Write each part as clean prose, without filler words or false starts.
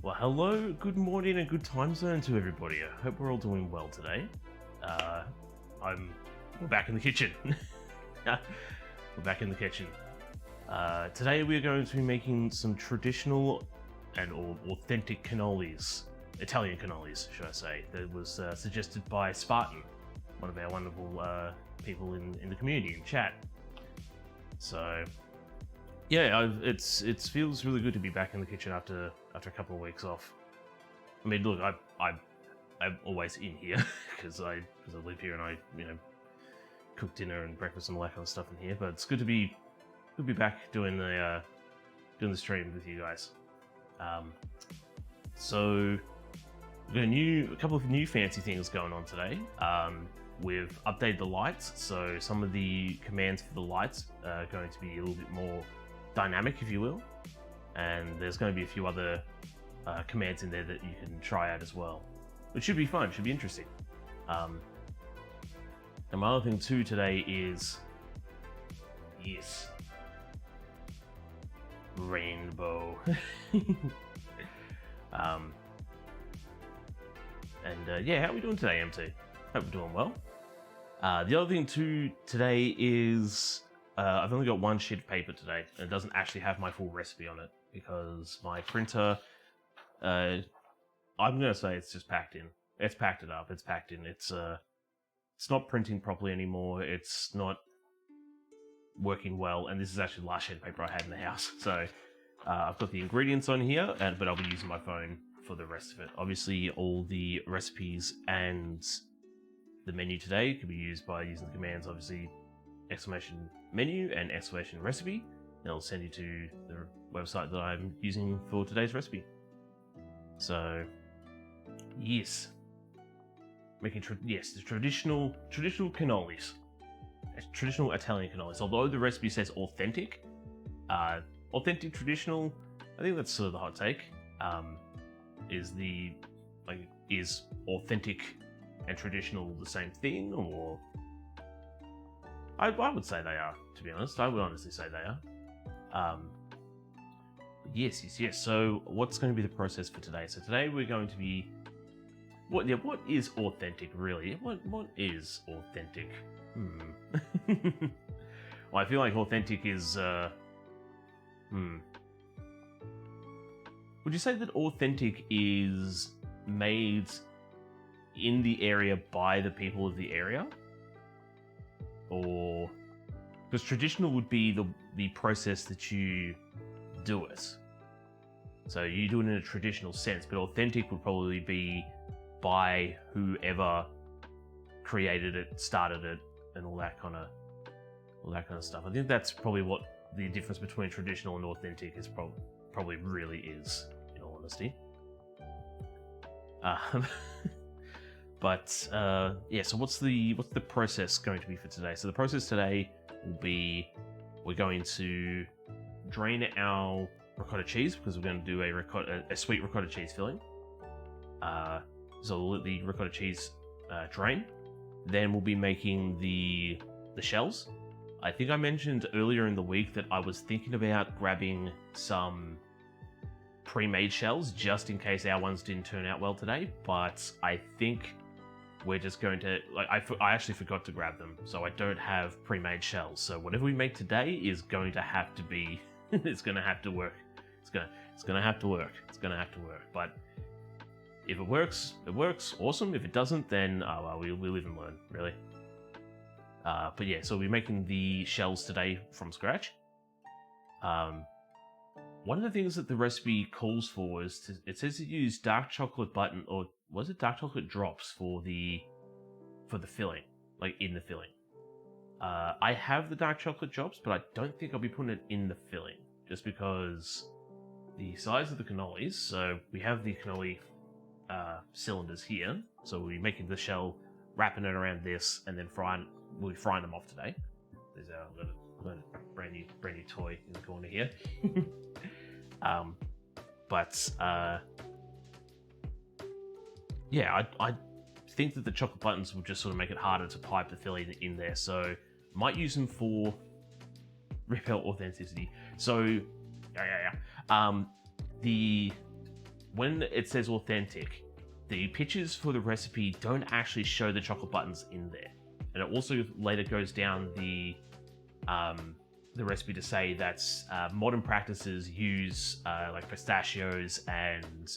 Well, hello, good morning, and good time zone to everybody. I hope we're all doing well today. We're back in the kitchen. We're back in the kitchen. Today we're going to be making some traditional or authentic cannolis. Italian cannolis, should I say. That was suggested by Spartan, one of our wonderful people in the community, in chat. So, yeah, it feels really good to be back in the kitchen after a couple of weeks off. I mean, look, I'm always in here because I live here and I cook dinner and breakfast and all that kind of stuff in here. But it's good to be back doing the stream with you guys. So we've got a couple of new fancy things going on today. We've updated the lights, so some of the commands for the lights are going to be a little bit more dynamic, if you will, and there's going to be a few other commands in there that you can try out as well, which should be fun, should be interesting. And my other thing too today is, yes, rainbow. Yeah, how are we doing today, MT? Hope we're doing well. The other thing too today is I've only got one sheet of paper today, and it doesn't actually have my full recipe on it because my printer, I'm gonna say it's just packed in. It's packed it up. It's packed in. It's not printing properly anymore. It's not working well, and this is actually the last sheet of paper I had in the house. So I've got the ingredients on here, but I'll be using my phone for the rest of it. Obviously, all the recipes and the menu today can be used by using the commands, obviously, exclamation menu and exclamation recipe. And it'll send you to the website that I'm using for today's recipe. So, yes. Making the traditional cannolis. Traditional Italian cannolis. Although the recipe says authentic, traditional, I think that's sort of the hot take. Is authentic and traditional the same thing, or I would say they are, to be honest. I would honestly say they are. Yes. So what's going to be the process for today? So today we're going to be what is authentic really? What is authentic? Well, I feel like authentic is Would you say that authentic is made in the area by the people of the area? Or because traditional would be the process that you do it. So you do it in a traditional sense, but authentic would probably be by whoever created it, started it, and all that kind of stuff. I think that's probably what the difference between traditional and authentic is probably really is, in all honesty. Yeah, so what's the process going to be for today? So the process today will be, we're going to drain our ricotta cheese because we're going to do a sweet ricotta cheese filling. So we'll let the ricotta cheese drain. Then we'll be making the shells. I think I mentioned earlier in the week that I was thinking about grabbing some pre-made shells just in case our ones didn't turn out well today, but I think we're just going to, I actually forgot to grab them, so I don't have pre-made shells. So whatever we make today is going to have to be, it's going to have to work. It's going to have to work. It's going to have to work. But if it works, it works. Awesome. If it doesn't, then we live and learn, really. But yeah, so we're making the shells today from scratch. One of the things that the recipe calls for is it says to use dark chocolate button, or was it dark chocolate drops for the filling, like in the filling. I have the dark chocolate drops, but I don't think I'll be putting it in the filling, just because the size of the cannolis. So we have the cannoli cylinders here, so we'll be making the shell, wrapping it around this, and then we'll be frying them off today. There's our little brand new toy in the corner here. Yeah, I think that the chocolate buttons will just sort of make it harder to pipe the filling in there, so might use them for repel authenticity. So the when it says authentic, the pictures for the recipe don't actually show the chocolate buttons in there. And it also later goes down the recipe to say that modern practices use like pistachios and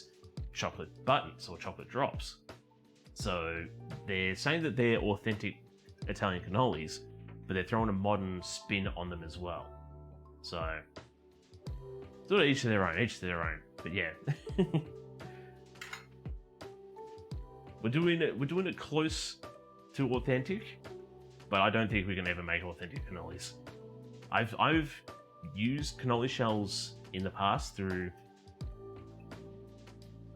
chocolate buttons or chocolate drops. So they're saying that they're authentic Italian cannolis, but they're throwing a modern spin on them as well. So sort of each to their own. But yeah. We're doing it close to authentic, but I don't think we can ever make authentic cannolis. I've used cannoli shells in the past through.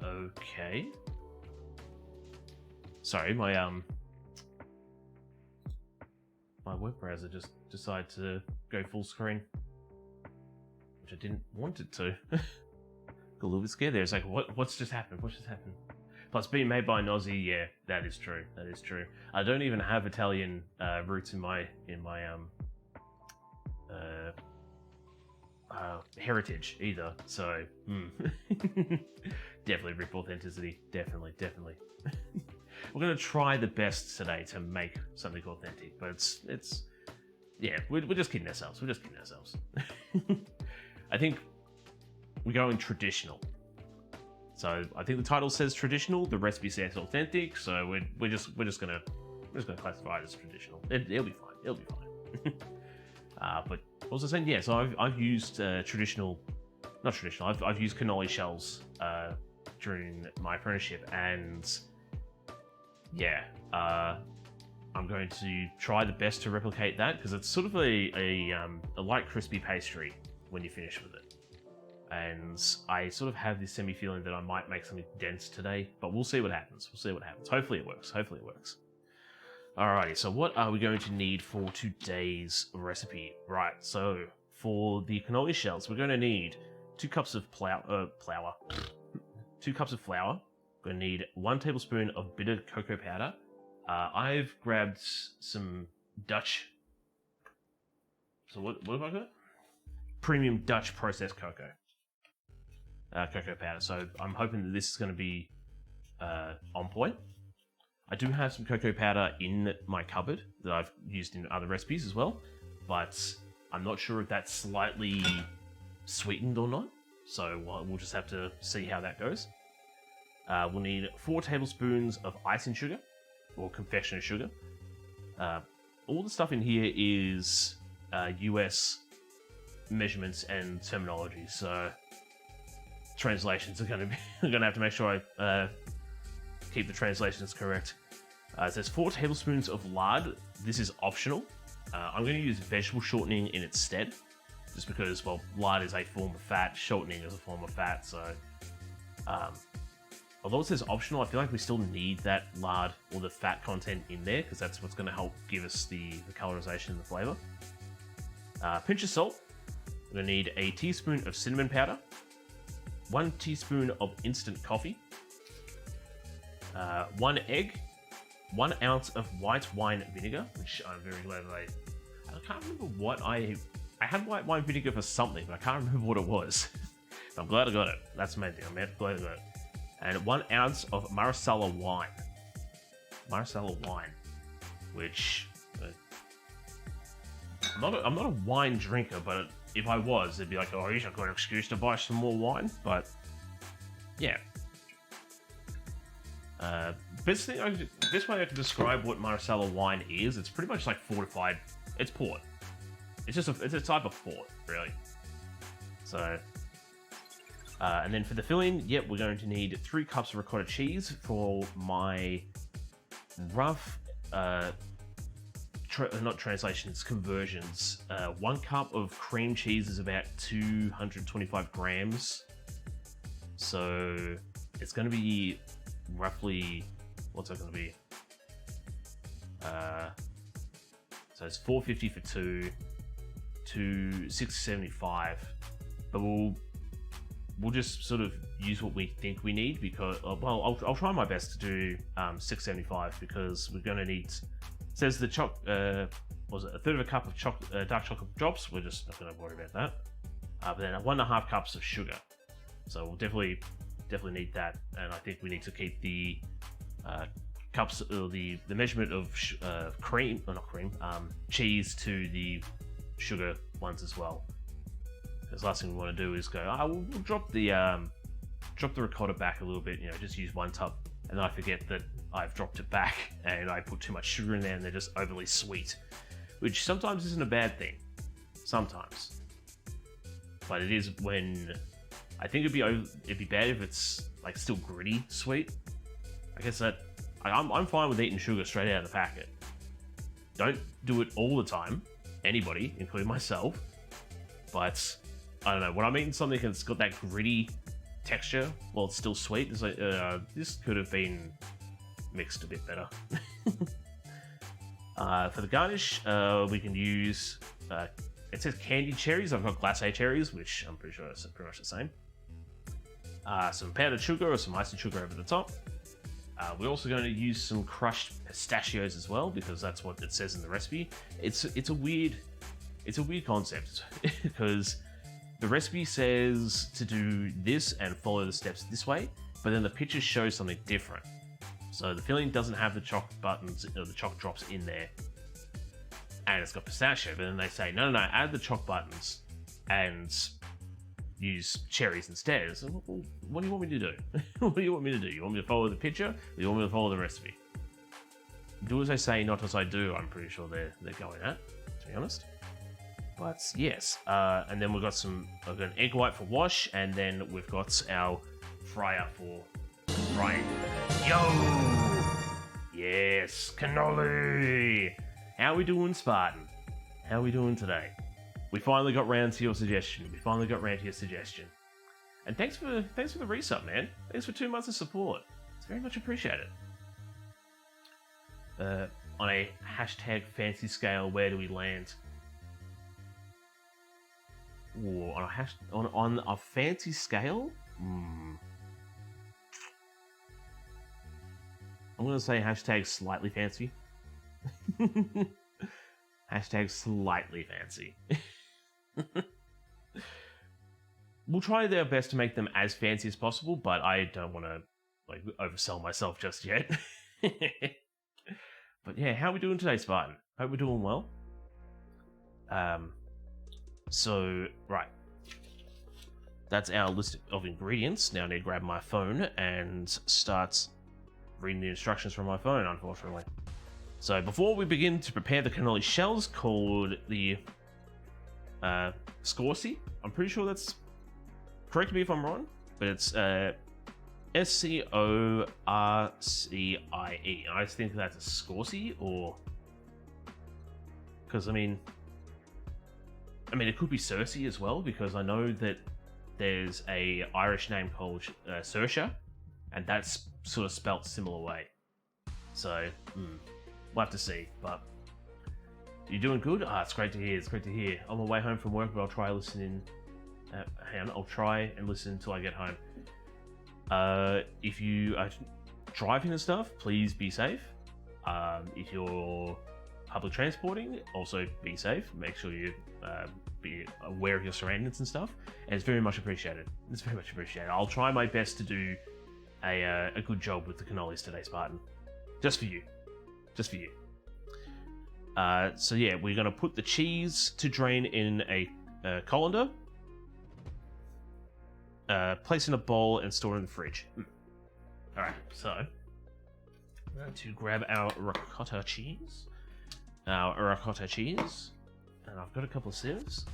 Okay. Sorry, my web browser just decided to go full screen, which I didn't want it to. Got a little bit scared there. It's like, what's just happened? What's just happened? Plus, being made by an Aussie, yeah, that is true. That is true. I don't even have Italian roots in my heritage either. So, definitely rip authenticity. Definitely. We're gonna try the best today to make something authentic, but it's yeah, we're just kidding ourselves. I think we're going traditional. So I think the title says traditional, the recipe says authentic. So we're just gonna classify it as traditional. It'll be fine. But also saying, yeah. So I've used I've used cannoli shells during my apprenticeship, and yeah, I'm going to try the best to replicate that, because it's sort of a light crispy pastry when you finish with it. And I sort of have this semi-feeling that I might make something dense today, but we'll see what happens. Hopefully it works. Alrighty, so what are we going to need for today's recipe? Right, so for the cannoli shells, we're going to need 2 cups of flour. 2 cups of flour. We're going to need 1 tablespoon of bitter cocoa powder. I've grabbed some Dutch. So what have I got? Premium Dutch processed cocoa. Cocoa powder. So I'm hoping that this is going to be on point. I do have some cocoa powder in my cupboard that I've used in other recipes as well, but I'm not sure if that's slightly sweetened or not. So we'll just have to see how that goes. We'll need 4 tablespoons of icing sugar, or confectioner sugar. All the stuff in here is US measurements and terminology, so translations are going to have to make sure I keep the translations correct. It says 4 tablespoons of lard. This is optional. I'm going to use vegetable shortening in its stead, just because, well, lard is a form of fat, shortening is a form of fat, so although it says optional, I feel like we still need that lard or the fat content in there, because that's what's going to help give us the colorization and the flavor. Pinch of salt. We're going to need a teaspoon of cinnamon powder, 1 teaspoon of instant coffee, 1 egg, 1 ounce of white wine vinegar, which I'm very glad that I can't remember what I had white wine vinegar for something, but I can't remember what it was. I'm glad I got it. That's the main thing. I'm glad I got it. And 1 ounce of Marsala wine. Which I'm not a wine drinker, but if I was, it'd be like, oh, here's a good excuse to buy some more wine. But yeah, best way I can describe what Marsala wine is, it's pretty much like fortified. It's port. It's a type of port, really. So. And then for the filling, yep, we're going to need 3 cups of ricotta cheese. For my rough, not translations, conversions, 1 cup of cream cheese is about 225 grams. So it's going to be roughly, what's that going to be? So it's $4.50 for 2 to $6.75, but we'll just sort of use what we think we need, because well, I'll try my best to do $6.75, because we're going to need. It says the was it 1/3 of a cup of dark chocolate drops? We're just not going to worry about that. But then 1.5 cups of sugar. So we'll definitely definitely need that, and I think we need to keep the cups, or the measurement of cream, or not cream, cheese to the sugar ones as well. Because last thing we want to do is go, we'll drop the ricotta back a little bit, just use 1 tub, and then I forget that I've dropped it back and I put too much sugar in there and they're just overly sweet, which sometimes isn't a bad thing, sometimes. But it is when I think it'd be bad if it's like still gritty sweet. I guess that I'm fine with eating sugar straight out of the packet. Don't do it all the time, anybody, including myself. But I don't know, when I'm eating something that's got that gritty texture while it's still sweet, it's like this could have been mixed a bit better. For the garnish, we can use it says candied cherries. I've got glacé cherries, which I'm pretty sure is pretty much the same. Some powdered sugar or some icing sugar over the top. We're also going to use some crushed pistachios as well, because that's what it says in the recipe. It's a weird concept because the recipe says to do this and follow the steps this way, but then the picture shows something different. So the filling doesn't have the choc buttons or the choc drops in there, and it's got pistachio. But then they say no, add the choc buttons and use cherries instead. So, well, what do you want me to do? What do you want me to do? You want me to follow the picture, or you want me to follow the recipe? Do as I say, not as I do. I'm pretty sure they're going at, to be honest. But yes, and then we've got an egg white for wash, and then we've got our fryer for frying. Yo! Yes, cannoli! How we doing, Spartan? How we doing today? We finally got round to your suggestion. And thanks for the resub, man. Thanks for 2 months of support. It's very much appreciated. On a hashtag fancy scale, where do we land? Ooh, on a fancy scale? I'm gonna say hashtag slightly fancy. Hashtag slightly fancy. We'll try our best to make them as fancy as possible, but I don't want to oversell myself just yet. But yeah, how are we doing today, Spartan? Hope we're doing well. So right, that's our list of ingredients. Now I need to grab my phone and start reading the instructions from my phone, unfortunately. So before we begin to prepare the cannoli shells, called the scorci, I'm pretty sure that's, correct me if I'm wrong, but it's SCORCIE. I just think that's a scorci, or because I mean it could be Cersei as well, because I know that there's a Irish name called Saoirse, and that's sort of spelt similar way. So we'll have to see. But you're doing good. It's great to hear. It's great to hear. On my way home from work, but I'll try listening. Hang on, I'll try and listen until I get home. If you are driving and stuff, please be safe. If you're public transporting, also be safe. Make sure you be aware of your surroundings and stuff. And it's very much appreciated. It's very much appreciated. I'll try my best to do a good job with the cannolis today, Spartan. Just for you. Just for you. So yeah, we're going to put the cheese to drain in a colander. Place in a bowl and store in the fridge. Alright, so I'm going to grab our ricotta cheese. And I've got a couple of sieves.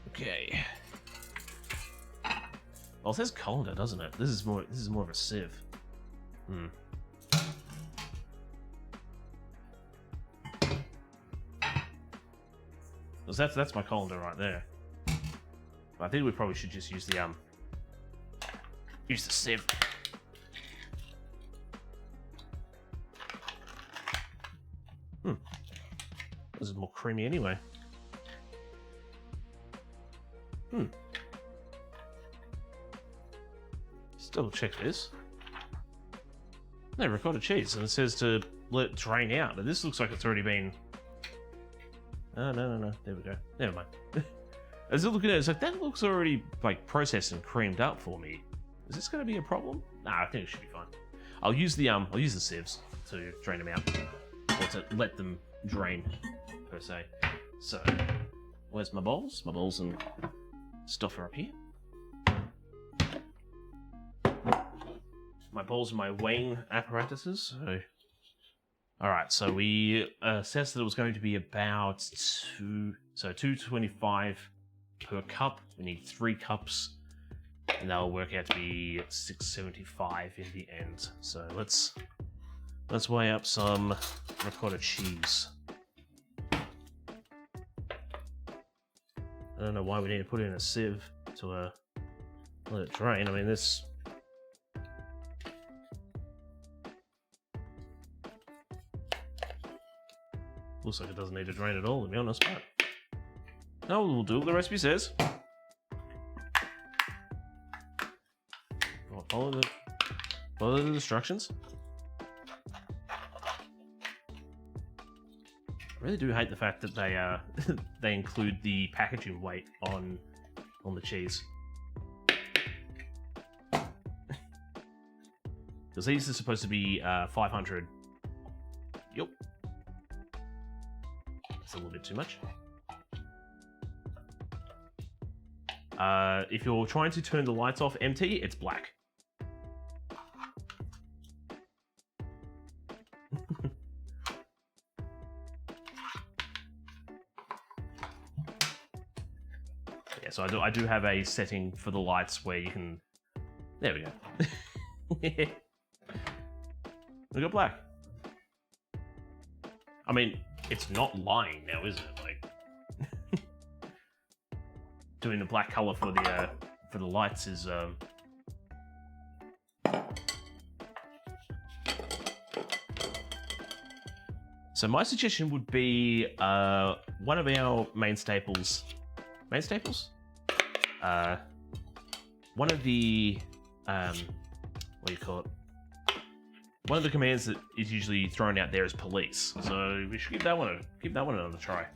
Okay. Well, it says colander, doesn't it? This is more of a sieve. Well, that's my colander right there. I think we probably should just use the sieve. This is more creamy anyway. Still check this. No, ricotta cheese, and it says to let it drain out. But this looks like it's already been. Oh no. There we go. Never mind. As I look at it, it's like that looks already like processed and creamed up for me. Is this going to be a problem? Nah, I think it should be fine. I'll use the sieves to drain them out, or to let them drain, per se. So, where's my bowls? My bowls and stuff are up here. My bowls and my weighing apparatuses. So, all right. So we assessed that it was going to be about 225 per cup. We need 3 cups. And that'll work out to be 675 in the end. So let's weigh up some ricotta cheese. I don't know why we need to put it in a sieve to let it drain. I mean, this... looks like it doesn't need to drain at all, to be honest, but... no, we'll do what the recipe says. Follow the instructions. I really do hate the fact that they they include the packaging weight on the cheese. Because these are supposed to be 500. Yup. That's a little bit too much. If you're trying to turn the lights off empty, it's black. Yeah, so I do have a setting for the lights where you can... there we go. We got black. I mean, it's not lying now, is it? Like, doing the black color for the lights is So my suggestion would be one of our main staples. Main staples? One of the what do you call it? One of the commands that is usually thrown out there is police. So we should give that one another try.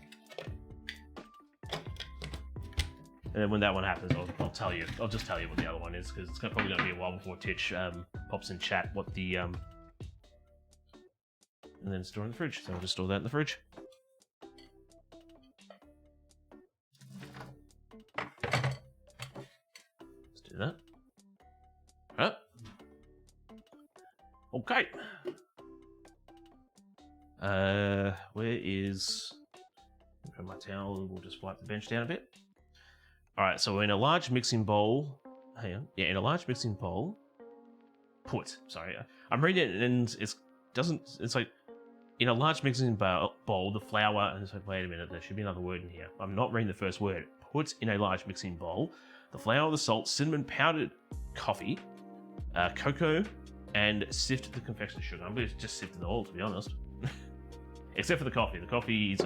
And then when that one happens, I'll tell you. I'll just tell you what the other one is, because it's probably going to be a while before Titch pops in chat what the and then store in the fridge. So I'll just store that in the fridge. Let's do that. Alright. Okay. Where is... grab my towel and we'll just wipe the bench down a bit. Alright, so we're in a large mixing bowl. Hang on. Yeah, in a large mixing bowl. Sorry. I'm reading it and it's like, in a large mixing bowl, the flour, and it's like, wait a minute, there should be another word in here. I'm not reading the first word. Put in a large mixing bowl the flour, the salt, cinnamon, powdered coffee, cocoa, and sift the confectionery sugar. I'm going to just sift it all, to be honest. Except for the coffee. The coffee is,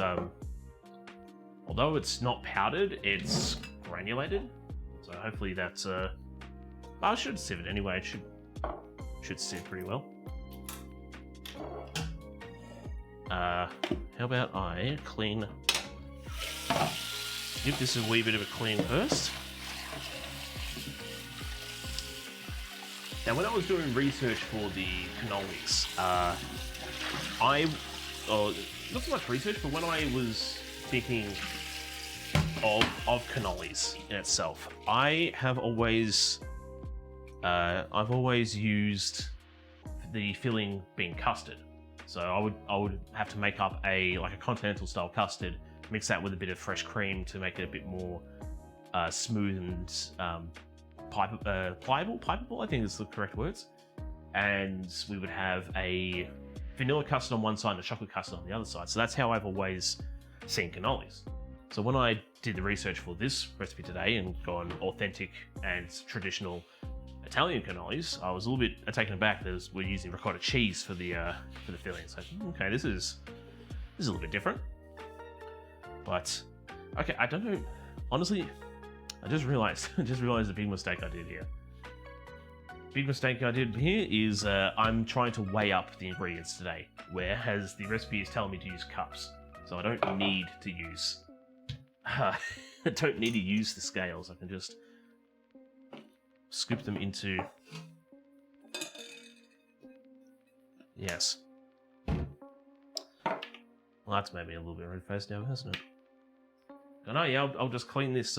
although it's not powdered, it's granulated. So hopefully that's, I should sieve it anyway. It should sieve pretty well. How about I give this a wee bit of a clean first. Now, when I was doing research for the cannolis, not so much research, but when I was thinking of cannolis in itself, I've always used the filling being custard. So I would have to make up a continental style custard, mix that with a bit of fresh cream to make it a bit more smooth and pipeable, I think is the correct words. And we would have a vanilla custard on one side and a chocolate custard on the other side. So that's how I've always seen cannolis. So when I did the research for this recipe today and gone authentic and traditional Italian cannolis, I was a little bit taken aback that we're using ricotta cheese for the filling. So okay, this is a little bit different. But okay, I don't know. Honestly, I just realized the big mistake I did here. Big mistake I did here is I'm trying to weigh up the ingredients today, whereas the recipe is telling me to use cups. So I don't need to use the scales. I can just scoop them into... Yes. Well, that's maybe a little bit red-faced now, hasn't it? I know, yeah, I'll just clean this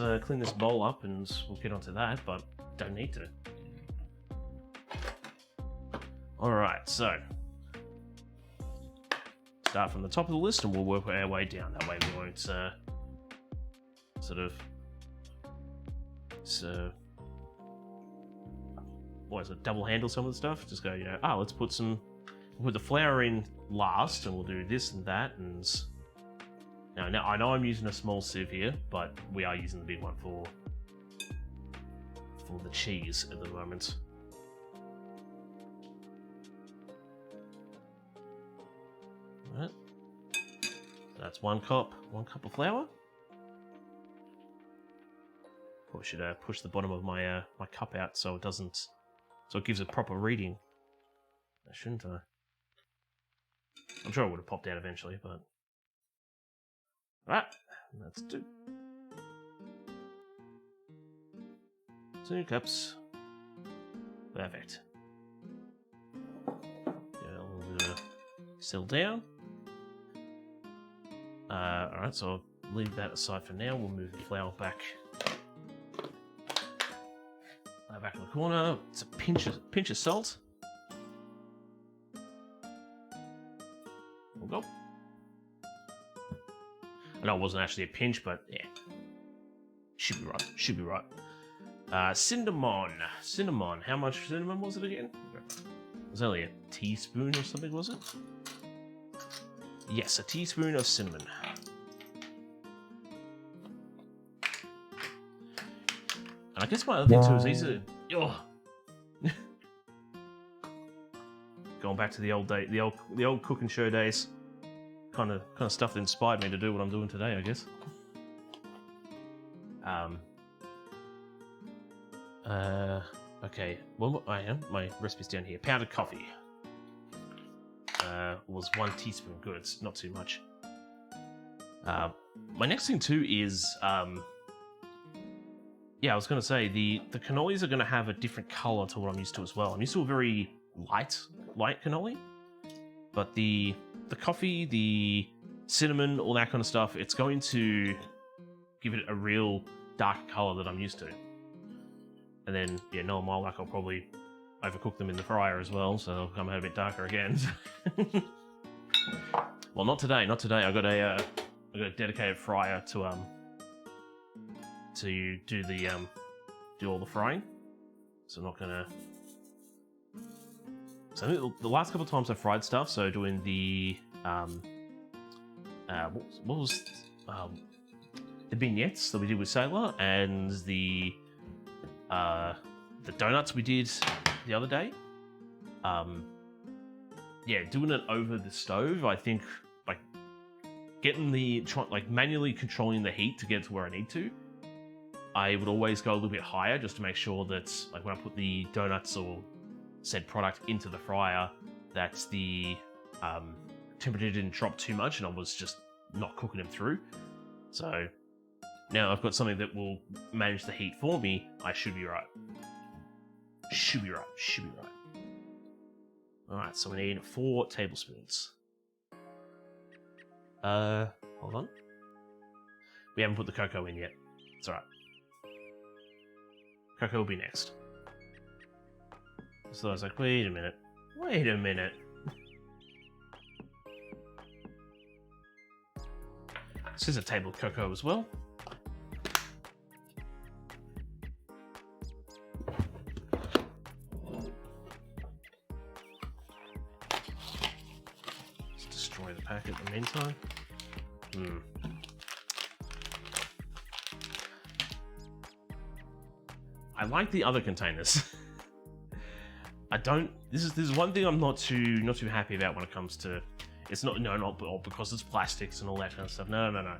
bowl up and we'll get onto that, but don't need to. Alright, so... Start from the top of the list and we'll work our way down. That way we won't, sort of... So... What is it, double handle some of the stuff? Just go, you know, let's put the flour in last and we'll do this and that and... Now I know I'm using a small sieve here, but we are using the big one for the cheese at the moment. Alright. So that's one cup of flour. Probably should push the bottom of my my cup out so it doesn't, so it gives a proper reading. Shouldn't I? I'm sure it would have popped out eventually, but right, that's 2. 2 cups. Perfect. Get a little bit of settle down. Alright, so I'll leave that aside for now. We'll move the flour back. Back in the corner. It's a pinch of salt. We'll go. I know it wasn't actually a pinch, but yeah. Should be right. Should be right. Cinnamon. Cinnamon. How much cinnamon was it again? It was only a teaspoon or something, was it? Yes, a teaspoon of cinnamon. And I guess my other thing too is these are... Oh. Going back to the old cooking show days. Kind of stuff that inspired me to do what I'm doing today, I guess. Okay. Well, my recipe's down here. Powdered coffee. Was 1 teaspoon. Good. It's not too much. My next thing too is yeah, I was going to say the cannolis are going to have a different color to what I'm used to as well. I'm used to a very light cannoli, but the coffee, the cinnamon, all that kind of stuff, it's going to give it a real dark color that I'm used to. And then, yeah, knowing my luck, I'll probably overcook them in the fryer as well, so they'll come out a bit darker again. Well, not today. Not today. I got a dedicated fryer to do all the frying. So I'm not gonna. So the last couple of times I fried stuff, so doing the what was the vignettes that we did with Sailor and the donuts we did the other day. Yeah, doing it over the stove, I think, like getting manually controlling the heat to get to where I need to. I would always go a little bit higher just to make sure that, like, when I put the donuts or said product into the fryer, that the temperature didn't drop too much and I was just not cooking them through. So now I've got something that will manage the heat for me. I should be right. Should be right. Should be right. Alright, so we need 4 tablespoons. Hold on. We haven't put the cocoa in yet. It's alright. Cocoa will be next. So I was like, wait a minute. Wait a minute. This is a table of cocoa as well. Let's destroy the packet in the meantime. I like the other containers. I don't. This is one thing I'm not too happy about when it comes to. It's not because it's plastics and all that kind of stuff. No.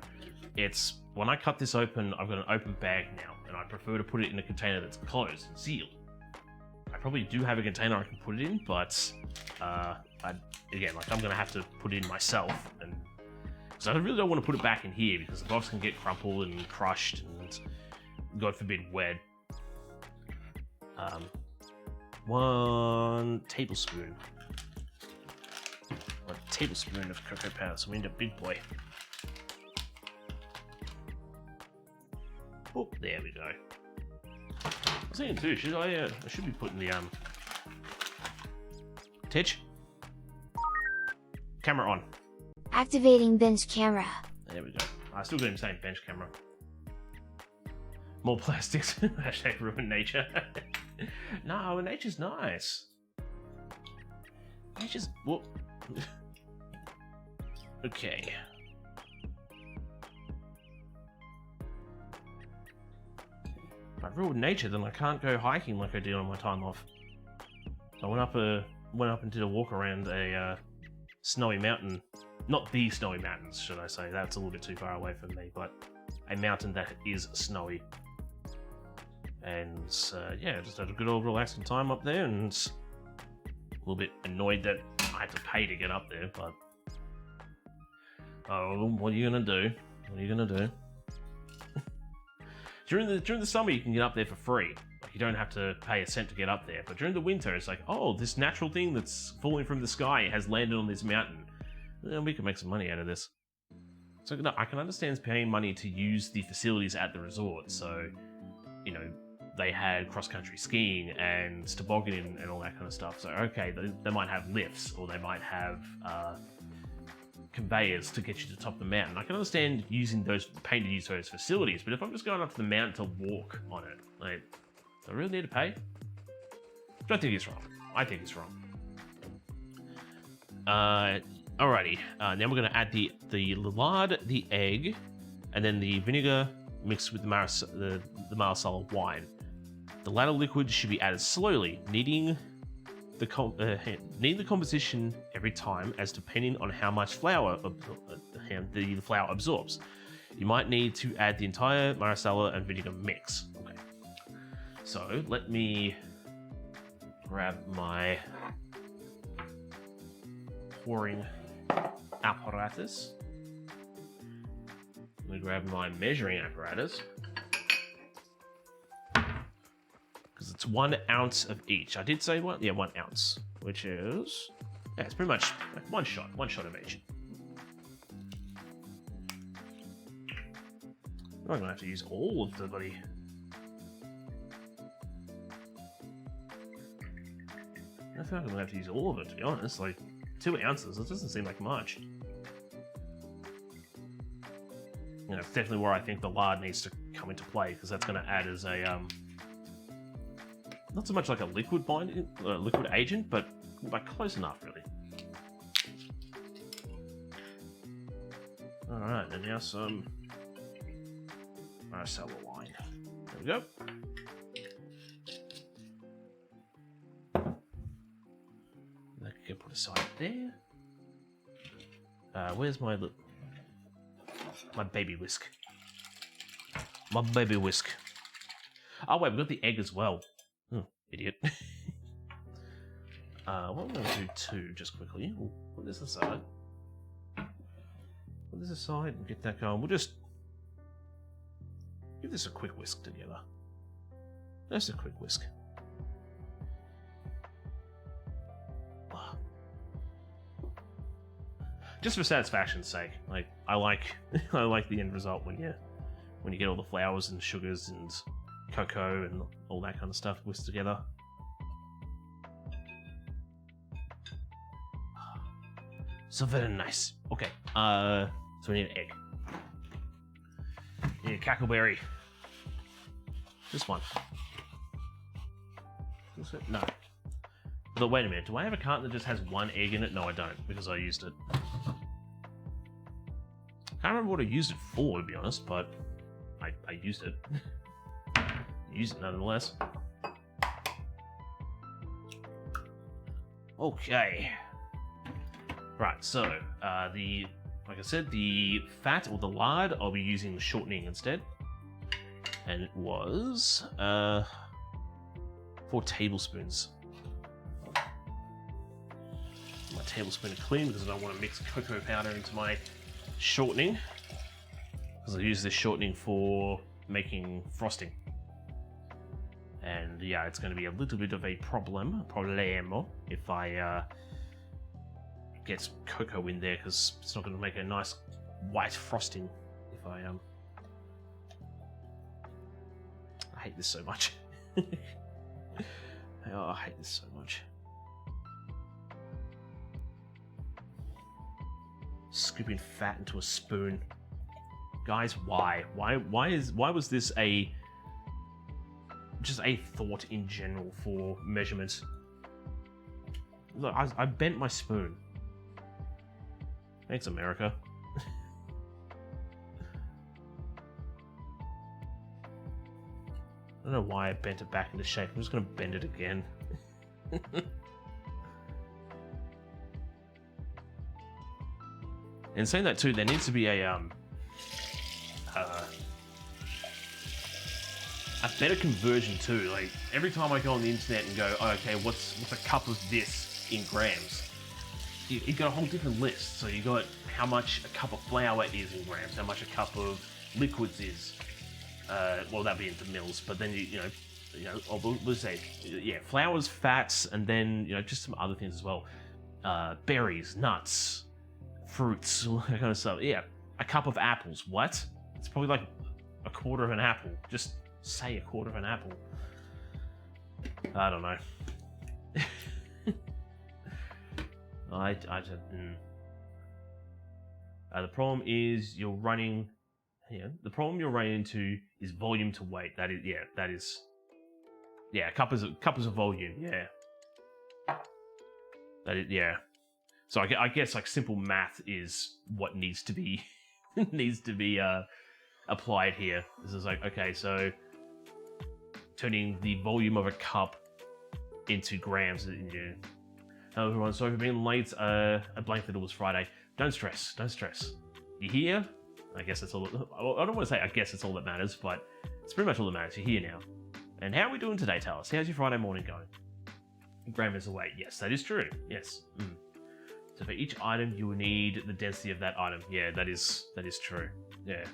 It's when I cut this open, I've got an open bag now, and I prefer to put it in a container that's closed and sealed. I probably do have a container I can put it in, but again, like, I'm gonna have to put it in myself, and so I really don't want to put it back in here because the box can get crumpled and crushed and, God forbid, wet. 1 tablespoon. 1 tablespoon of cocoa powder, so we need a big boy. Oh, there we go. I was thinking too, should I should be putting the Titch? Camera on. Activating bench camera. There we go. I still got him saying bench camera. More plastics. Hashtag ruin nature. No, nature's nice. Nature's... Whoop. Okay. If I ruin nature, then I can't go hiking like I did on my time off. I went up and did a walk around a snowy mountain. Not the snowy mountains, should I say. That's a little bit too far away from me, but a mountain that is snowy. And yeah, just had a good old relaxing time up there, and a little bit annoyed that I had to pay to get up there, but oh, what are you gonna do? What are you gonna do? During the summer, you can get up there for free. Like, you don't have to pay a cent to get up there. But during the winter, it's like, oh, this natural thing that's falling from the sky has landed on this mountain. And we can make some money out of this. So no, I can understand paying money to use the facilities at the resort. So, you know, they had cross-country skiing and tobogganing and all that kind of stuff. So, okay, they might have lifts, or they might have conveyors to get you to the top of the mountain. I can understand paying to use those facilities, but if I'm just going up to the mountain to walk on it, like, do I really need to pay? I think it's wrong. I think it's wrong. Alrighty. Now we're going to add the lard, the egg, and then the vinegar mixed with the Marsala wine. The latter liquid should be added slowly, needing the composition every time, as depending on how much flour the flour absorbs. You might need to add the entire Marsala and vinegar mix. Okay. So let me grab my pouring apparatus. Let me grab my measuring apparatus, because it's 1 ounce of each. I did say what? Yeah, 1 ounce, which is, yeah, it's pretty much one shot of each. I'm gonna have to use all of the bloody. I feel like I'm gonna have to use all of it, to be honest. Like, 2 ounces, it doesn't seem like much. You know, it's definitely where I think the lard needs to come into play, because that's going to add as a not so much like a liquid agent, but like close enough, really. All right, and now some Marsala wine. There we go. That can get put aside there. Where's my baby whisk? My baby whisk. Oh wait, we've got the egg as well. Oh, idiot. What I'm going to do too, just quickly. We'll put this aside. Put this aside and get that going. We'll just give this a quick whisk together. Just a quick whisk. Just for satisfaction's sake, like I like the end result when you get all the flours and sugars and cocoa and all that kind of stuff whisked together. So very nice. Okay, so we need an egg. We need a cackleberry. This one. No. But wait a minute, do I have a carton that just has 1 egg in it? No, I don't, because I used it. I can't remember what I used it for, to be honest, but I used it. Used it nonetheless. Okay. Right, so like I said, the fat or the lard, I'll be using the shortening instead. And it was 4 tablespoons. My tablespoon of clean, because I don't want to mix cocoa powder into my shortening, because I use this shortening for making frosting. And And yeah, it's going to be a little bit of a problemo, if I get some cocoa in there, because it's not going to make a nice white frosting if I hate this so much. Oh, I hate this so much. Scooping fat into a spoon. Guys, why? Why was this just a thought in general for measurements? Look, I bent my spoon. Thanks, America. I don't know why I bent it back into shape. I'm just going to bend it again. And saying that too, there needs to be a better conversion too. Like every time I go on the internet and go, oh, okay, what's a cup of this in grams? You got a whole different list. So you got how much a cup of flour is in grams, how much a cup of liquids is. Well, that'd be into mils, but then you know, we'll say, yeah, flours, fats, and then just some other things as well. Berries, nuts, fruits, all that kind of stuff. Yeah, a cup of apples. What? It's probably like a quarter of an apple. Just say a quarter of an apple. I don't know. I just. The problem is you're running. The problem you're running into is volume to weight. That is. Yeah, a cup is a volume. Yeah. That is, yeah. So I guess like simple math is what needs to be applied here. This is like, okay, so turning the volume of a cup into grams. Hello everyone, sorry for being late. I blanked that it was Friday. Don't stress. You here? I guess that's all. I don't want to say I guess it's all that matters, but it's pretty much all that matters. You're here now. And how are we doing today, Talis? How's your Friday morning going? Gram is away. Yes, that is true. Yes. So for each item, you will need the density of that item. Yeah, that is true. Yeah.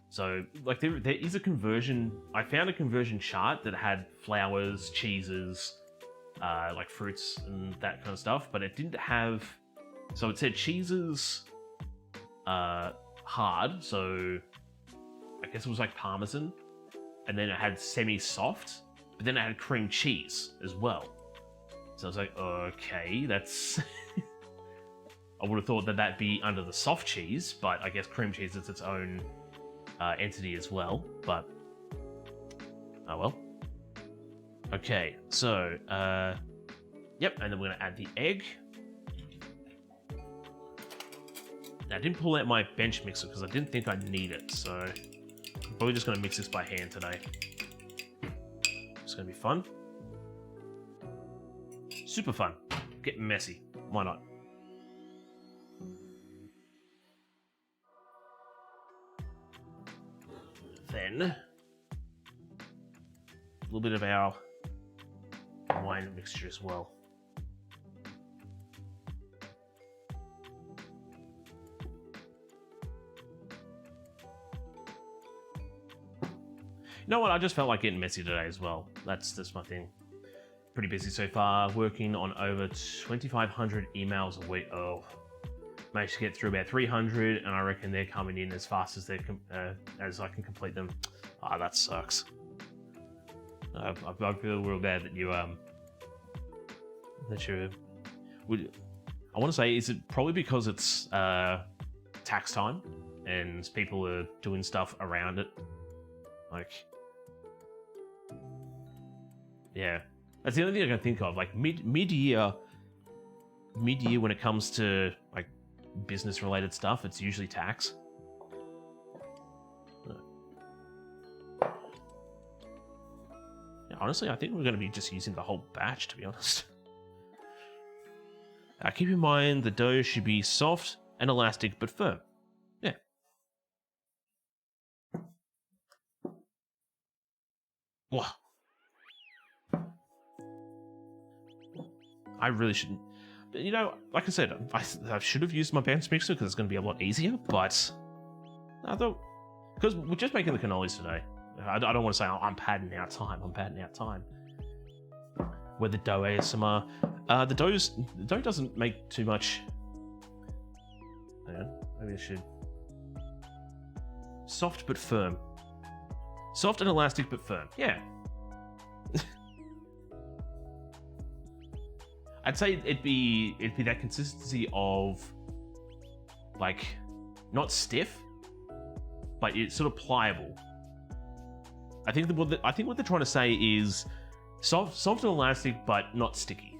So like there is a conversion. I found a conversion chart that had flours, cheeses, like fruits and that kind of stuff, but it didn't have. So it said cheeses, hard. So I guess it was like Parmesan, and then it had semi-soft, but then it had cream cheese as well. So I was like, okay, that's... I would have thought that that'd be under the soft cheese, but I guess cream cheese is its own entity as well, but... Oh well. Okay, so, yep, and then we're gonna add the egg. Now, I didn't pull out my bench mixer because I didn't think I'd need it, so... I'm probably just gonna mix this by hand today. It's gonna be fun. Super fun. Get messy. Why not? Then, a little bit of our wine mixture as well. You know what? I just felt like getting messy today as well. That's my thing. Pretty busy so far, working on over 2,500 emails a week. Oh, managed to get through about 300, and I reckon they're coming in as fast as as I can complete them. Ah, that sucks. I feel real bad that you would. I want to say, is it probably because it's tax time and people are doing stuff around it? Like, yeah. That's the only thing I can think of. Like mid-year when it comes to like business-related stuff, it's usually tax. Yeah, honestly, I think we're going to be just using the whole batch, to be honest. Keep in mind the dough should be soft and elastic but firm. Yeah. Wow. I really shouldn't. You know, like I said, I should have used my bench mixer because it's going to be a lot easier, but I thought, because we're just making the cannolis today. I don't want to say I'm padding out time. I'm padding out time. With the dough ASMR. The dough doesn't make too much. Hang on, maybe I should. Soft but firm. Soft and elastic but firm. Yeah. I'd say it'd be that consistency of like not stiff, but it's sort of pliable. I think what they're trying to say is soft and elastic, but not sticky.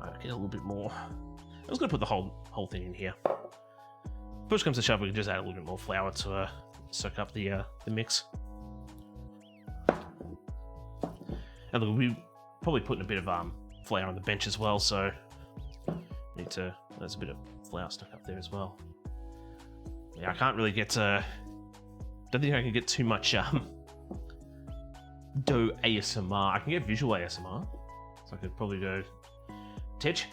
Alright, get a little bit more. I was gonna put the whole thing in here. Push comes to shove, we can just add a little bit more flour to soak up the mix. And look, we probably putting a bit of flour on the bench as well, so there's a bit of flour stuck up there as well. Yeah, I can't really get don't think I can get too much dough ASMR. I can get visual ASMR, so I could probably go Titch,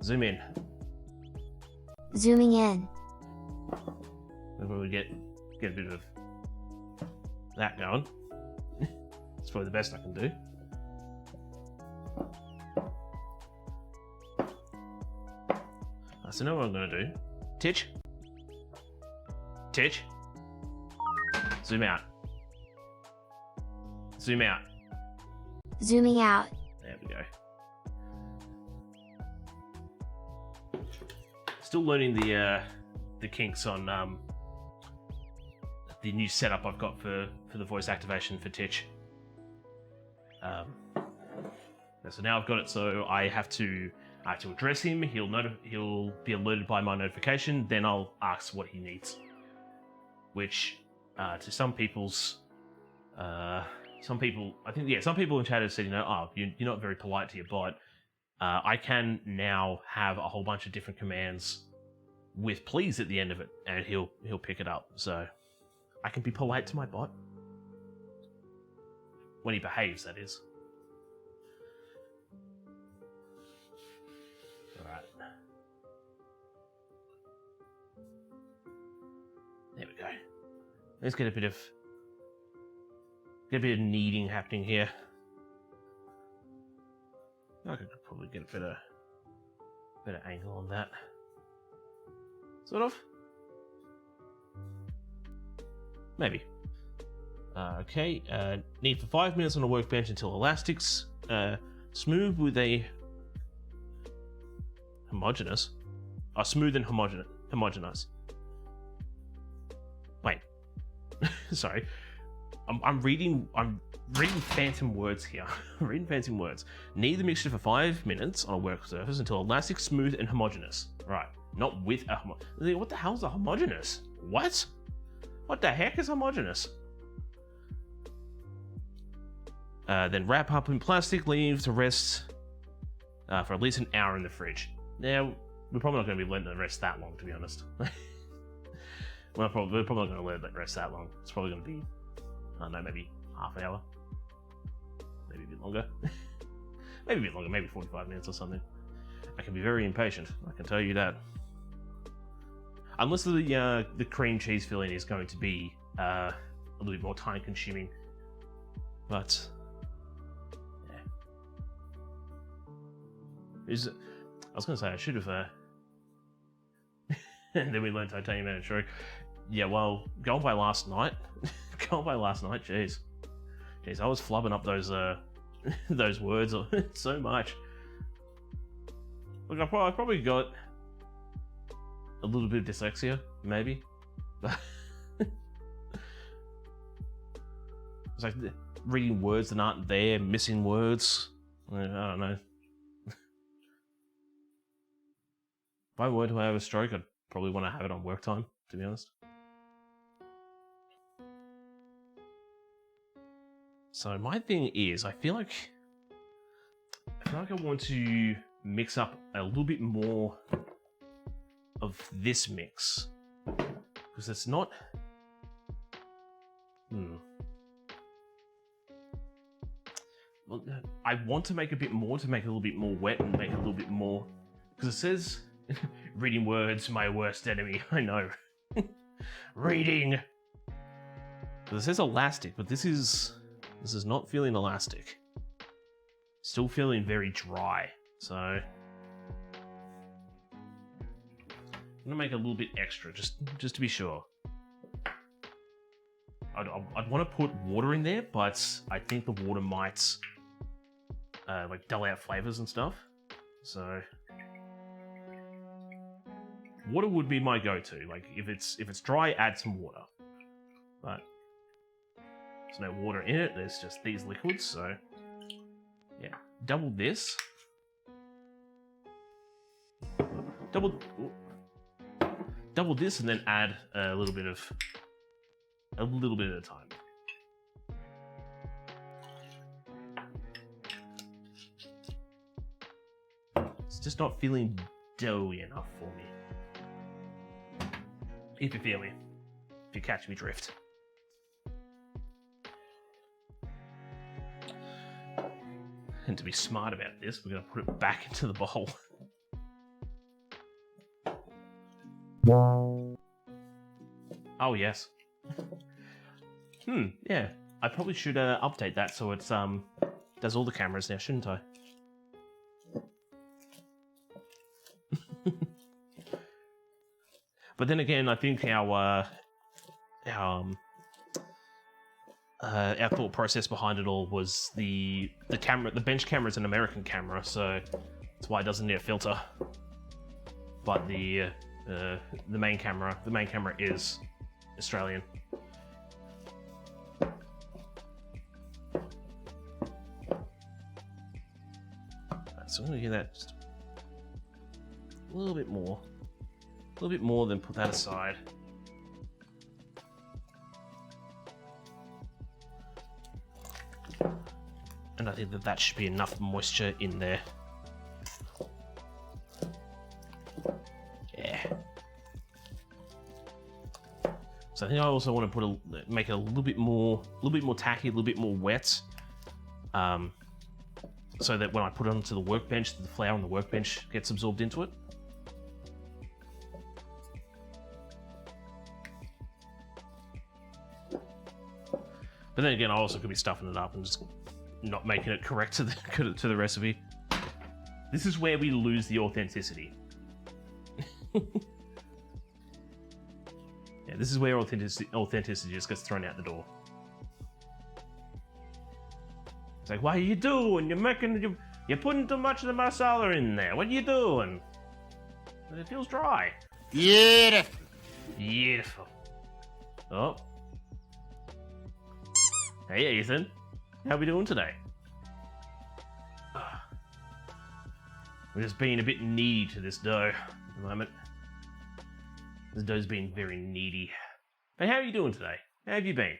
zoom in. Zooming in. We'll probably get a bit of that going. It's probably the best I can do. So now what I'm going to do, Titch, zoom out, zoom out. Zooming out. There we go. Still learning the kinks on the new setup I've got for the voice activation for Titch. So now I've got it, so I have to address him. He'll be alerted by my notification. Then I'll ask what he needs. Which, to some people in chat have said, you're not very polite to your bot. I can now have a whole bunch of different commands with please at the end of it, and he'll pick it up. So I can be polite to my bot when he behaves, that is. All right. There we go. Let's get a bit of kneading happening here. I could probably get a better angle on that. Sort of. Maybe. Okay. Knead for 5 minutes on a workbench until elastics. Smooth with a homogeneous. Smooth and homogeneous. Wait. Sorry. I'm reading phantom words here. I'm reading phantom words. Knead the mixture for 5 minutes on a work surface until elastic, smooth, and homogeneous. Right. Not with a what the hell's a homogeneous? What? What the heck is homogeneous? Then wrap up in plastic, leave to rest for at least an hour in the fridge. Now, we're probably not going to be letting it rest that long, to be honest. We're probably not going to let it rest that long. It's probably going to be, I don't know, maybe half an hour. Maybe a bit longer. Maybe a bit longer, maybe 45 minutes or something. I can be very impatient, I can tell you that. Unless the cream cheese filling is going to be a little bit more time consuming. But, yeah. I was going to say, I should have, and then we learned titanium and true. Yeah, well, going by last night, jeez, I was flubbing up those words so much. Look, I probably got a little bit of dyslexia, maybe. It's like reading words that aren't there, missing words. I don't know. If I were to have a stroke, I'd probably want to have it on work time, to be honest. So my thing is, I feel like I want to mix up a little bit more of this mix, because it's not. Well, I want to make a bit more, to make it a little bit more wet and make it a little bit more, because it says reading words, my worst enemy. I know. Reading. This is elastic, but this is not feeling elastic. Still feeling very dry. So I'm gonna make a little bit extra, just to be sure. I'd want to put water in there, but I think the water might like dull out flavors and stuff. So water would be my go-to. Like if it's dry, add some water. But there's no water in it. There's just these liquids. So yeah, double this. Double this, and then add a little bit at a time. It's just not feeling doughy enough for me. If you feel me. If you catch me drift. And to be smart about this, we're going to put it back into the bowl. Oh, yes. Yeah. I probably should update that so it's does all the cameras now, shouldn't I? But then again, I think our thought process behind it all was the camera. The bench camera is an American camera, so that's why it doesn't need a filter. But the main camera is Australian. So I'm gonna get that just a little bit more. A little bit more, then put that aside. And I think that should be enough moisture in there. Yeah. So I think I also want to make it a little bit more tacky, a little bit more wet, so that when I put it onto the workbench, the flour on the workbench gets absorbed into it. But then again, I also could be stuffing it up and just not making it correct to the recipe. This is where we lose the authenticity. Yeah, this is where authenticity just gets thrown out the door. It's like, what are you doing? You're putting too much of the masala in there. What are you doing? It feels dry. Beautiful. Beautiful. Oh. Hey, Ethan. How we doing today? We're just being a bit needy to this dough at the moment. This dough's been very needy. But how are you doing today? How have you been?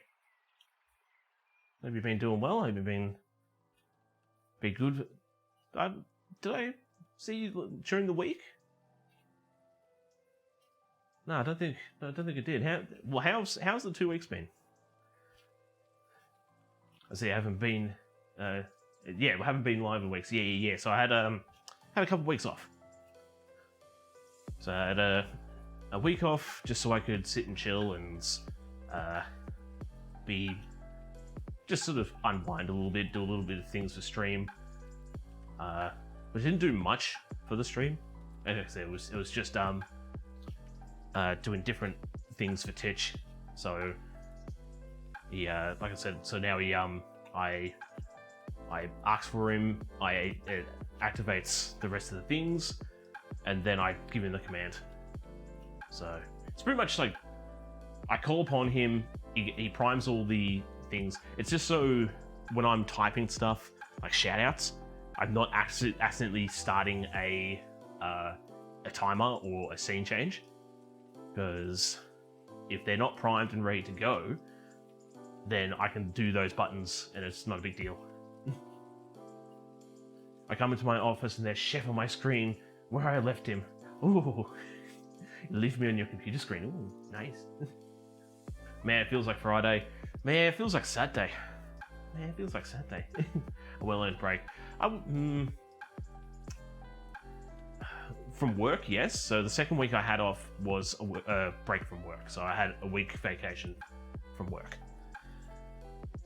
Have you been doing well? Have you been good? Did I see you during the week? No, I don't think it did. How's the 2 weeks been? I see. I haven't been. We haven't been live in weeks. Yeah. So I had a couple of weeks off. So I had a week off just so I could sit and chill and just sort of unwind a little bit, do a little bit of things for stream. But I didn't do much for the stream. Like I said, it was just doing different things for Titch. So. Like I said, so now I ask for him, it activates the rest of the things, and then I give him the command. So it's pretty much like I call upon him, he primes all the things. It's just so when I'm typing stuff like shoutouts, I'm not accidentally starting a timer or a scene change, because if they're not primed and ready to go, then I can do those buttons and it's not a big deal. I come into my office and there's Chef on my screen where I left him. Ooh, you leave me on your computer screen. Ooh, nice. Man, it feels like Friday. Man, it feels like Saturday. Man, it feels like Saturday. A well-earned break. from work, yes. So the second week I had off was a break from work. So I had a week vacation from work.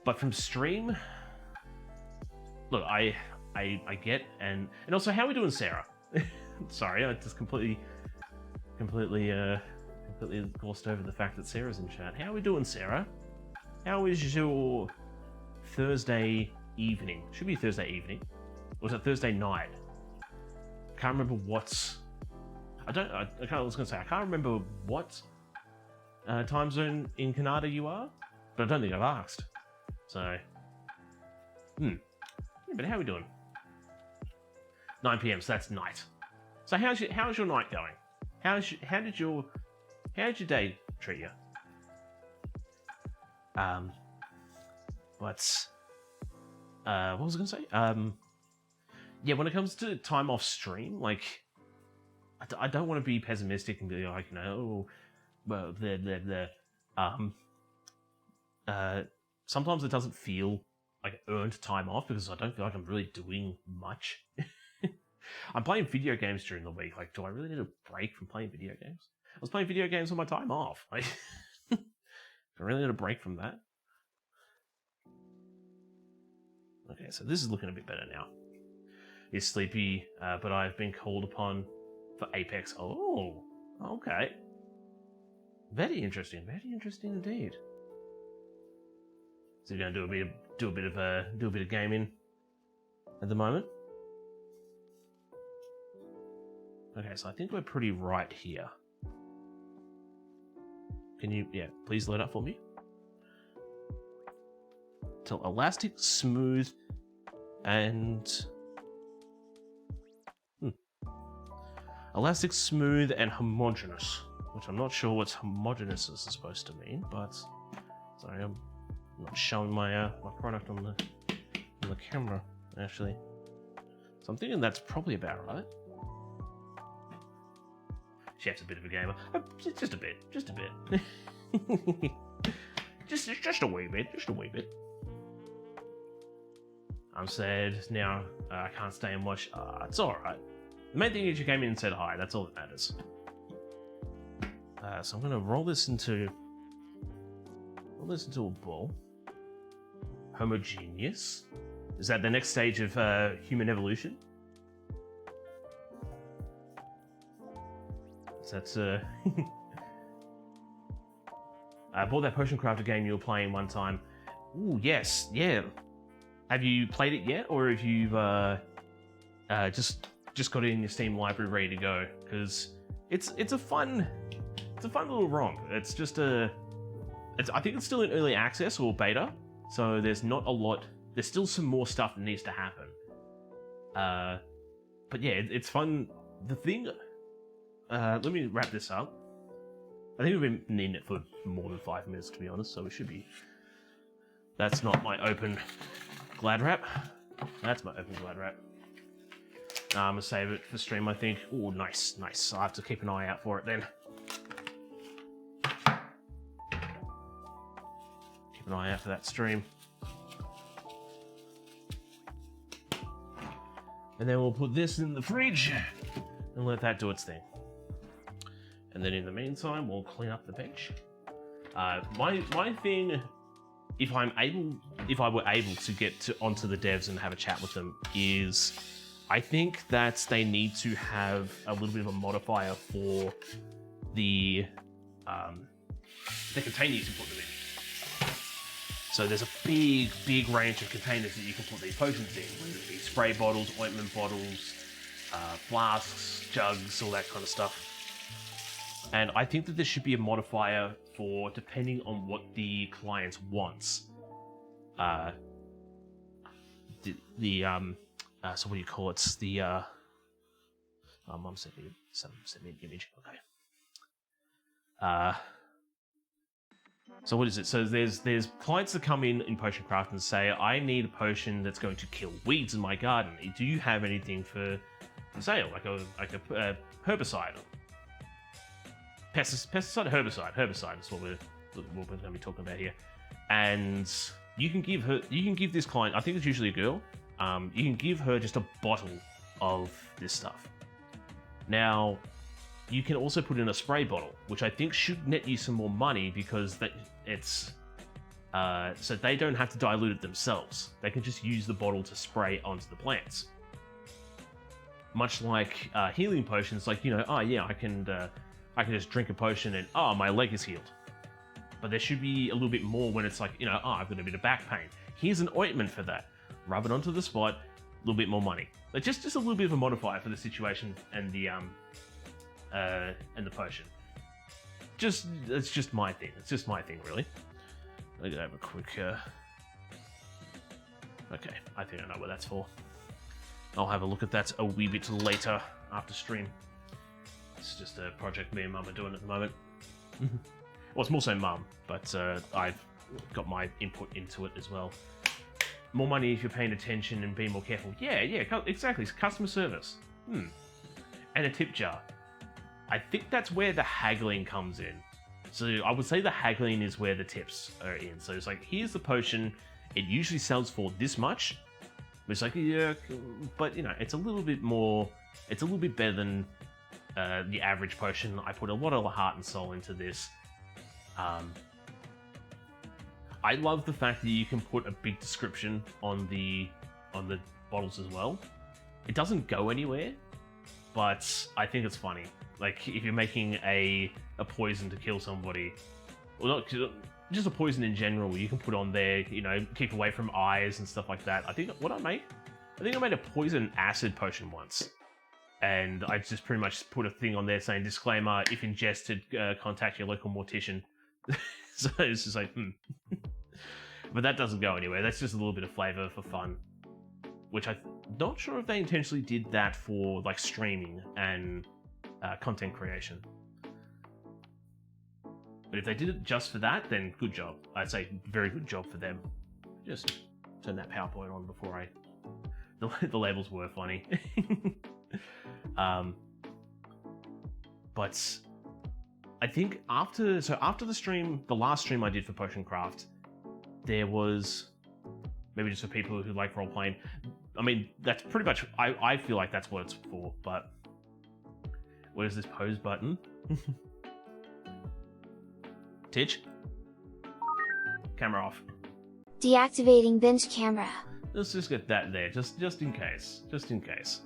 But from stream, look, I get, and also, how are we doing, Sarah? Sorry, I just completely glossed over the fact that Sarah's in chat. How are we doing, Sarah? How is your Thursday evening? Should be Thursday evening. Or was it Thursday night? Can't remember what. I was gonna say I can't remember what time zone in Canada you are, but I don't think I've asked. So, yeah, but how are we doing? 9 p.m. So that's night. So how's your night going? How did your day treat you? What was I gonna say? Yeah, when it comes to time off stream, like, I don't want to be pessimistic and be like, oh, well, sometimes it doesn't feel like earned time off because I don't feel like I'm really doing much. I'm playing video games during the week. Like, do I really need a break from playing video games? I was playing video games on my time off. Like, do I really need a break from that? Okay, so this is looking a bit better now. It's sleepy, but I've been called upon for Apex. Oh, okay. Very interesting indeed. So you're going to do a bit of gaming at the moment. Okay, so I think we're pretty right here. Can you, please load up for me? Till elastic, smooth, and elastic, smooth, and homogeneous. Which I'm not sure what homogeneous is supposed to mean, but sorry, I'm not showing my my product on the camera actually. So I'm thinking that's probably about right. Chef's a bit of a gamer. Just a bit. just a wee bit. I'm sad now. I can't stay and watch. It's alright. The main thing is you came in and said hi. That's all that matters. So I'm going to roll this into a ball. Homogeneous. Is that the next stage of human evolution? That's I bought that potion crafter game you were playing one time. Ooh, yes, yeah. Have you played it yet, or have you just got it in your Steam library ready to go? Because it's a fun little romp. It's just I think it's still in early access or beta, so there's not a lot. There's still some more stuff that needs to happen. But yeah, it's fun. The thing. Let me wrap this up. I think we've been needing it for more than 5 minutes, to be honest, so we should be... That's not my open glad wrap. That's my open glad wrap. I'm going to save it for stream, I think. Oh, nice. I'll have to keep an eye out for it then. Keep an eye out for that stream. And then we'll put this in the fridge and let that do its thing. And then in the meantime, we'll clean up the bench. My thing, if I were able to get onto the devs and have a chat with them, is I think that they need to have a little bit of a modifier for the containers you put them in. So there's a big range of containers that you can put these potions in, whether it be spray bottles, ointment bottles, flasks, jugs, all that kind of stuff. And I think that there should be a modifier for depending on what the client wants. So what do you call it? The Mum sent me an image. Okay. So what is it? So there's clients that come in Potion Craft and say, I need a potion that's going to kill weeds in my garden. Do you have anything for sale, like a herbicide? Pesticide, herbicide is what we're going to be talking about here. And you can give this client, I think it's usually a girl, you can give her just a bottle of this stuff. Now, you can also put in a spray bottle, which I think should net you some more money because it's so they don't have to dilute it themselves. They can just use the bottle to spray onto the plants. Much like healing potions, like, you know, oh yeah, I can just drink a potion and my leg is healed. But there should be a little bit more when it's like, you know, I've got a bit of back pain. Here's an ointment for that. Rub it onto the spot, a little bit more money. But just a little bit of a modifier for the situation and the potion. It's just my thing. It's just my thing, really. I'm gonna have a quick. Okay, I think I know what that's for. I'll have a look at that a wee bit later after stream. It's just a project me and Mum are doing at the moment. Well, it's more so Mum, but I've got my input into it as well. More money if you're paying attention and being more careful. Yeah, exactly. It's customer service. And a tip jar. I think that's where the haggling comes in. So I would say the haggling is where the tips are in. So it's like, here's the potion. It usually sells for this much. It's like, yeah, but you know, it's a little bit more. It's a little bit better than the average potion. I put a lot of heart and soul into this. I love the fact that you can put a big description on the bottles as well. It doesn't go anywhere, but I think it's funny. Like, if you're making a poison to kill somebody, or not, just a poison in general, you can put on there, you know, keep away from eyes and stuff like that. I think I made a poison acid potion once. And I just pretty much put a thing on there saying, disclaimer, if ingested, contact your local mortician. So it's just like, But that doesn't go anywhere. That's just a little bit of flavor for fun. Which I'm not sure if they intentionally did that for, like, streaming and content creation. But if they did it just for that, then good job. I'd say very good job for them. Just turn that PowerPoint on before the labels were funny. But I think after the stream, the last stream I did for Potion Craft, there was, maybe just for people who like role playing. I mean, that's pretty much, I feel like that's what it's for, but what is this pose button? Titch? Camera off. Deactivating bench camera. Let's just get that there, just in case. Just in case.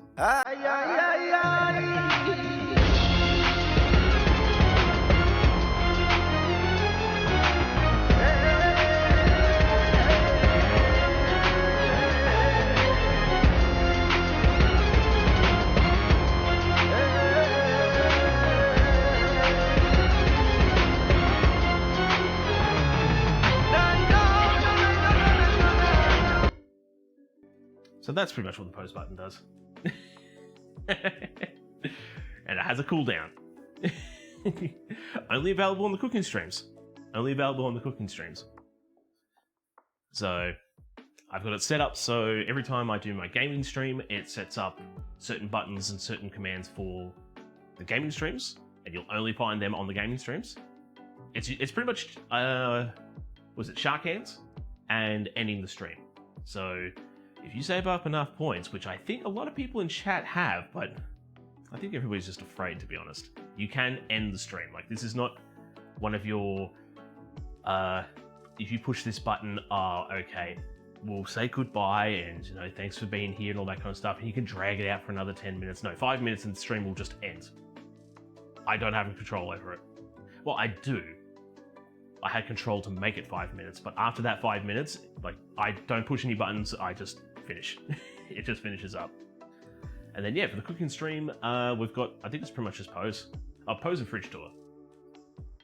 So that's pretty much what the pose button does. And it has a cooldown. Only available on the cooking streams. Only available on the cooking streams. So I've got it set up so every time I do my gaming stream, it sets up certain buttons and certain commands for the gaming streams, and you'll only find them on the gaming streams. It's pretty much was it shark hands and ending the stream. So if you save up enough points, which I think a lot of people in chat have, but I think everybody's just afraid, to be honest, you can end the stream. Like, this is not one of your, if you push this button, okay, we'll say goodbye and, you know, thanks for being here and all that kind of stuff, and you can drag it out for another 10 minutes. No, 5 minutes and the stream will just end. I don't have control over it. Well, I do. I had control to make it 5 minutes, but after that 5 minutes, like, I don't push any buttons, I just finish. It just finishes up. And then, yeah, for the cooking stream, we've got, I think it's pretty much just Pose. Pose and Fridge Tour.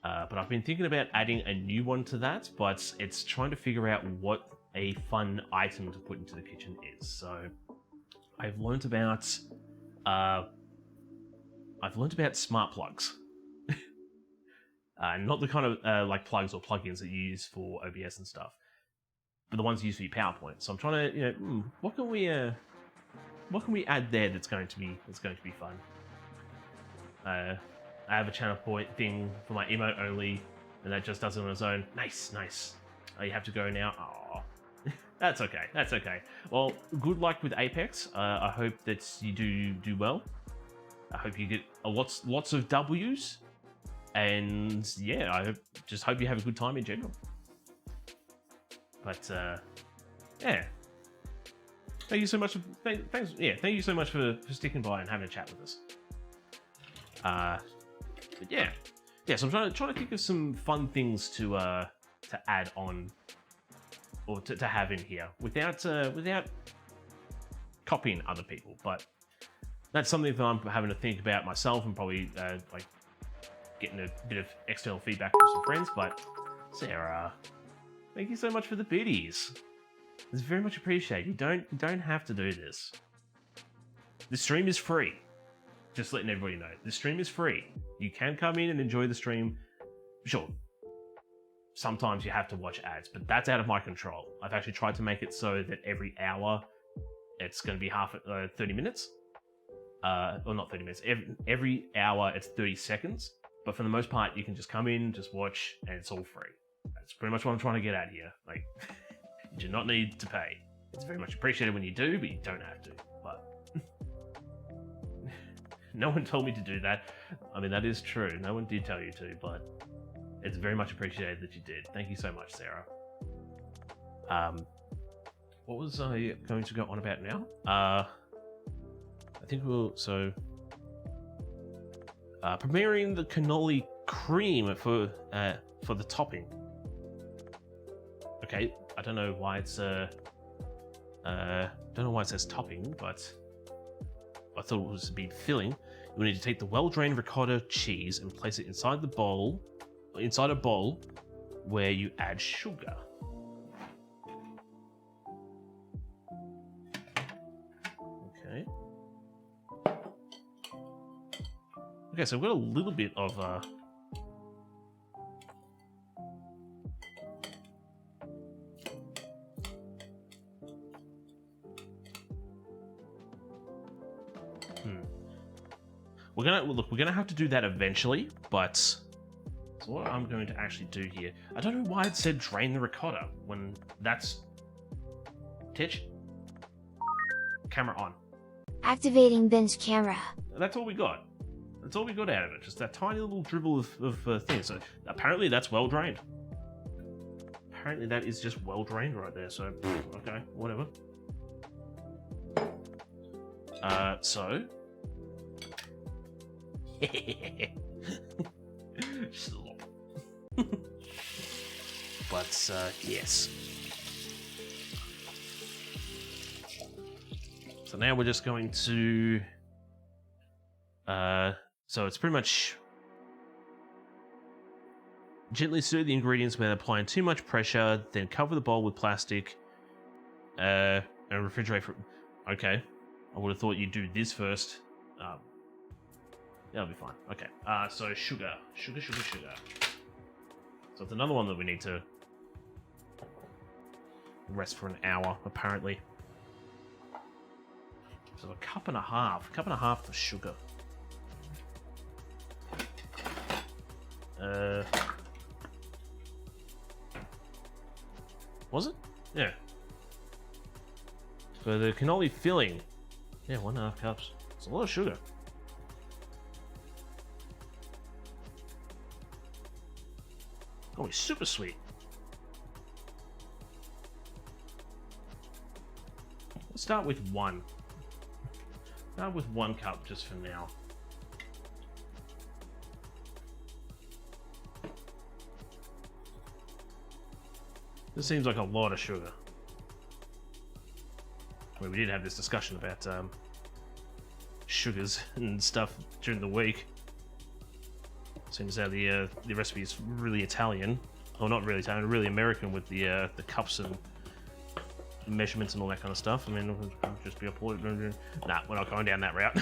But I've been thinking about adding a new one to that, but it's trying to figure out what a fun item to put into the kitchen is. So I've learnt about smart plugs. Not the kind of like plugs or plugins that you use for OBS and stuff, but the ones you use for your PowerPoint. So I'm trying to, you know, what can we add there that's going to be fun? I have a channel point thing for my emote only, and that just does it on its own. Nice. Oh, you have to go now. Oh, that's okay. Well, good luck with Apex. I hope that you do well. I hope you get lots of W's, and yeah, just hope you have a good time in general. But yeah, thank you so much. Thanks. Yeah, thank you so much for sticking by and having a chat with us. But yeah. So I'm trying to think of some fun things to add on, or to have in here without copying other people. But that's something that I'm having to think about myself, and probably like getting a bit of external feedback from some friends. But Sarah, thank you so much for the biddies. It's very much appreciated. You don't have to do this. The stream is free. Just letting everybody know, the stream is free. You can come in and enjoy the stream. Sure, sometimes you have to watch ads, but that's out of my control. I've actually tried to make it so that every hour it's going to be 30 minutes. Or not 30 minutes. Every hour it's 30 seconds. But for the most part, you can just come in, just watch, and it's all free. That's pretty much what I'm trying to get at here. Like, you do not need to pay. It's very much appreciated when you do, but you don't have to. But no one told me to do that. I mean, that is true. No one did tell you to, but it's very much appreciated that you did. Thank you so much, Sarah. What was I going to go on about now? I think preparing the cannoli cream for the topping. Okay, I don't know why it's don't know why it says topping, but I thought it was to be filling. You need to take the well-drained ricotta cheese and place it inside a bowl where you add sugar. Okay. Okay, so we've got a little bit of We're gonna have to do that eventually, but so what I'm going to actually do here, I don't know why it said drain the ricotta when that's Titch. Camera on. Activating binge camera. That's all we got. That's all we got out of it. Just that tiny little dribble of things. So apparently that's well drained. Apparently that is just well drained right there. So okay, whatever. So. Slop. But yes. So now we're just going to so it's pretty much gently stir the ingredients without applying too much pressure, then cover the bowl with plastic and refrigerate for... Okay, I would have thought you'd do this first. That'll be fine. Okay, so sugar. So it's another one that we need to rest for an hour, apparently. So a cup and a half of sugar. Was it? Yeah. For the cannoli filling. Yeah, 1.5 cups. It's a lot of sugar. Oh, it's super sweet. Let's start with one. Start with 1 cup just for now. This seems like a lot of sugar. I mean, we did have this discussion about sugars and stuff during the week. Seems how the recipe is really Italian, or not really Italian, really American with the cups and measurements and all that kind of stuff. I mean, it'll just be a nah, we're not going down that route.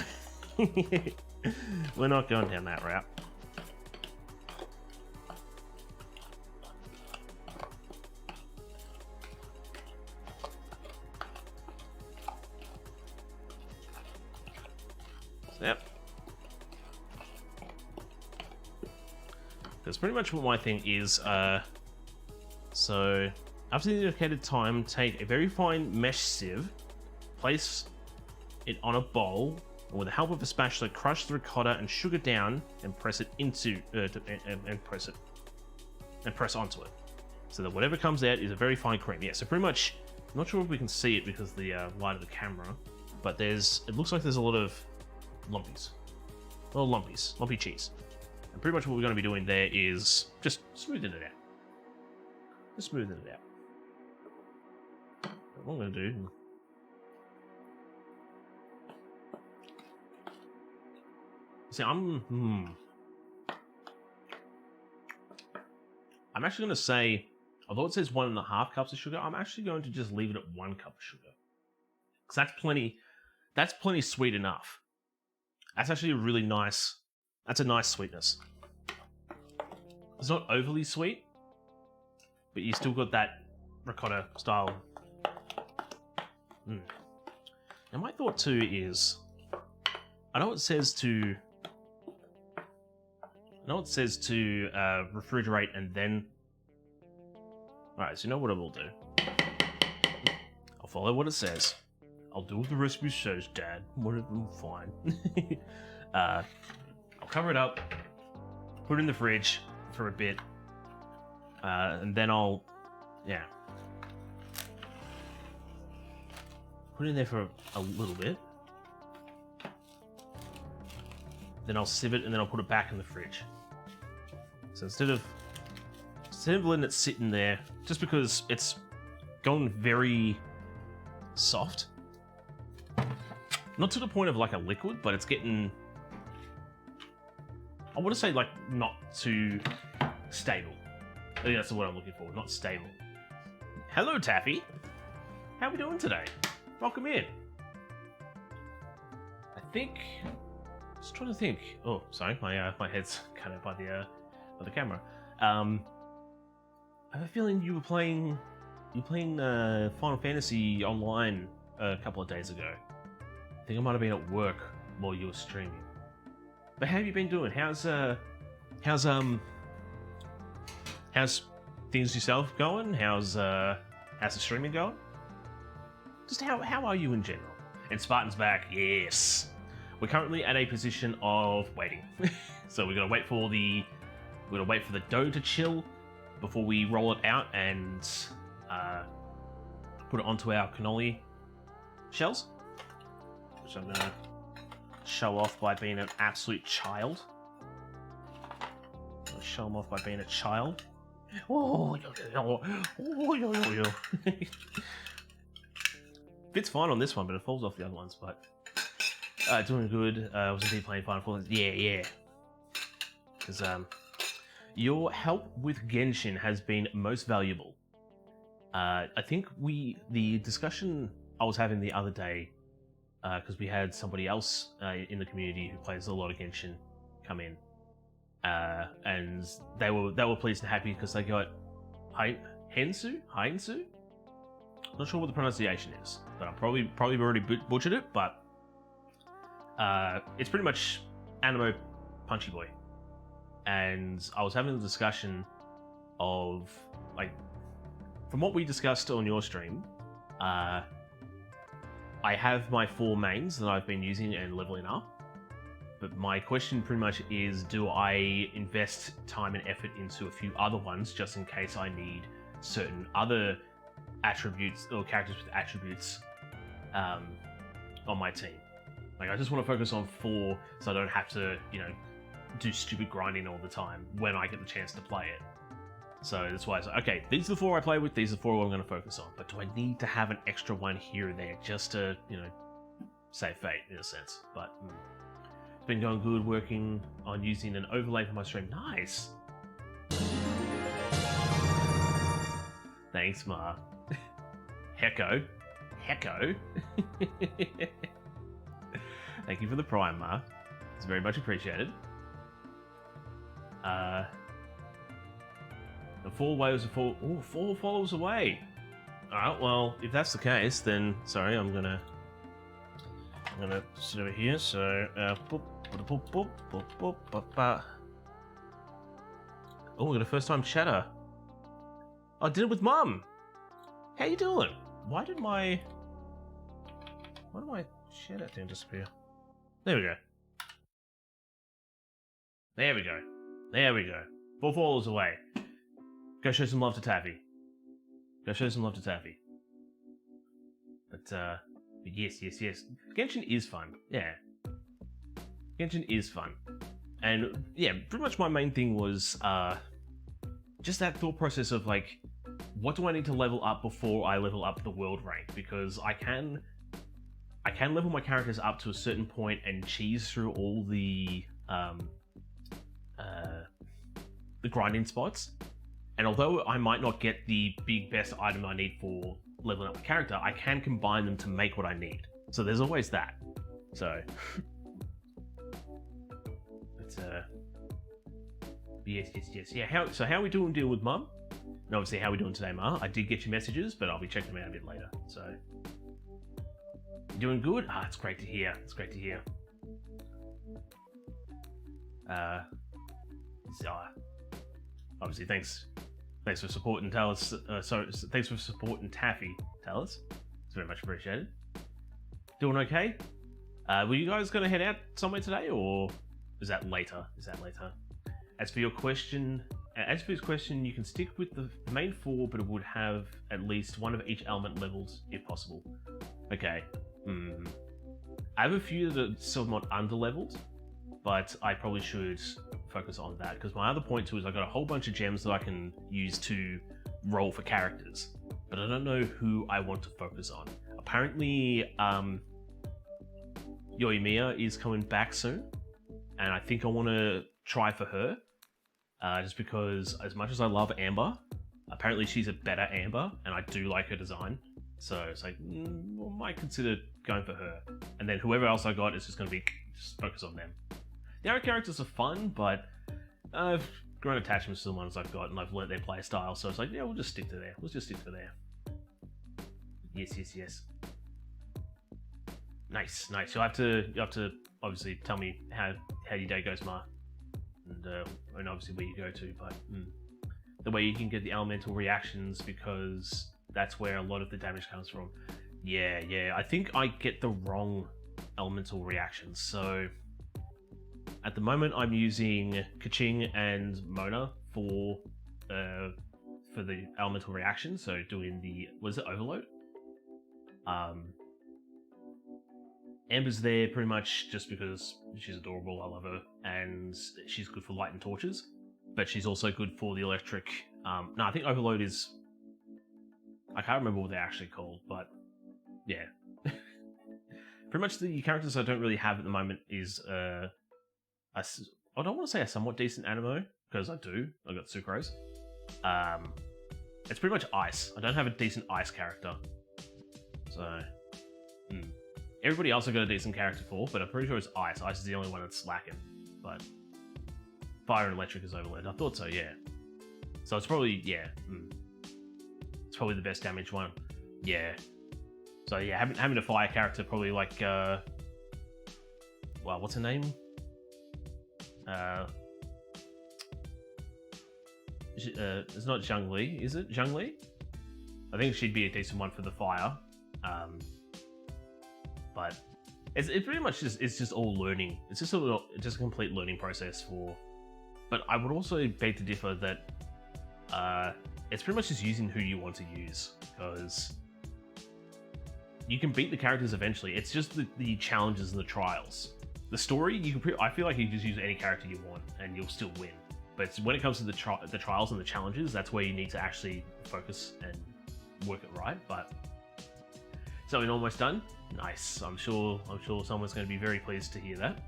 We're not going down that route. Yep. That's pretty much what my thing is. So, after the indicated time, take a very fine mesh sieve, place it on a bowl, And with the help of a spatula, crush the ricotta and sugar down and press it into and press onto it, so that whatever comes out is a very fine cream. Yeah, so pretty much, I'm not sure if we can see it because of the light of the camera, but it looks like there's a lot of lumpy cheese. And pretty much what we're going to be doing there is just smoothing it out. What I'm going to do. See, I'm actually going to say, although it says 1.5 cups of sugar, I'm actually going to just leave it at 1 cup of sugar. Because that's plenty sweet enough. That's actually a really nice, that's a nice sweetness. It's not overly sweet, but you still got that ricotta style. Now my thought too is, I know it says to refrigerate and then. Alright, so you know what I will do? I'll follow what it says. I'll do what the recipe says, Dad. Whatever, fine. I'll cover it up, put it in the fridge for a bit, and then I'll, put it in there for a little bit. Then I'll sieve it and then I'll put it back in the fridge. So instead of letting it sit in there, just because it's gone very soft, not to the point of like a liquid, but it's getting, I want to say like not too stable. I think that's the word I'm looking for, not stable. Hello, Taffy. How we doing today? Welcome in. I think, just trying to think. Oh, sorry, my head's cut out by the camera. I have a feeling you were playing Final Fantasy online a couple of days ago. I think I might have been at work while you were streaming. But how have you been doing? How's things yourself going? How's the streaming going? Just how are you in general? And Spartan's back, yes. We're currently at a position of waiting. So we're gonna wait for the dough to chill before we roll it out and put it onto our cannoli shells, which I'm gonna show off by being an absolute child. I'll show them off by being a child. Fits fine on this one, but it falls off the other ones. But doing good. I was indeed playing Final Fantasy. Yeah. Because your help with Genshin has been most valuable. I think the discussion I was having the other day, because we had somebody else in the community who plays a lot of Genshin come in, and they were pleased and happy because they got Hainshu. Not sure what the pronunciation is, but I probably already butchered it. But it's pretty much Animo Punchy Boy. And I was having a discussion of, like, from what we discussed on your stream, I have my 4 mains that I've been using and leveling up. But my question pretty much is, do I invest time and effort into a few other ones just in case I need certain other attributes or characters with attributes on my team? Like, I just want to focus on 4 so I don't have to, do stupid grinding all the time when I get the chance to play it. So that's why I said, okay, these are the 4 I play with, these are the 4 I'm going to focus on. But do I need to have an extra one here or there just to, save fate in a sense? But it's been going good working on using an overlay for my stream. Nice! Thanks, Ma. Hecko. Thank you for the prime, Ma. It's very much appreciated. The 4 waves of 4 followers away. Alright, well, if that's the case, then sorry, I'm gonna sit over here. So oh, we got a first time chatter. I did it with Mum. How you doing? Why did my shadow thing disappear? There we go. There we go. There we go. 4 followers away. Go show some love to Taffy. Go show some love to Taffy. But yes. Genshin is fun. Yeah. Genshin is fun. And yeah, pretty much my main thing was just that thought process of like, what do I need to level up before I level up the world rank? Because I can level my characters up to a certain point and cheese through all the grinding spots. And although I might not get the big best item I need for leveling up the character, I can combine them to make what I need. So there's always that. So, but yes. Yeah. How are we doing dealing with Mum? And obviously, how are we doing today, Ma? I did get your messages, but I'll be checking them out a bit later. So, you doing good? Ah, it's great to hear. It's great to hear. So, obviously, thanks for supporting Talus. Thanks for supporting Taffy, Talus. It's very much appreciated. Doing okay? Were you guys going to head out somewhere today, or is that later? As for your question, you can stick with the main 4, but it would have at least one of each element leveled if possible. Okay. I have a few that are somewhat under-leveled, but I probably should focus on that, because my other point too is I've got a whole bunch of gems that I can use to roll for characters, but I don't know who I want to focus on. Apparently, Yoimiya is coming back soon, and I think I want to try for her, just because as much as I love Amber, apparently she's a better Amber, and I do like her design, so it's like, I might consider going for her. And then whoever else I got is just going to be just focus on them. The other characters are fun, but I've grown attachments to the ones I've got, and I've learnt their play style, so it's like, yeah, we'll just stick to there. Yes. Nice. You'll have to obviously tell me how your day goes, Ma, and obviously where you go to, but the way you can get the elemental reactions, because that's where a lot of the damage comes from. Yeah. I think I get the wrong elemental reactions, so at the moment I'm using Kaching and Mona for the elemental reaction, so doing the, was it Overload? Amber's there pretty much just because she's adorable, I love her, and she's good for light and torches, but she's also good for the electric. No, I think Overload is, I can't remember what they're actually called, but yeah. Pretty much the characters I don't really have at the moment is I don't want to say a somewhat decent animo, because I do. I got Sucrose. It's pretty much Ice. I don't have a decent Ice character. So, everybody else I got a decent character for, but I'm pretty sure it's Ice. Ice is the only one that's slacking. But Fire and Electric is Overload. I thought so, yeah. So it's probably, yeah. It's probably the best damage one. Yeah. So yeah, having a Fire character probably like, well, what's her name? It's not Zhongli, is it? Zhongli? I think she'd be a decent one for the Fire. But it's pretty much just all learning. It's just a complete learning process for. But I would also beg to differ that it's pretty much just using who you want to use, because you can beat the characters eventually. It's just the challenges and the trials. The story, I feel like you can just use any character you want and you'll still win. But when it comes to the trials and the challenges, that's where you need to actually focus and work it right. But so we're almost done. Nice. I'm sure someone's going to be very pleased to hear that.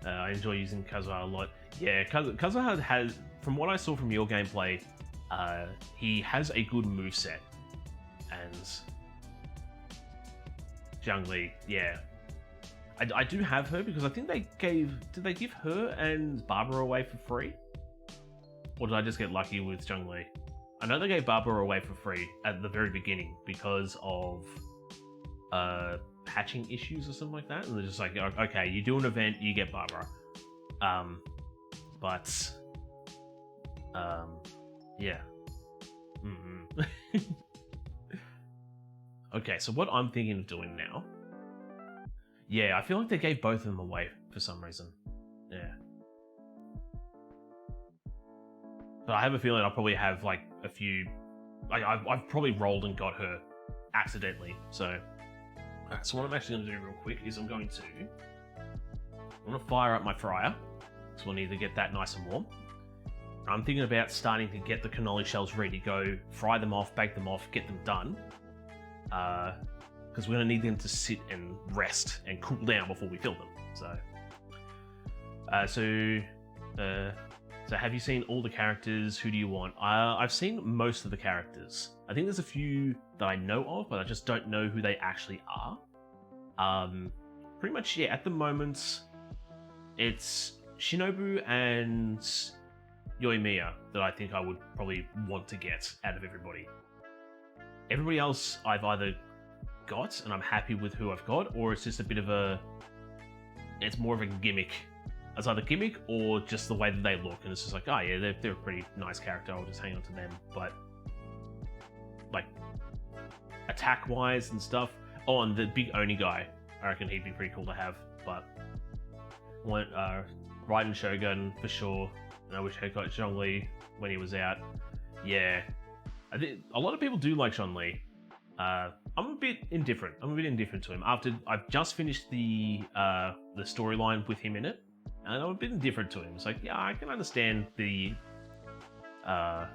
I enjoy using Kazuha a lot. Yeah, Kazuha has, from what I saw from your gameplay, he has a good moveset. And Zhongli, yeah. I do have her because I think did they give her and Barbara away for free? Or did I just get lucky with Zhongli? I know they gave Barbara away for free at the very beginning because of patching issues or something like that, and they're just like, okay, you do an event, you get Barbara. Yeah. Okay, so what I'm thinking of doing now Yeah, I feel like they gave both of them away for some reason. Yeah. But I have a feeling I'll probably have like a few. Like I've probably rolled and got her accidentally. So, so what I'm actually going to do real quick is I'm going to fire up my fryer. So we'll need to get that nice and warm. I'm thinking about starting to get the cannoli shells ready to go, fry them off, bake them off, get them done. Because we're going to need them to sit and rest and cool down before we fill them. So have you seen all the characters? Who do you want? I've seen most of the characters. I think there's a few that I know of, but I just don't know who they actually are. Pretty much, yeah, at the moment, it's Shinobu and Yoimiya that I think I would probably want to get out of everybody. Everybody else I've either got, and I'm happy with who I've got, or it's just a bit of a... It's more of a gimmick. It's either gimmick or just the way that they look, and it's just like, oh yeah, they're a pretty nice character, I'll just hang on to them. But, like, attack-wise and stuff... Oh, and the big Oni guy, I reckon he'd be pretty cool to have, but... Raiden Shogun, for sure. And I wish I got Zhongli when he was out. Yeah. I think a lot of people do like Zhongli. I'm a bit indifferent. I'm a bit indifferent to him. After I've just finished the storyline with him in it, and I'm a bit indifferent to him. It's like, yeah, I can understand the what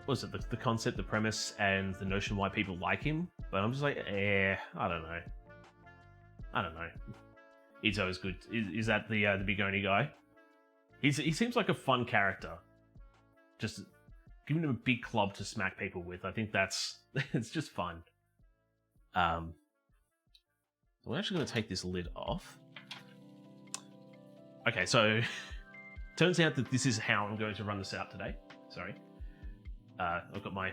was it, the concept, the premise, and the notion why people like him. But I'm just like, I don't know. He's always good. Is that the big Oni guy? He seems like a fun character. Just giving him a big club to smack people with. I think that's it's just fun. So we're actually going to take this lid off. Okay, so turns out that this is how I'm going to run this out today. Sorry, I've got my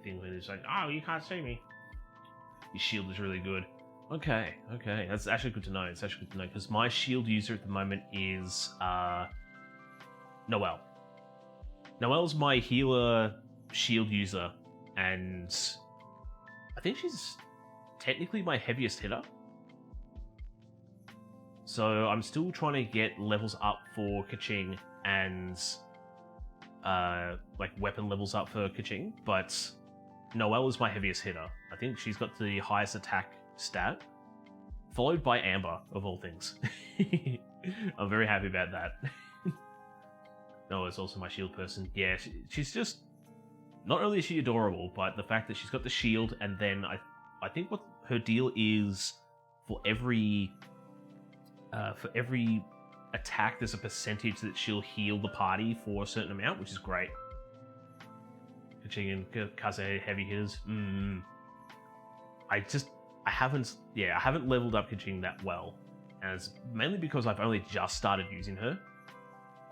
thing where it's like, oh, you can't see me. Your shield is really good. Okay, that's actually good to know. It's actually good to know because my shield user at the moment is Noelle. Noelle's my healer shield user, and I think she's technically my heaviest hitter. So I'm still trying to get levels up for Kaching and like weapon levels up for Kaching, but Noelle is my heaviest hitter. I think she's got the highest attack stat, followed by Amber, of all things. I'm very happy about that. No, it's also my shield person. Yeah, she's just... Not only is she adorable, but the fact that she's got the shield, and then I think what her deal is for every attack, there's a percentage that she'll heal the party for a certain amount, which is great. Kaching and Kaze heavy hitters. I haven't leveled up Kaching that well, and it's mainly because I've only just started using her.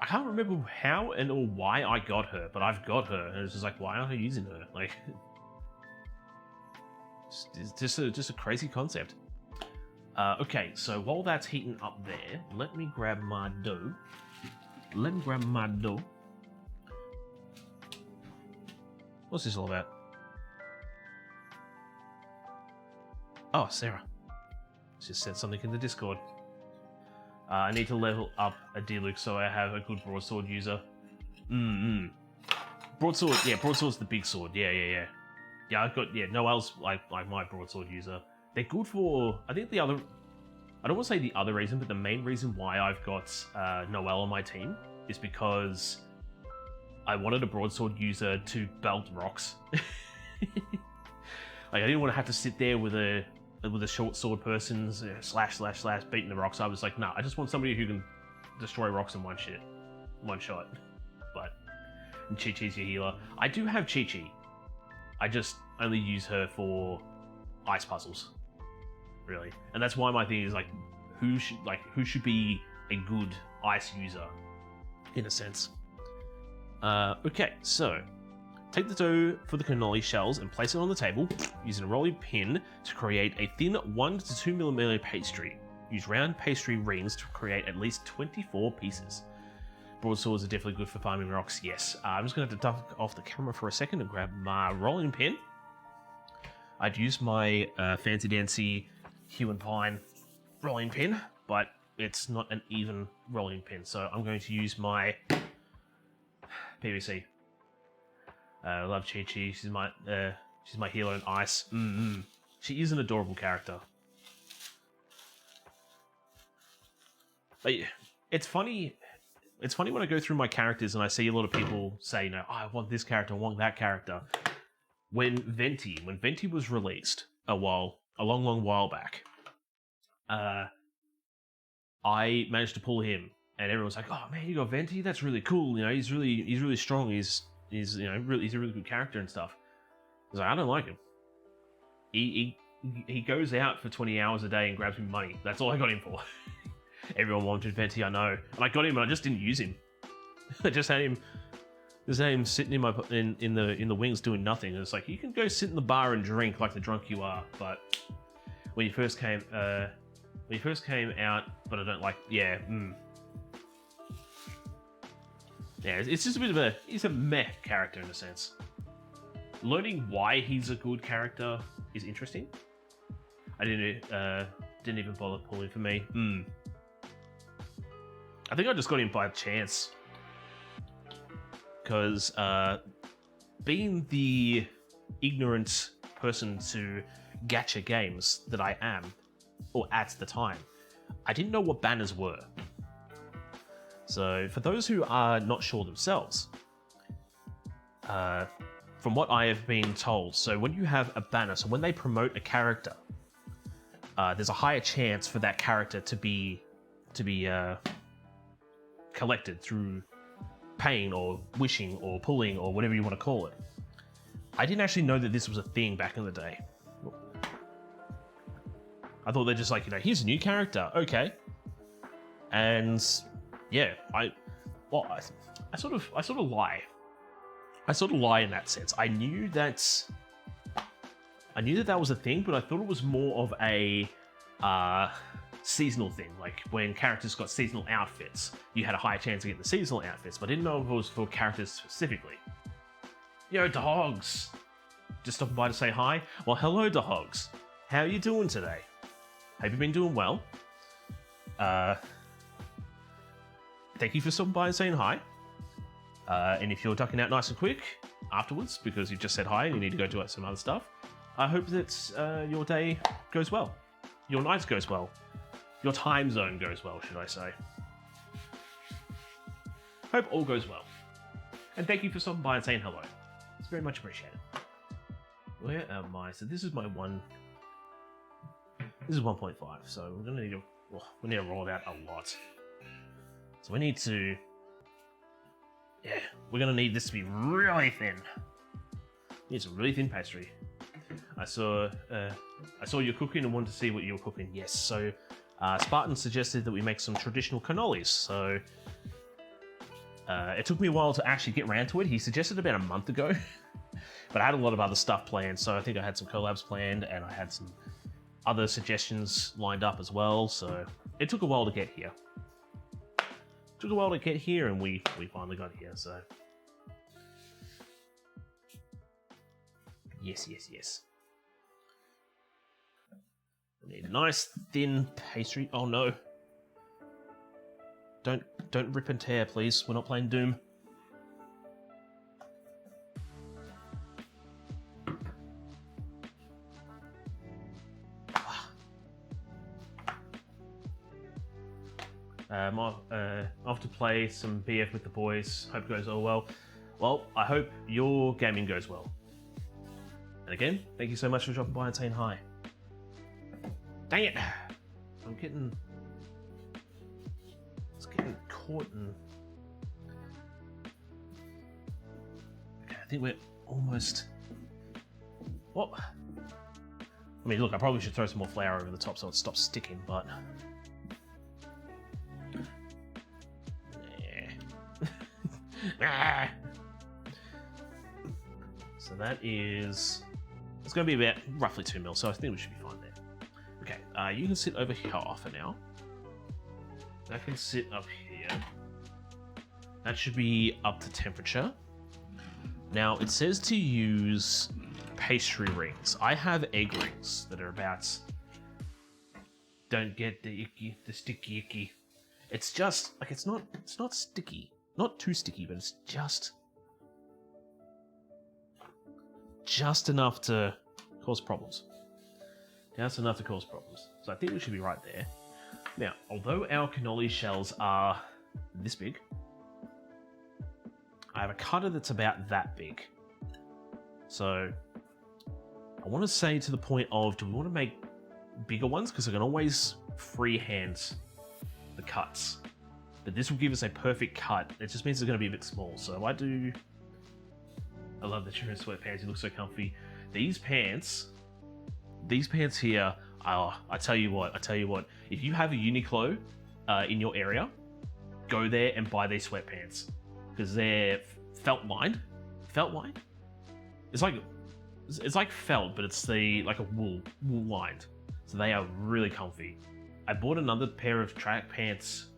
I can't remember how and or why I got her, but I've got her, and it's just like, why aren't I using her? Like, it's just a crazy concept. Okay, so while that's heating up there, let me grab my dough. What's this all about? Oh, Sarah. She just said something in the Discord. I need to level up a Diluc so I have a good broadsword user. Broadsword, yeah, broadsword's the big sword. Yeah, I've got, Noelle's like my broadsword user. They're good for, I think I don't want to say the other reason, but the main reason why I've got Noelle on my team is because I wanted a broadsword user to belt rocks. Like, I didn't want to have to sit there with a short sword person slash beating the rocks. I was like, nah, I just want somebody who can destroy rocks in one shot. But Chi-Chi's your healer. I do have Chi-Chi. I just only use her for ice puzzles, really. And that's why my thing is like, who should be a good ice user, in a sense. Okay, so take the dough for the cannoli shells and place it on the table using a rolling pin to create a thin 1 to 2 mm pastry. Use round pastry rings to create at least 24 pieces. Broadswords are definitely good for farming rocks, yes. I'm just going to have to duck off the camera for a second and grab my rolling pin. I'd use my Fancy Dancy Hue and Pine rolling pin, but it's not an even rolling pin. So I'm going to use my PVC. I love Chi Chi. She's my hero in ice. She is an adorable character. But it's funny. It's funny when I go through my characters and I see a lot of people say, oh, I want this character, I want that character. When Venti was released a long while back, I managed to pull him, and everyone's like, "Oh man, you got Venti? That's really cool. You know, he's really strong. He's he's a really good character and stuff." I was like, I don't like him. He goes out for 20 hours a day and grabs me money. That's all I got him for. Everyone wanted Venti, I know, and I got him, and I just didn't use him. I just had him sitting in the wings doing nothing. And it's like, you can go sit in the bar and drink like the drunk you are, but when you first came out, but I don't like, yeah, it's just a bit of he's a meh character in a sense. Learning why he's a good character is interesting. I didn't even bother pulling for me. I think I just got him by chance. Because being the ignorant person to gacha games that I am, or at the time, I didn't know what banners were. So for those who are not sure themselves, from what I have been told, so when you have a banner, so when they promote a character, there's a higher chance for that character to be collected through paying or wishing or pulling or whatever you want to call it. I didn't actually know that this was a thing back in the day. I thought they're just like, here's a new character, okay. And yeah, I sort of lie. I sort of lie in that sense. I knew that was a thing, but I thought it was more of a seasonal thing. Like when characters got seasonal outfits, you had a higher chance of getting the seasonal outfits, but I didn't know if it was for characters specifically. Yo, dogs! Just stopping by to say hi? Well, hello, dogs. How are you doing today? Have you been doing well? Thank you for stopping by and saying hi. And if you're ducking out nice and quick afterwards because you just said hi and you need to go do some other stuff, I hope that your day goes well. Your night goes well. Your time zone goes well, should I say. Hope all goes well. And thank you for stopping by and saying hello. It's very much appreciated. Where am I? So this is my one. This is 1.5, so we're gonna need to roll it out a lot. So we need to. Yeah, we're gonna need this to be really thin. Need some really thin pastry. I saw you cooking and wanted to see what you were cooking. Yes, so Spartan suggested that we make some traditional cannolis. So it took me a while to actually get around to it. He suggested about a month ago, but I had a lot of other stuff planned. So I think I had some collabs planned and I had some other suggestions lined up as well. So it took a while to get here. And we finally got here. So yes. We need a nice thin pastry. Oh no! Don't rip and tear, please. We're not playing Doom. Off to play some BF with the boys. Hope it goes all well. Well, I hope your gaming goes well. And again, thank you so much for dropping by and saying hi. Dang it! It's getting caught in. Okay, I think we're almost. What? I mean, look, I probably should throw some more flour over the top so it stops sticking, but. Ah. So that is. It's going to be about roughly 2 mil, so I think we should be fine there. Okay, you can sit over here for now. I can sit up here. That should be up to temperature. Now, it says to use pastry rings. I have egg rings that are about don't get the sticky icky. It's just like it's not sticky, not too sticky, but it's just enough to cause problems. Just enough to cause problems. So I think we should be right there. Now, although our cannoli shells are this big, I have a cutter that's about that big. So I want to say to the point of, do we want to make bigger ones? Because I can always freehand the cuts. But this will give us a perfect cut. It just means it's going to be a bit small. So I love that you're in sweatpants. You look so comfy. These pants here, I tell you what. If you have a Uniqlo in your area, go there and buy these sweatpants because they're felt lined. Felt lined? It's like felt, but it's like a wool lined. So they are really comfy. I bought another pair of track pants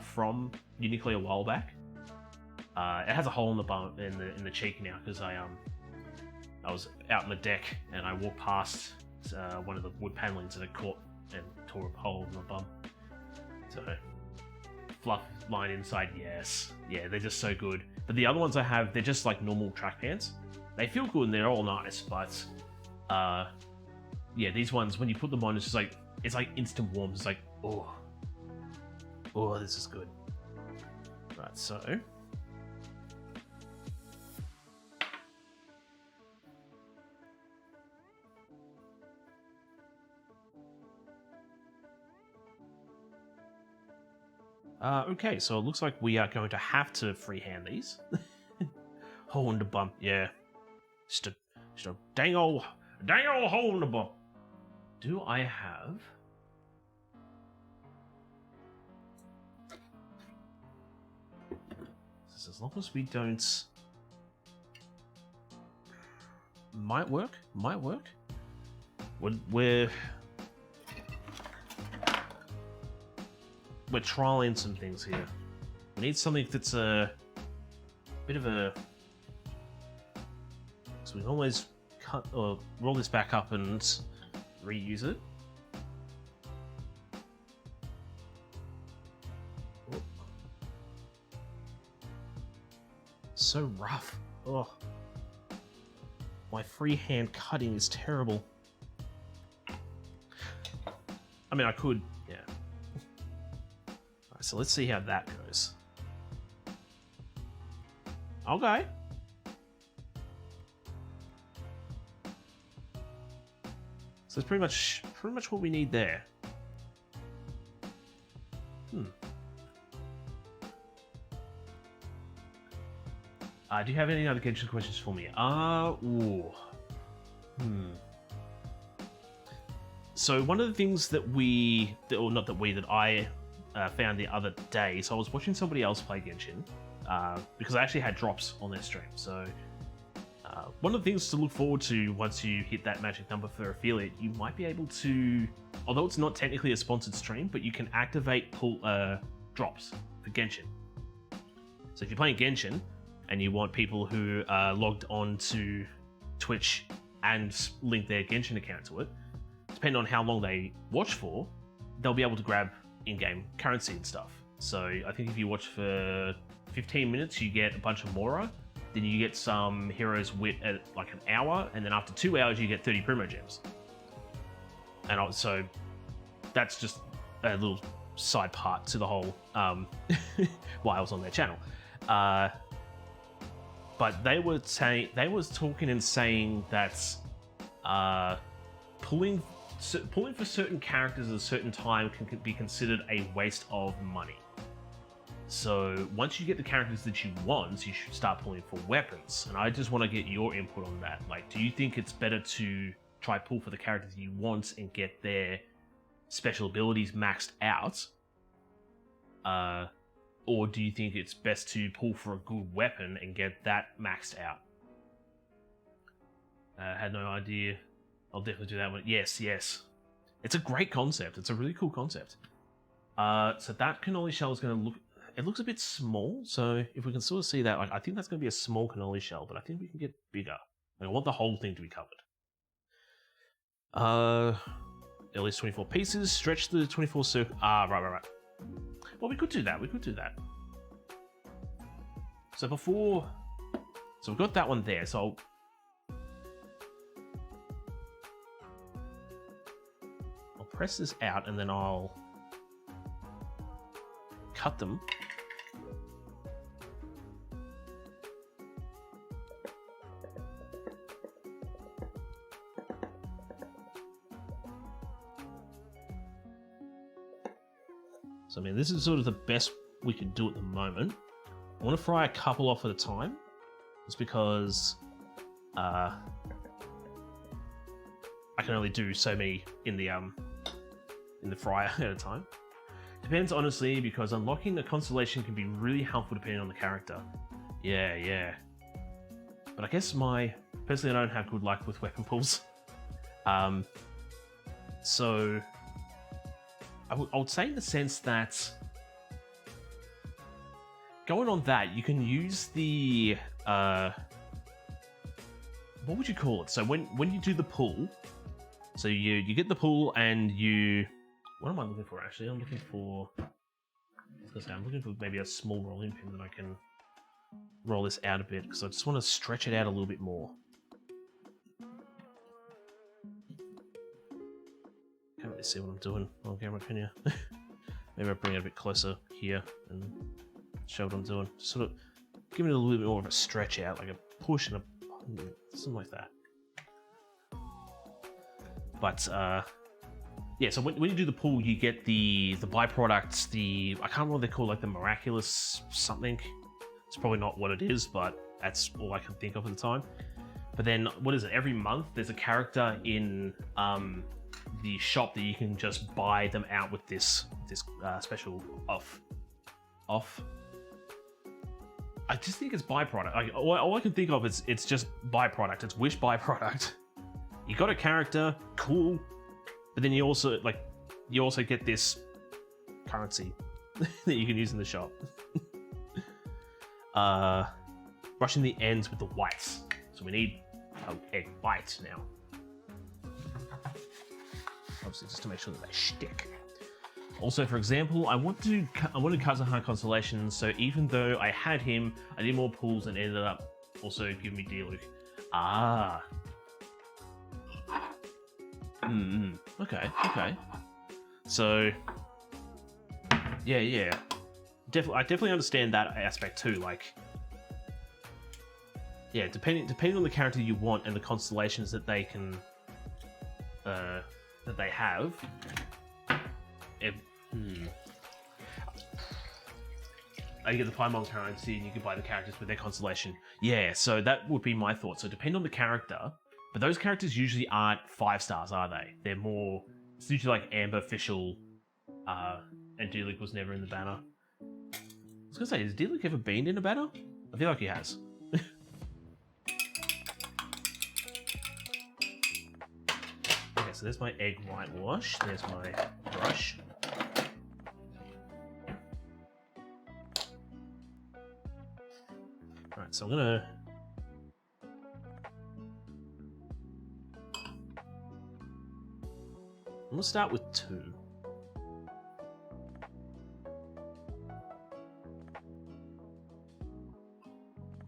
from Uniqlo a while back. It has a hole in the bum in the cheek now because I was out on the deck and I walked past one of the wood panelings and it caught and tore a hole in the bum. So fluff line inside, yes, yeah, they're just so good. But the other ones I have, they're just like normal track pants. They feel good and they're all nice, but yeah, these ones when you put them on, it's like instant warmth. It's like oh, this is good. Right, so. Okay, so it looks like we are going to have to freehand these. Hole in the bum, yeah. Just a dang old hole in the bum. Do I have... As long as we don't... Might work. We're trialing some things here. We need something that's a bit of a... So we can always cut or roll this back up and reuse it. Oh. So rough. Oh. My freehand cutting is terrible. I mean, I could, yeah. Alright, so let's see how that goes. Okay. So it's pretty much what we need there. Do you have any other Genshin questions for me? So one of the things that I found the other day, so I was watching somebody else play Genshin, because I actually had drops on their stream. So one of the things to look forward to once you hit that magic number for affiliate, you might be able to, although it's not technically a sponsored stream, but you can activate drops for Genshin. So if you're playing Genshin and you want people who are logged on to Twitch and link their Genshin account to it, depending on how long they watch for, they'll be able to grab in-game currency and stuff. So I think if you watch for 15 minutes, you get a bunch of Mora, then you get some Heroes Wit at like an hour, and then after 2 hours, you get 30 Primo Gems. And so that's just a little side part to the whole why I was on their channel. But they were talking and saying that pulling for certain characters at a certain time can be considered a waste of money. So once you get the characters that you want, you should start pulling for weapons. And I just want to get your input on that. Like, do you think it's better to try pull for the characters you want and get their special abilities maxed out? Or do you think it's best to pull for a good weapon and get that maxed out? Had no idea. I'll definitely do that one. Yes. It's a great concept. It's a really cool concept. So that cannoli shell is going to look... It looks a bit small, so if we can sort of see that, like, I think that's going to be a small cannoli shell, but I think we can get bigger. I want the whole thing to be covered. at least 24 pieces. Stretch the 24 circle. Ah, right. Well, we could do that. So we've got that one there. So I'll press this out and then I'll cut them. So I mean, this is sort of the best we can do at the moment. I want to fry a couple off at a time. It's because I can only do so many in the fryer at a time. Depends honestly, because unlocking a constellation can be really helpful depending on the character. Yeah. But I guess personally I don't have good luck with weapon pulls. So I would say in the sense that going on that, you can use the what would you call it? So when you do the pull, so you get the pull and what am I looking for actually? I'm looking for maybe a small rolling pin that I can roll this out a bit because I just want to stretch it out a little bit more. Can't really see what I'm doing on camera, can you? Maybe I'll bring it a bit closer here and show what I'm doing. Sort of give it a little bit more of a stretch out, like a push and something like that. But yeah, so when you do the pull, you get the byproducts, I can't remember what they're called, like the miraculous something. It's probably not what it is, but that's all I can think of at the time. But then, what is it? Every month, there's a character in the shop that you can just buy them out with this special off. I just think it's byproduct. All I can think of is it's just byproduct. It's wish byproduct. You got a character, cool, but then you also get this currency that you can use in the shop. Brushing the ends with the whites. So we need an egg white now. Obviously, just to make sure that they stick. Also, for example, I want to Kazahan Constellation, so even though I had him, I did more pulls and ended up also giving me D-Luke. Okay. So, yeah. I definitely understand that aspect too. Like, yeah, depending on the character you want and the constellations that they can, that they have. You get the Paimon currency and you can buy the characters with their constellation. Yeah, so that would be my thought. So depending on the character, but those characters usually aren't 5 stars, are they? They're more, it's usually like Amber, Fischl, and D-Luke was never in the banner. I was gonna say, has D-Luke ever been in a banner? I feel like he has. Okay, so there's my egg whitewash. There's my brush. Alright, so I'm gonna start with 2.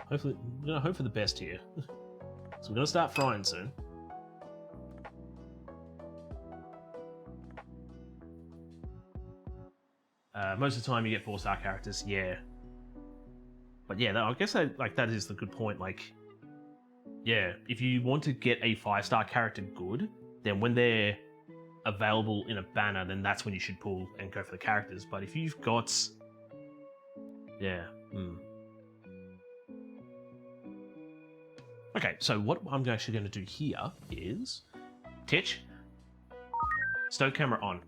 Hopefully, I'm gonna hope for the best here. So we're gonna start frying soon. Most of the time you get 4-star characters, yeah. But yeah, I guess that is the good point. Like, yeah, if you want to get a 5-star character good, then when they're available in a banner, then that's when you should pull and go for the characters. But if you've got, yeah, Okay, so what I'm actually going to do here is Titch, stove camera on.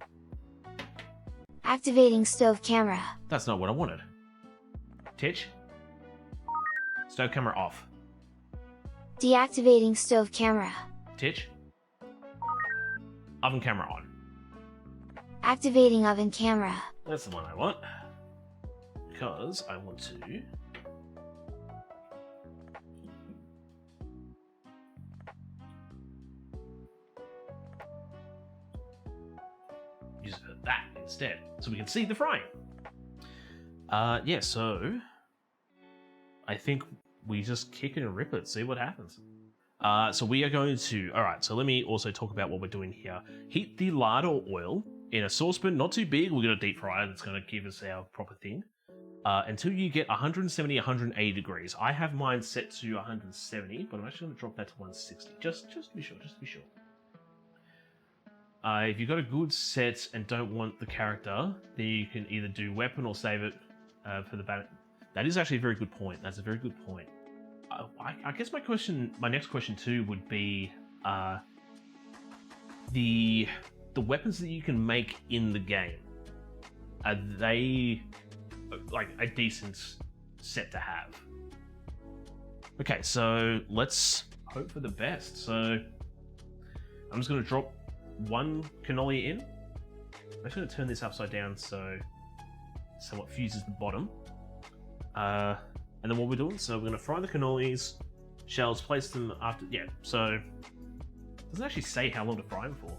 Activating stove camera. That's not what I wanted. Titch, stove camera off. Deactivating stove camera. Titch, oven camera on. Activating oven camera. That's the one I want. Because I want to... use it for that instead, so we can see the frying. Yeah, so I think we just kick it and rip it, see what happens. So we are going to, alright, so let me also talk about what we're doing here. Heat the lard or oil in a saucepan, not too big, we're going to deep fry it, that's going to give us our proper thing. Until you get 170, 180 degrees. I have mine set to 170, but I'm actually going to drop that to 160, just to be sure, if you've got a good set and don't want the character, then you can either do weapon or save it for the battle. That is actually a very good point. That's a very good point. I guess my next question too would be the weapons that you can make in the game. Are they like a decent set to have? Okay, so let's hope for the best. So I'm just going to drop one cannoli in. I'm just going to turn this upside down so it fuses the bottom. And then what we're doing, so we're going to fry the cannolis, shells, place them after, yeah, so it doesn't actually say how long to fry them for.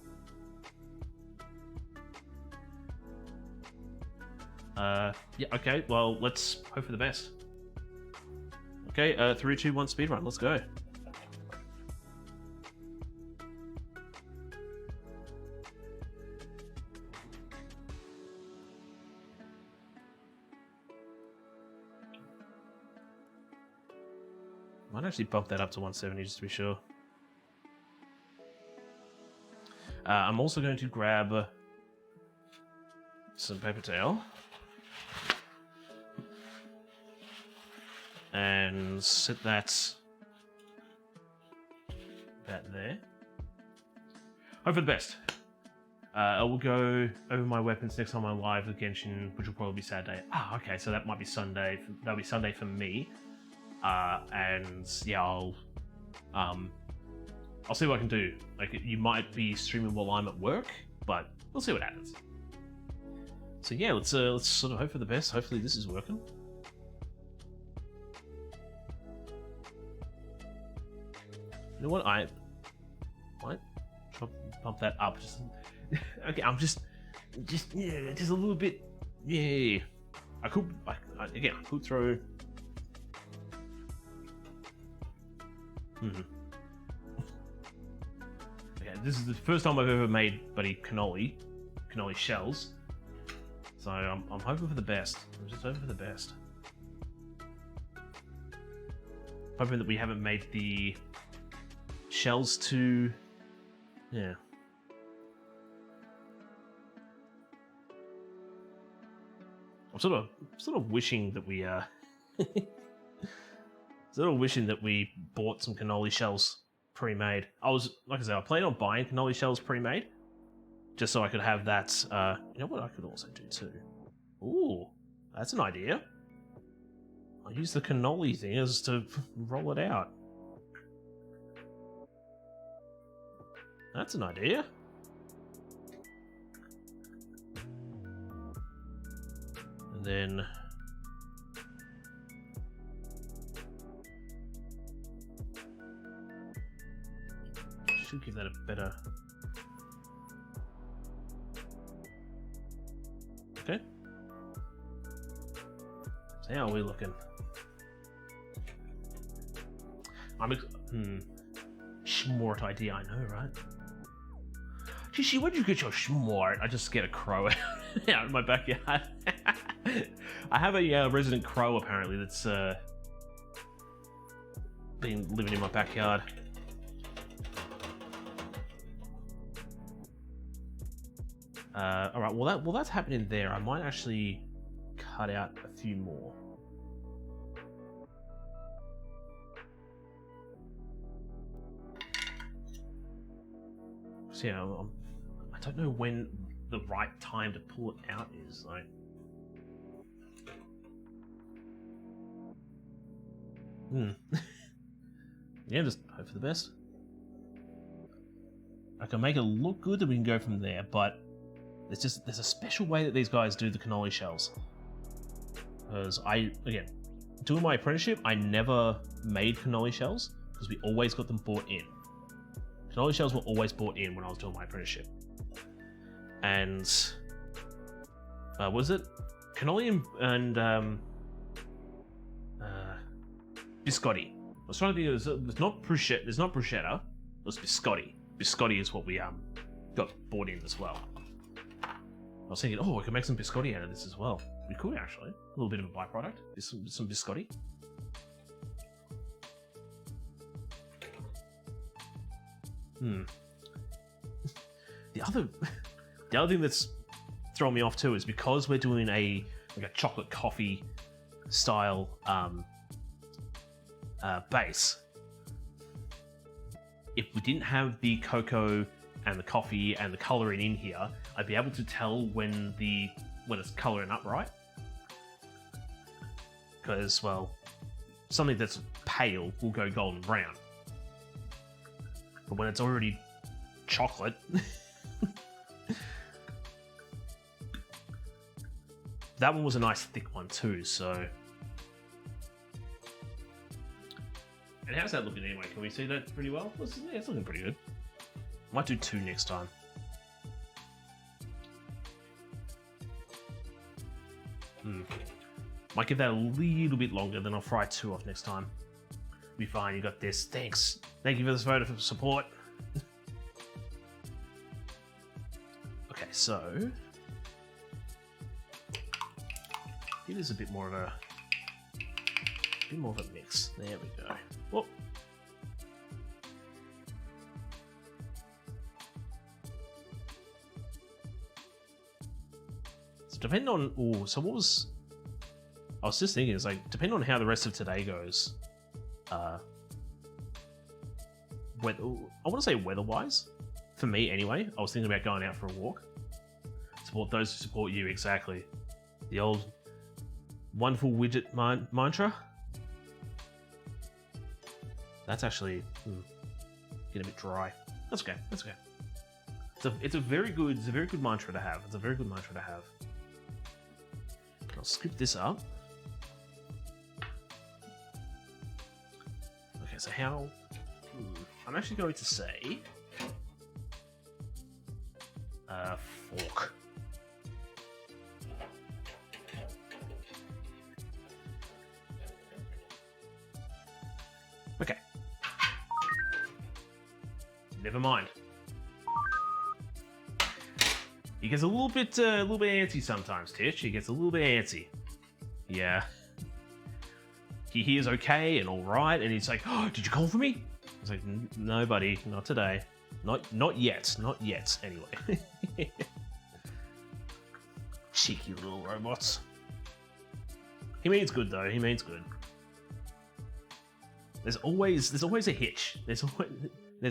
Yeah, okay, well, let's hope for the best. Okay, 3, 2, 1, speedrun, let's go. Might actually bump that up to 170 just to be sure. I'm also going to grab some paper towel and set that there. Hope for the best. I will go over my weapons next time I'm live with Genshin, which will probably be Saturday. Ah, okay, so that might be Sunday. That'll be Sunday for me. And yeah, I'll see what I can do. Like, you might be streaming while I'm at work, but we'll see what happens. So yeah, let's sort of hope for the best. Hopefully this is working. You know what? I might bump that up. Just okay. I'm just yeah, just a little bit. Yeah, I could throw. Okay, this is the first time I've ever made cannoli shells. So I'm hoping for the best. I'm just hoping for the best. Hoping that we haven't made the shells too. Yeah. I'm sort of wishing that we wishing that we bought some cannoli shells pre-made. I planned on buying cannoli shells pre-made, just so I could have that. You know what I could also do too? Ooh, that's an idea. I'll use the cannoli thing as to roll it out. That's an idea. And then should give that a better. Okay. So how are we looking? Smart idea, I know, right? Gee, where'd you get your smart? I just get a crow out of my backyard. I have a resident crow apparently that's been living in my backyard. Alright, well that's happening there. I might actually cut out a few more. So yeah, I don't know when the right time to pull it out is. Like, yeah, just hope for the best. I can make it look good that we can go from there, but there's a special way that these guys do the cannoli shells. Because again, doing my apprenticeship, I never made cannoli shells because we always got them bought in. Cannoli shells were always bought in when I was doing my apprenticeship. and was it Cannoli and biscotti. I was trying to think. There's not bruschetta. There's not bruschetta. It was biscotti. Biscotti is what we got bought in as well. I was thinking, oh, we could make some biscotti out of this as well. We could actually. A little bit of a byproduct. Some biscotti. The other thing that's throwing me off too is because we're doing a chocolate coffee style base. If we didn't have the cocoa and the coffee and the coloring in here, I'd be able to tell when it's coloring up right. Because, well, something that's pale will go golden brown. But when it's already chocolate, that one was a nice thick one too, so. And how's that looking anyway? Can we see that pretty well? Yeah, it's looking pretty good. Might do 2 next time. Might give that a little bit longer, then I'll fry 2 off next time. Be fine, you got this. Thanks. Thank you for this vote of support. Okay, so it is a bit more of a mix. There we go. Whoop. So depending on, so what was? I was just thinking, it's like depending on how the rest of today goes. I want to say weather-wise, for me anyway. I was thinking about going out for a walk. Support those who support you, exactly. The old wonderful widget mantra. That's actually getting a bit dry. That's okay. That's okay. It's a very good mantra to have. It's a very good mantra to have. I'll scoop this up. Okay, so how? I'm actually going to say fork. Okay. Never mind. He gets a little bit antsy sometimes, Tish. He gets a little bit antsy. Yeah. He hears okay and all right, and he's like, "Oh, did you call for me?" I was like, "No, buddy, not today. Not yet. Not yet. Anyway." Cheeky little robots. He means good though. He means good. There's always a hitch. There's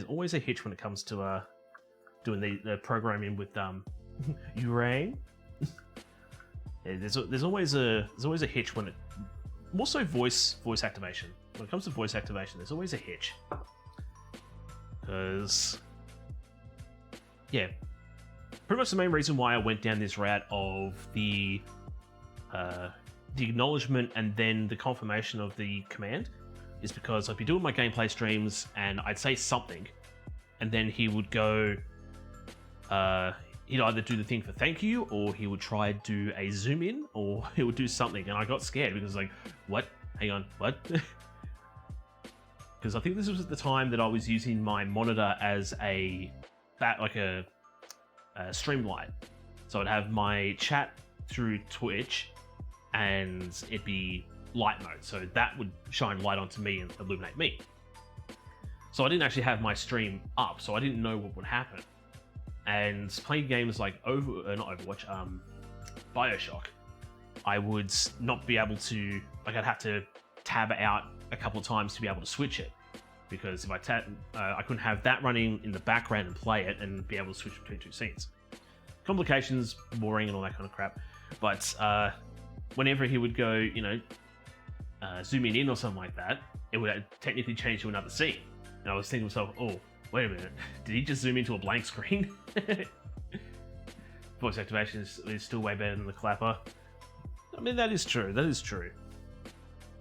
always a hitch when it comes to doing the programming with Urang. Yeah, there's always a hitch when it, more so voice activation. When it comes to voice activation, there's always a hitch. Because yeah, pretty much the main reason why I went down this route of the acknowledgement and then the confirmation of the command is because I'd be doing my gameplay streams and I'd say something, and then he would go, he'd either do the thing for thank you, or he would try to do a zoom in, or he would do something, and I got scared because like, what? Hang on, what? Because I think this was at the time that I was using my monitor as a stream light. So I'd have my chat through Twitch, and it'd be light mode, so that would shine light onto me and illuminate me. So I didn't actually have my stream up, so I didn't know what would happen. And playing games like Bioshock, I would not be able to, like, I'd have to tab out a couple of times to be able to switch it, because if I I couldn't have that running in the background and play it and be able to switch between 2 scenes. Complications, boring, and all that kind of crap. But whenever he would go, zooming in or something like that, it would technically change to another scene. And I was thinking to myself, oh, wait a minute, did he just zoom into a blank screen? Voice activation is still way better than the clapper. I mean, that is true. That is true.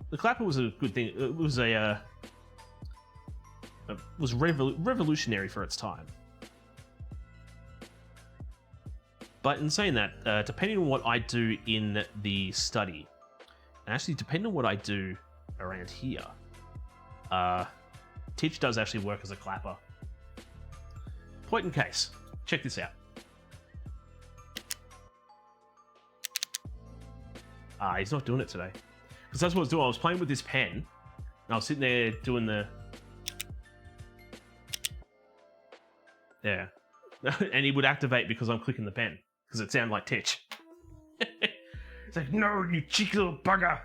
The clapper was a good thing. It was revolutionary for its time. But in saying that, depending on what I do in the study, and actually depending on what I do around here, Titch does actually work as a clapper. Point in case, check this out. He's not doing it today. Because that's what I was doing. I was playing with this pen, and I was sitting there doing the... Yeah. And he would activate because I'm clicking the pen. Because it sounded like Titch. It's like, no, you cheeky little bugger!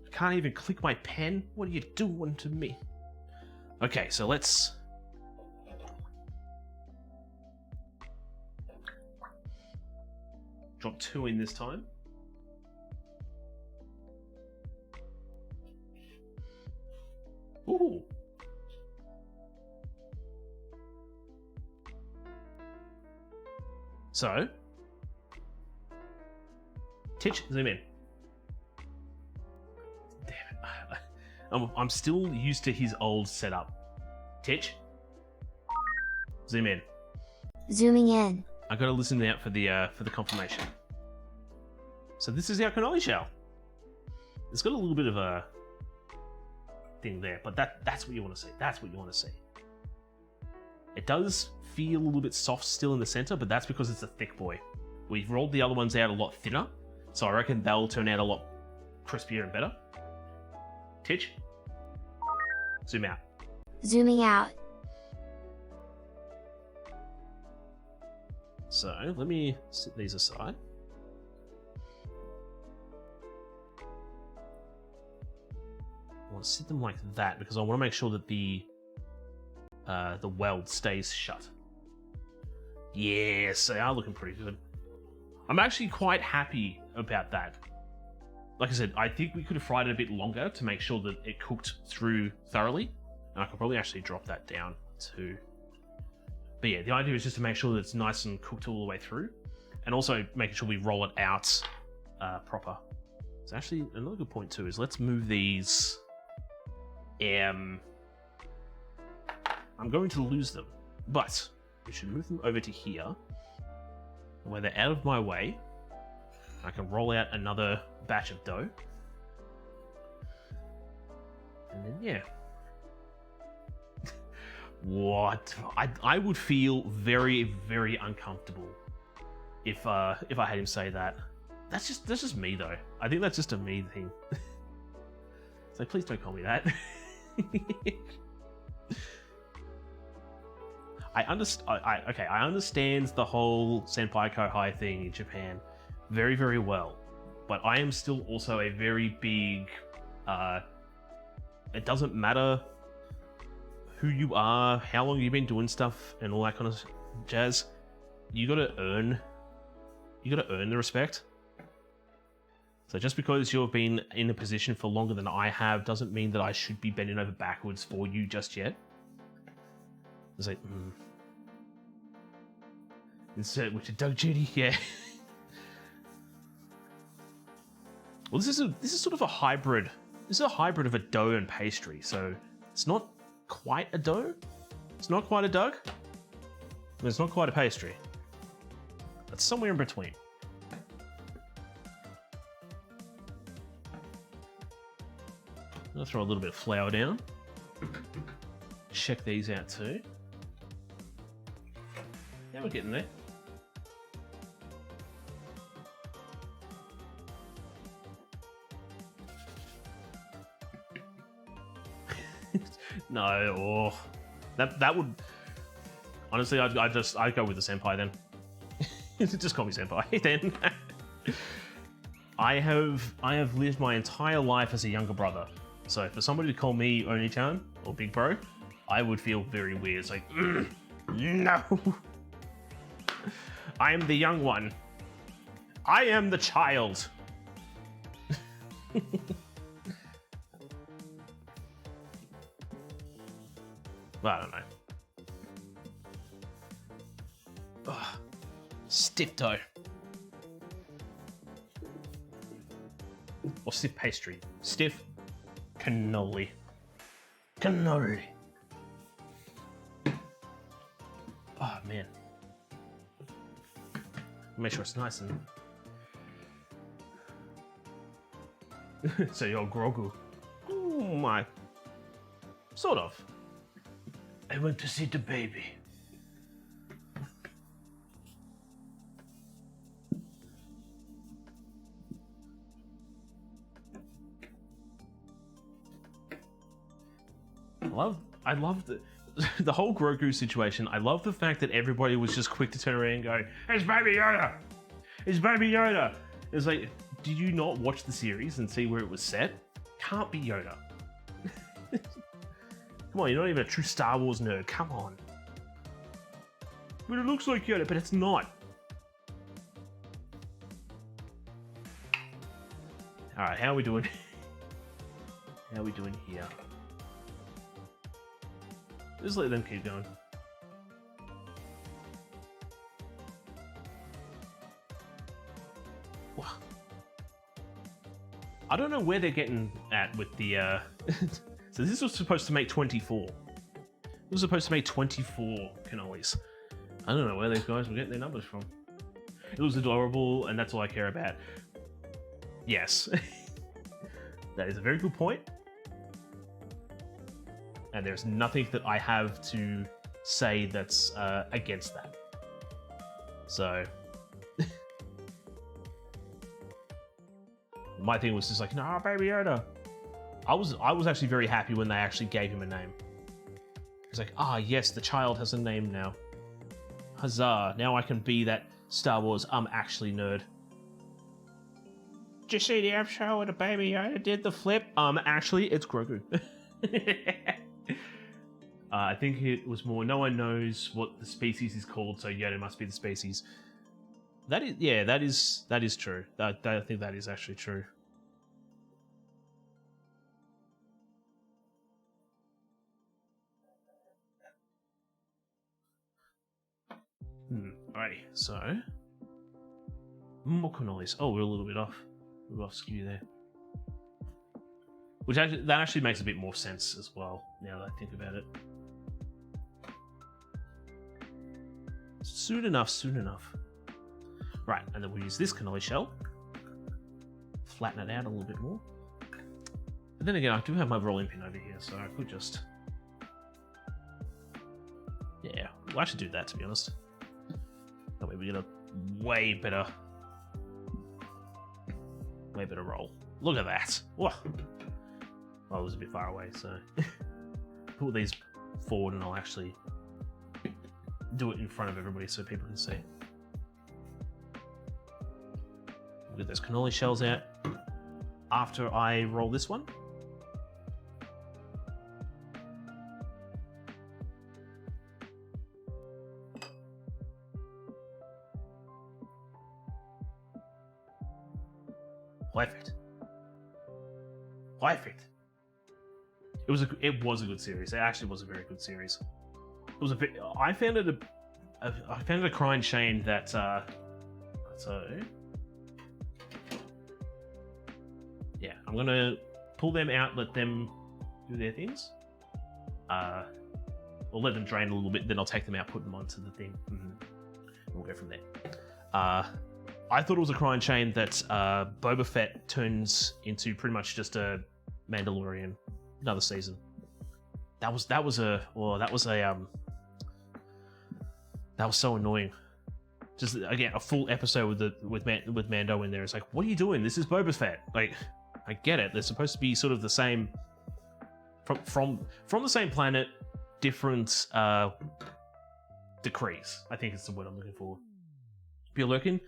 I can't even click my pen? What are you doing to me? Okay, so let's... drop 2 in this time. Ooh. So, Titch, zoom in. Damn it. I'm still used to his old setup. Titch, zoom in. Zooming in. I gotta listen out for the confirmation. So this is our cannoli shell. It's got a little bit of a thing there, but that's what you want to see. That's what you want to see. It does feel a little bit soft still in the center, but that's because it's a thick boy. We've rolled the other ones out a lot thinner, so I reckon they'll turn out a lot crispier and better. Titch, zoom out. Zooming out. So let me set these aside. I want to sit them like that because I want to make sure that the weld stays shut. Yes, they are looking pretty good. I'm actually quite happy about that. Like I said, I think we could have fried it a bit longer to make sure that it cooked through thoroughly. And I could probably actually drop that down too. But yeah, the idea is just to make sure that it's nice and cooked all the way through. And also making sure we roll it out proper. So actually, another good point too is let's move these. I'm going to lose them, but we should move them over to here, where they're out of my way. I can roll out another batch of dough. And then, yeah. What? I would feel very, very uncomfortable if I had him say that. That's just me though. I think that's just a me thing. So please don't call me that. I understand the whole senpai kohai thing in Japan very, very well, but I am still also a very big. It doesn't matter who you are, how long you've been doing stuff, and all that kind of jazz. You gotta earn the respect. So just because you've been in a position for longer than I have doesn't mean that I should be bending over backwards for you just yet. It's like, insert with your Doug Judy, yeah. Well, this is sort of a hybrid. This is a hybrid of a dough and pastry, so it's not quite a dough. It's not quite a Doug. But it's not quite a pastry. It's somewhere in between. I'll throw a little bit of flour down. Check these out too. Yeah, we're getting there. No, that would honestly, I'd go with the senpai then. Just call me senpai then. I have lived my entire life as a younger brother, so for somebody to call me Oni-chan or Big Bro, I would feel very weird. It's like, no, I am the young one. I am the child. Well, I don't know. Ugh. Stiff dough. Or stiff pastry. Stiff cannoli. Cannoli. Oh, man. Make sure it's nice and... So you're Grogu. Oh my. Sort of. I went to see the baby. I love the whole Grogu situation. I love the fact that everybody was just quick to turn around and go, "It's Baby Yoda! It's Baby Yoda!" It's like, did you not watch the series and see where it was set? Can't be Yoda. Come on, you're not even a true Star Wars nerd. Come on. But it looks like Yoda, but it's not. Alright, how are we doing? How are we doing here? Just let them keep going. Wow. I don't know where they're getting at with the, So this was supposed to make 24. It was supposed to make 24 cannolis. I don't know where these guys were getting their numbers from. It was adorable, and that's all I care about. Yes. That is a very good point. And there's nothing that I have to say that's against that. So... My thing was just like, nah, Baby Yoda. I was actually very happy when they actually gave him a name. It's like, ah, yes, the child has a name now. Huzzah, now I can be that Star Wars actually nerd. Did you see the episode where the Baby Yoda did the flip? Actually, it's Grogu. I think it was more, no one knows what the species is called, so Yoda must be the species. That is, yeah, that is true. I think that is actually true. Alrighty, so more cannolis. Oh, we're a little bit off. We're off skew there. Which actually, that actually makes a bit more sense as well, now that I think about it. Soon enough, soon enough. Right, and then we'll use this cannoli shell. Flatten it out a little bit more. But then again, I do have my rolling pin over here, so I could just... Yeah, we'll actually do that, to be honest. That way we get a way better roll. Look at that! Whoa. Oh, it was a bit far away, so... Put these forward and I'll actually do it in front of everybody so people can see. We'll get those cannoli shells out after I roll this one. Perfect. Perfect. It was a good series. It actually was a very good series. It was a bit. I found it a crying shame that. So. Yeah, I'm gonna pull them out, let them do their things. We'll let them drain a little bit, then I'll take them out, put them onto the thing. We'll go from there. I thought it was a crying shame that Boba Fett turns into pretty much just a Mandalorian, another season. That was so annoying. Just again a full episode with Mando in there. It's like, what are you doing? This is Boba Fett. Like, I get it. They're supposed to be sort of the same from the same planet, different decrees. I think it's the word I'm looking for. If you're lurking,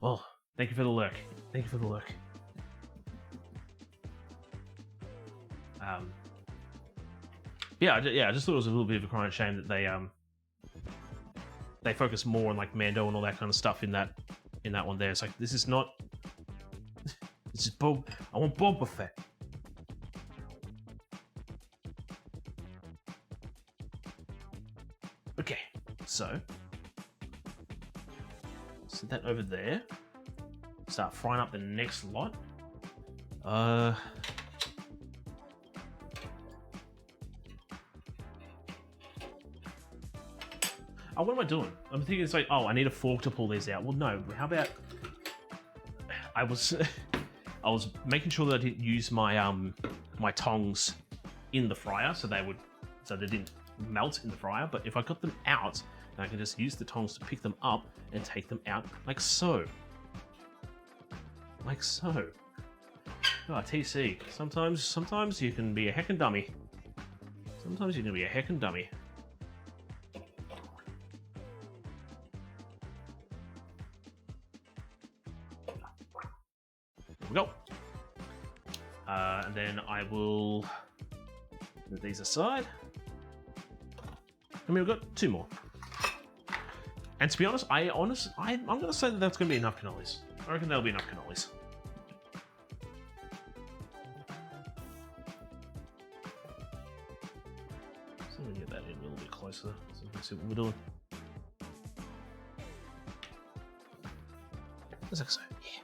well, thank you for the lurk. Thank you for the lurk. Yeah, I just thought it was a little bit of a crying shame that they focus more on like Mando and all that kind of stuff in that one there. It's like, this is not. This is Bob. I want Boba Fett. Okay, so set that over there. Start frying up the next lot. Oh, what am I doing? I'm thinking it's like, oh, I need a fork to pull these out. Well, no. How about I was making sure that I didn't use my my tongs in the fryer, so they didn't melt in the fryer. But if I got them out, then I can just use the tongs to pick them up and take them out like so. Like so. Oh, TC. Sometimes you can be a heckin' dummy. Sometimes you can be a heckin' dummy. There we go. And then I will move these aside. I mean, we've got 2 more. And to be honest, I'm going to say that that's going to be enough cannolis. I reckon that'll be enough cannolis. So we get that in a little bit closer so we can see what we're doing. That's like so. Yeah.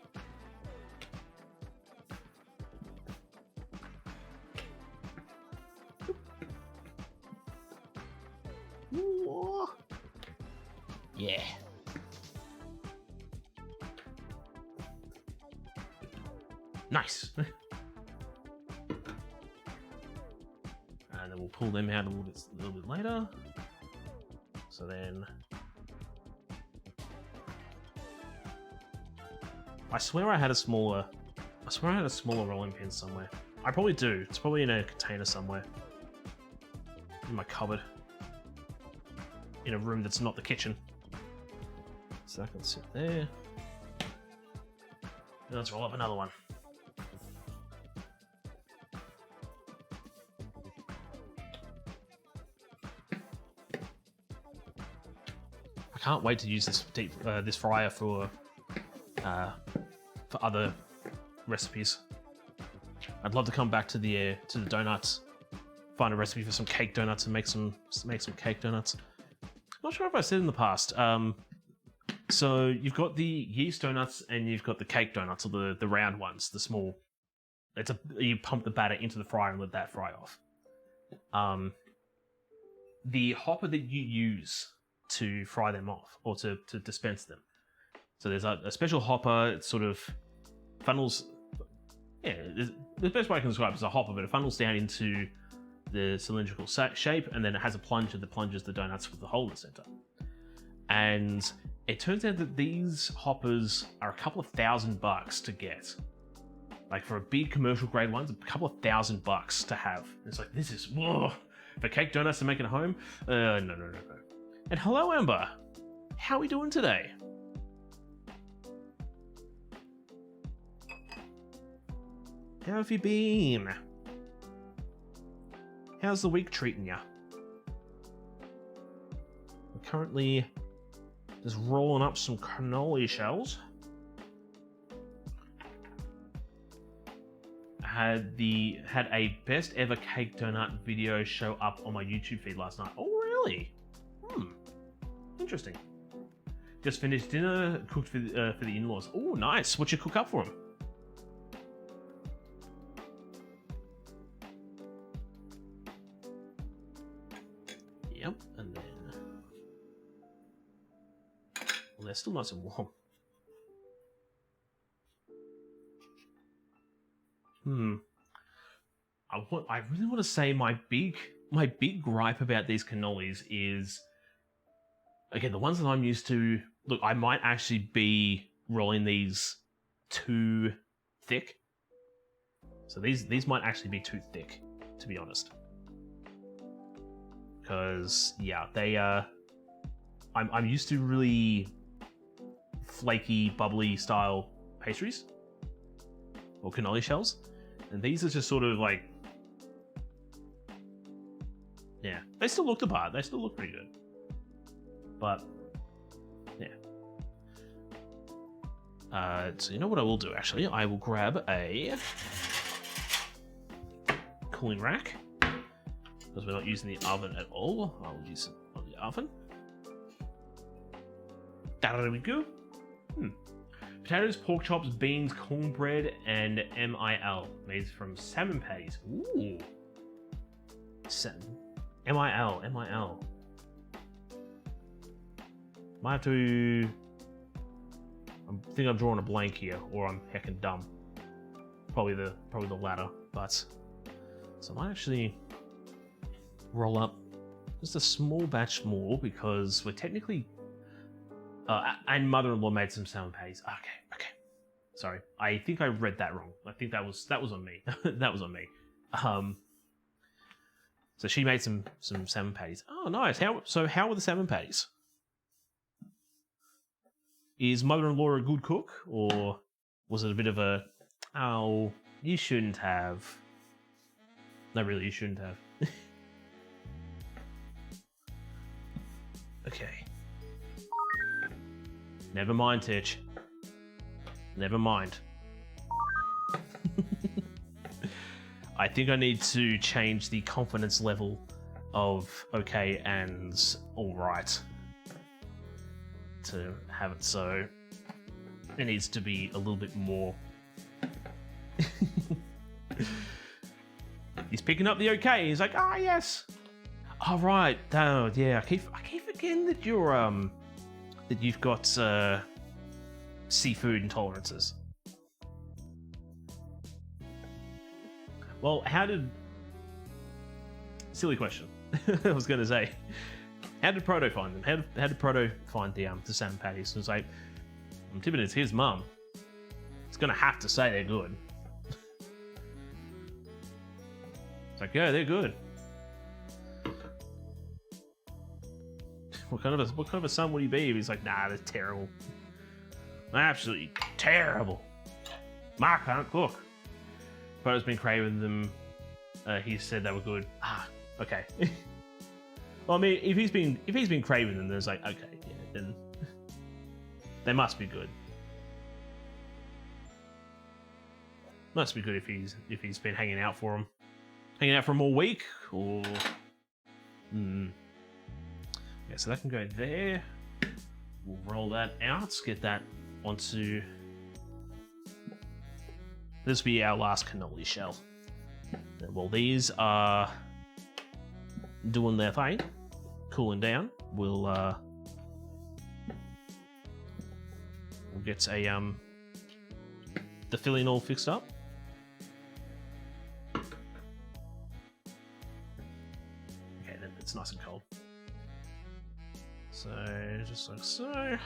Ooh. Yeah. Nice. And then we'll pull them out a little bit later. So then, I swear I had a smaller rolling pin somewhere. I probably do. It's probably in a container somewhere. In my cupboard. In a room that's not the kitchen. So that can sit there. And let's roll up another one. I can't wait to use this fryer for other recipes. I'd love to come back to the donuts, find a recipe for some cake donuts, and make some cake donuts. Not sure if I said in the past. So you've got the yeast donuts and you've got the cake donuts, or the round ones, the small. You pump the batter into the fryer and let that fry off. The hopper that you use to fry them off, or to dispense them. So there's a special hopper. It sort of funnels. Yeah, the best way I can describe it is a hopper, but it funnels down into the cylindrical shape, and then it has a plunger that plunges the donuts with the hole in the center. And it turns out that these hoppers are a couple of $1,000 to get. Like for a big commercial grade ones, a couple of $1,000 to have. And it's like, this is, whoa, for cake donuts to make it home? No. And hello, Amber. How are we doing today? How have you been? How's the week treating ya? We're currently just rolling up some cannoli shells. Had a best ever cake donut video show up on my YouTube feed last night. Oh, really? Interesting. Just finished dinner, cooked for the in-laws. Oh, nice. What'd you cook up for them? Yep, and then... Well, they're still nice and warm. I really want to say my big gripe about these cannolis is, again, the ones that I'm used to. Look, I might actually be rolling these too thick. So these might actually be too thick, to be honest. Because yeah, they I'm used to really flaky, bubbly style pastries or cannoli shells, and these are just sort of like, yeah, they still look the part. They still look pretty good, but yeah. So you know what I will do? Actually, I will grab a cooling rack because we're not using the oven at all. I'll use it on the oven. There we go. Potatoes, pork chops, beans, cornbread, and MIL, made from salmon patties. Ooh. MIL. Might have to. I think I'm drawing a blank here, or I'm heckin' dumb. Probably the latter. But so I might actually roll up just a small batch more because we're technically. And mother-in-law made some salmon patties. Okay. Sorry, I think I read that wrong. I think that was on me. That was on me. So she made some salmon patties. Oh, nice. How were the salmon patties? Is mother-in-law a good cook, or was it a bit of a, oh, you shouldn't have? No, really, you shouldn't have. Okay. Never mind, Titch. Never mind. I think I need to change the confidence level of okay and alright to have it so it needs to be a little bit more. He's picking up the okay. He's like, ah, yes. All right. Oh, yeah. I keep forgetting that you've got seafood intolerances. Well, silly question. I was going to say, how did Proto find them? How did Proto find the salmon patties? It was like, I'm tipping it's his mum. It's going to have to say they're good. It's like, yeah, they're good. What kind of a son would he be if he's like, nah, they're terrible. Absolutely terrible. Mark can't cook. Proto's been craving them. He said they were good. Ah, okay. Well, I mean, if he's been craving them, then it's like, okay, yeah, then they must be good. Must be good if he's been hanging out for them all week, or. Yeah, so that can go there. We'll roll that out. Get that onto. This will be our last cannoli shell. While these are doing their thing, cooling down, we'll get the filling all fixed up. Okay, then it's nice and cold. So just like so.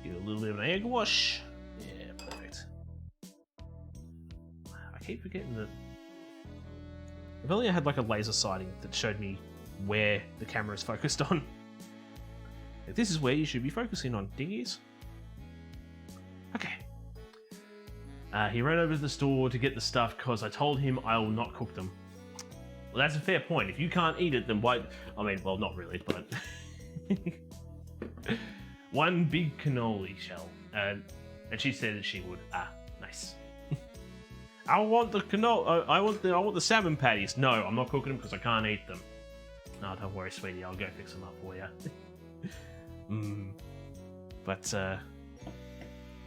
Give it a little bit of an egg wash. Yeah, perfect. I keep forgetting that. If only I had like a laser sighting that showed me where the camera is focused on. If this is where you should be focusing on, dingies. Okay. He ran over to the store to get the stuff because I told him I will not cook them. Well, that's a fair point. If you can't eat it, then why? I mean, well, not really, but one big cannoli shell, and she said that she would. Ah, nice. I want the cannoli. I want the salmon patties. No, I'm not cooking them because I can't eat them. No, don't worry, sweetie. I'll go fix them up for you. But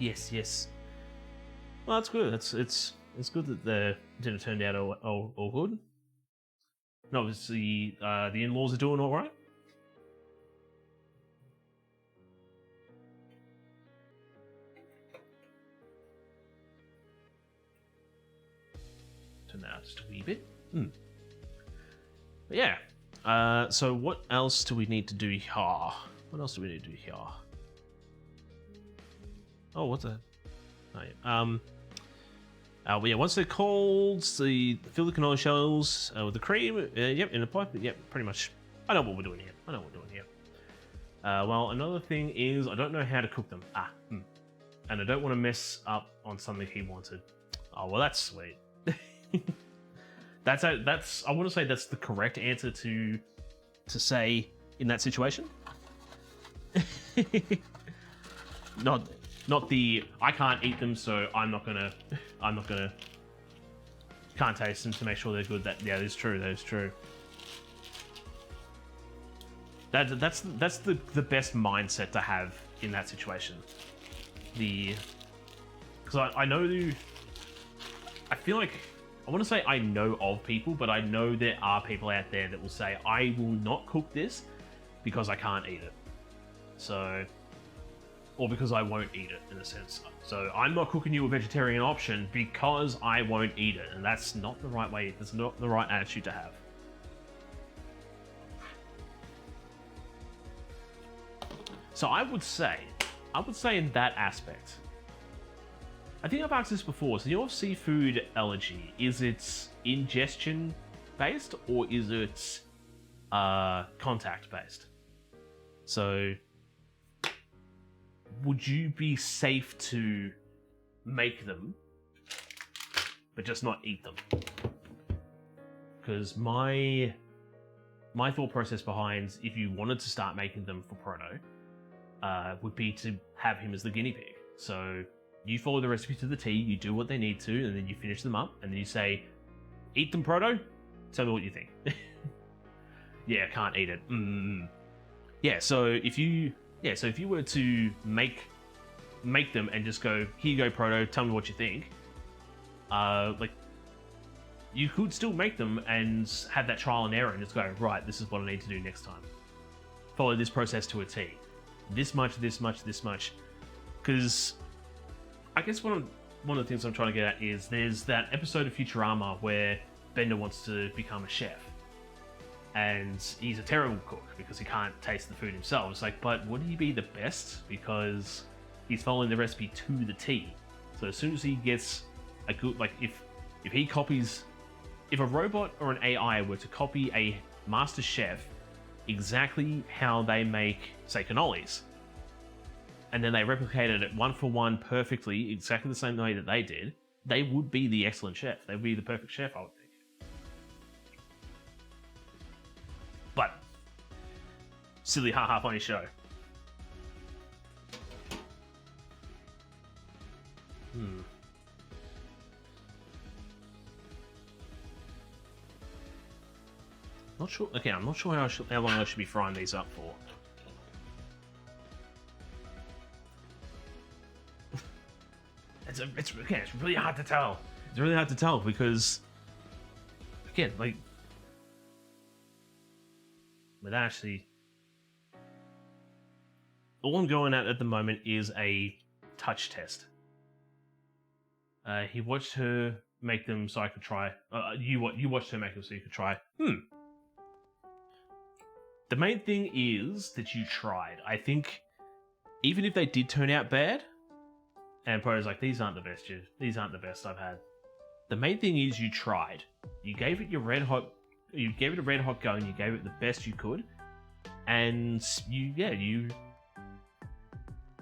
yes. Well, that's good. It's good that the dinner turned out all good. And obviously, the in-laws are doing all right. Turn that out just a wee bit. But yeah. So what else do we need to do here? What else do we need to do here? Oh, what's that? Oh, yeah. Well, yeah, once they're cold, fill the cannoli shells with the cream. Yep, in a pipe. Yep, pretty much. I know what we're doing here. Well, another thing is I don't know how to cook them. And I don't want to mess up on something he wanted. Oh, well, that's sweet. That's I want to say that's the correct answer to say in that situation. Not the I can't eat them, so I'm not gonna can't taste them to make sure they're good. That is true. That is true. That's the best mindset to have in that situation. Because I know I feel like I want to say I know of people, but I know there are people out there that will say I will not cook this because I can't eat it. So, or because I won't eat it, in a sense. So I'm not cooking you a vegetarian option because I won't eat it, and that's not the right way. That's not the right attitude to have. So I would say in that aspect, I think I've asked this before. So your seafood allergy, is it ingestion based or is it contact based? So would you be safe to make them, but just not eat them? Because my thought process behind if you wanted to start making them for Proto would be to have him as the guinea pig. So you follow the recipe to the T, you do what they need to, and then you finish them up, and then you say, eat them, Proto? Tell me what you think. Yeah, can't eat it. Yeah, so if you were to make them and just go, here you go, Proto, tell me what you think, like, you could still make them and have that trial and error and just go, right, this is what I need to do next time. Follow this process to a T. This much, this much, this much. Because I guess one of the things I'm trying to get at is there's that episode of Futurama where Bender wants to become a chef. And he's a terrible cook because he can't taste the food himself. It's like, but wouldn't he be the best? Because he's following the recipe to the T. So as soon as he gets a good, like, if he copies, if a robot or an AI were to copy a master chef exactly how they make, say, cannolis, and then they replicated it one for one perfectly, exactly the same way that they did, they would be the excellent chef. They would be the perfect chef, I would think. But silly, haha, funny show. Not sure. Okay, I'm not sure how long I should be frying these up for. It's really hard to tell. It's really hard to tell because, again, like, but actually, all I'm going at the moment is a touch test. He watched her make them so I could try. You watched her make them so you could try. The main thing is that you tried. I think even if they did turn out bad, and Proto's like, these aren't the best, these aren't the best I've had. The main thing is you tried. You gave it a red hot go, and you gave it the best you could. And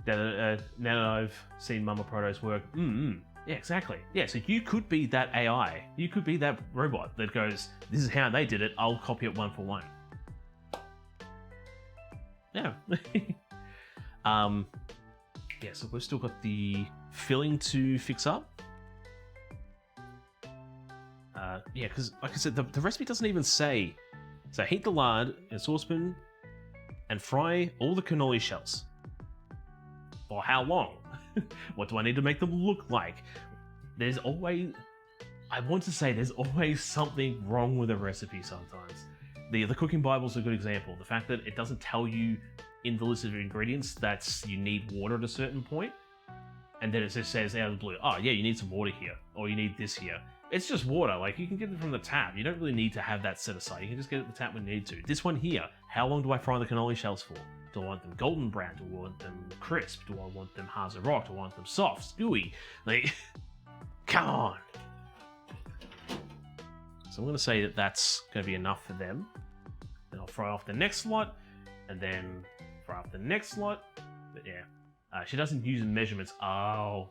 now that I've seen Mama Proto's work, yeah, exactly. Yeah, so you could be that AI. You could be that robot that goes, this is how they did it, I'll copy it one for one. Yeah. Yeah, so we've still got the filling to fix up. Yeah, because like I said, the recipe doesn't even say. So heat the lard in a saucepan and fry all the cannoli shells. For how long? What do I need to make them look like? There's always something wrong with a recipe sometimes. The Cooking Bible's a good example. The fact that it doesn't tell you in the list of ingredients that you need water at a certain point, and then it just says out of the blue, oh yeah, you need some water here, or you need this here. It's just water, like you can get it from the tap. You don't really need to have that set aside. You can just get it at the tap when you need to. This one here, how long do I fry the cannoli shells for? Do I want them golden brown? Do I want them crisp? Do I want them hard as a rock? Do I want them soft, gooey? Like, come on. So I'm going to say that that's going to be enough for them. Then I'll fry off the next lot, and then fry off the next lot. But yeah, she doesn't use measurements. Oh,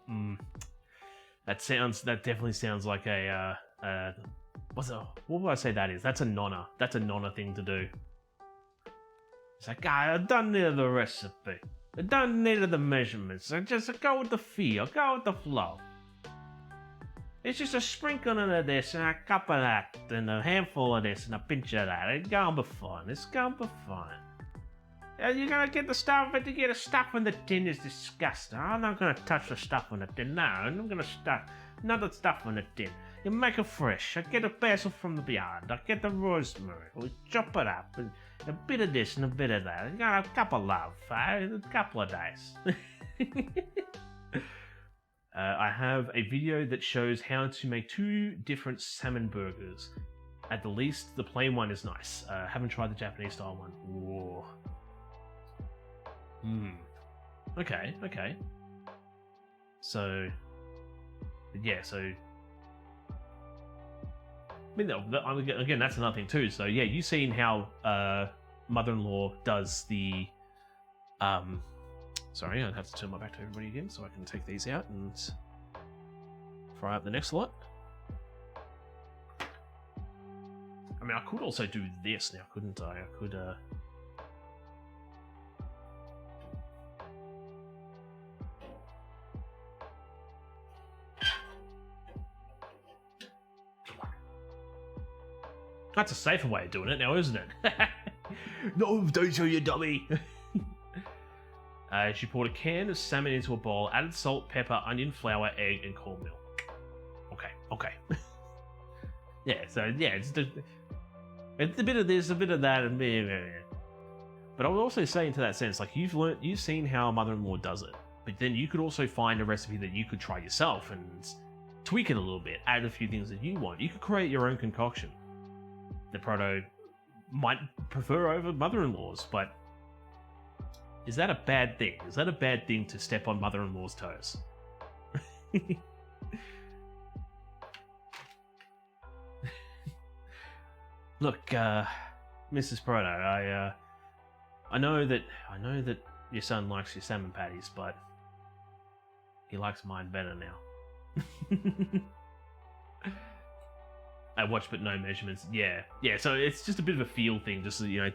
that definitely sounds like a what would I say that is? That's a nonna. That's a nonna thing to do. It's like, I don't need the recipe. I don't need the measurements. I just go with the feel, go with the flow. It's just a sprinkling of this and a cup of that and a handful of this and a pinch of that. It's gonna be fun. It's gonna be fun. You're gonna get the stuff, but to get the stuff in the tin is disgusting. I'm not gonna touch the stuff in the tin. No, I'm gonna stuff none of the stuff in the tin. You make it fresh. I get a basil from the beyond. I get the rosemary. We chop it up. And a bit of this and a bit of that. You got a cup of love. A couple of days. I have a video that shows how to make 2 different salmon burgers. At the least, the plain one is nice. Haven't tried the Japanese style one. Whoa. Okay. So, yeah, so... I mean, again, that's another thing too. So, yeah, you've seen how mother-in-law does the... Sorry, I'd have to turn my back to everybody again so I can take these out and fry up the next lot. I mean, I could also do this now, couldn't I? I could, That's a safer way of doing it now, isn't it? No, don't show you dummy! She poured a can of salmon into a bowl, added salt, pepper, onion, flour, egg, and cornmeal. Okay. Yeah, so yeah, it's a bit of this, a bit of that, and but I would also say into that sense, like you've seen how mother-in-law does it, but then you could also find a recipe that you could try yourself and tweak it a little bit, add a few things that you want. You could create your own concoction that Proto might prefer over mother-in-law's, but is that a bad thing? Is that a bad thing to step on mother-in-law's toes? Look, Mrs. Proto, I know that your son likes your salmon patties, but he likes mine better now. I watch but no measurements. Yeah. So it's just a bit of a feel thing, just a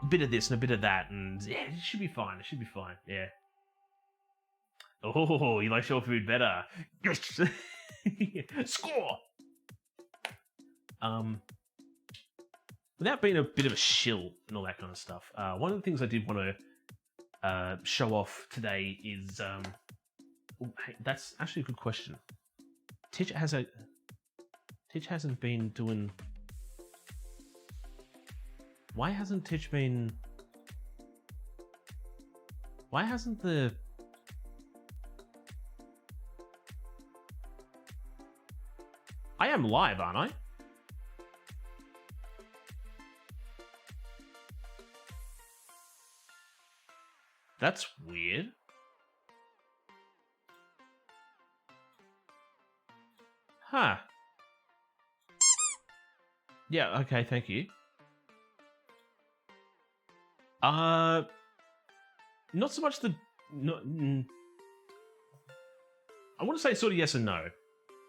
bit of this and a bit of that, and yeah, it should be fine. Yeah. Oh, you like your food better? Yes. Score. Without being a bit of a shill and all that kind of stuff, one of the things I did want to show off today is hey, that's actually a good question. Titch hasn't been doing. Why hasn't Titch been? Why hasn't the? I am live, aren't I? That's weird. Huh. Yeah, okay, thank you. Not so much the... I want to say sort of yes and no.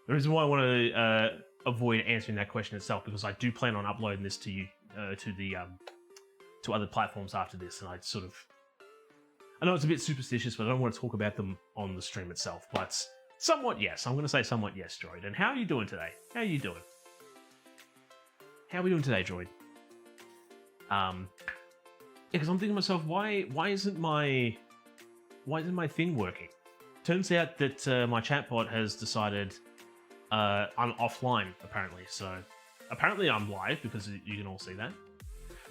The reason why I want to avoid answering that question itself, because I do plan on uploading this to you, to other platforms after this, and I know it's a bit superstitious, but I don't want to talk about them on the stream itself, but somewhat yes. I'm going to say somewhat yes, Droid. And how are you doing today? How are we doing today, Droid? Yeah, because I'm thinking to myself, why isn't my thing working? Turns out that my chatbot has decided I'm offline, apparently. So apparently I'm live, because you can all see that.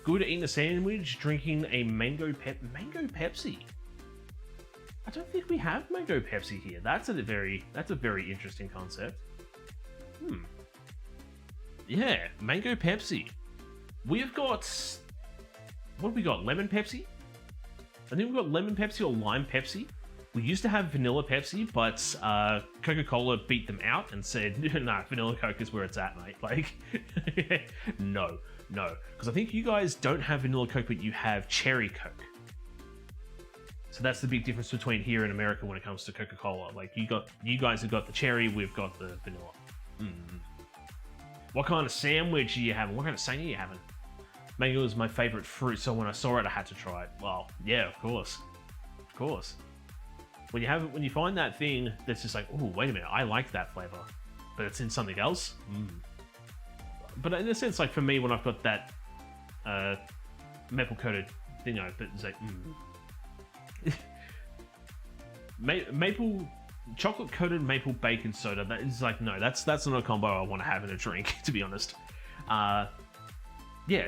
Good, eating a sandwich, drinking a mango Pepsi. I don't think we have mango Pepsi here. That's a very interesting concept. Yeah, mango Pepsi. We've got... What have we got? Lemon Pepsi? I think we've got lemon Pepsi or lime Pepsi. We used to have vanilla Pepsi, but Coca-Cola beat them out and said, nah, vanilla Coke is where it's at, mate. Like, no. Because I think you guys don't have vanilla Coke, but you have cherry Coke. So that's the big difference between here in America when it comes to Coca-Cola. Like, you guys have got the cherry, we've got the vanilla. What kind of sandwich are you having? What kind of sandwich are you having? Mango is my favorite fruit, so when I saw it, I had to try it. Well, yeah, of course. When you find that thing that's just like, oh, wait a minute, I like that flavor, but it's in something else. But in a sense, like for me, when I've got that maple coated thing, it's like, maple chocolate coated maple bacon soda. That is like, no, that's not a combo I want to have in a drink, to be honest. Yeah,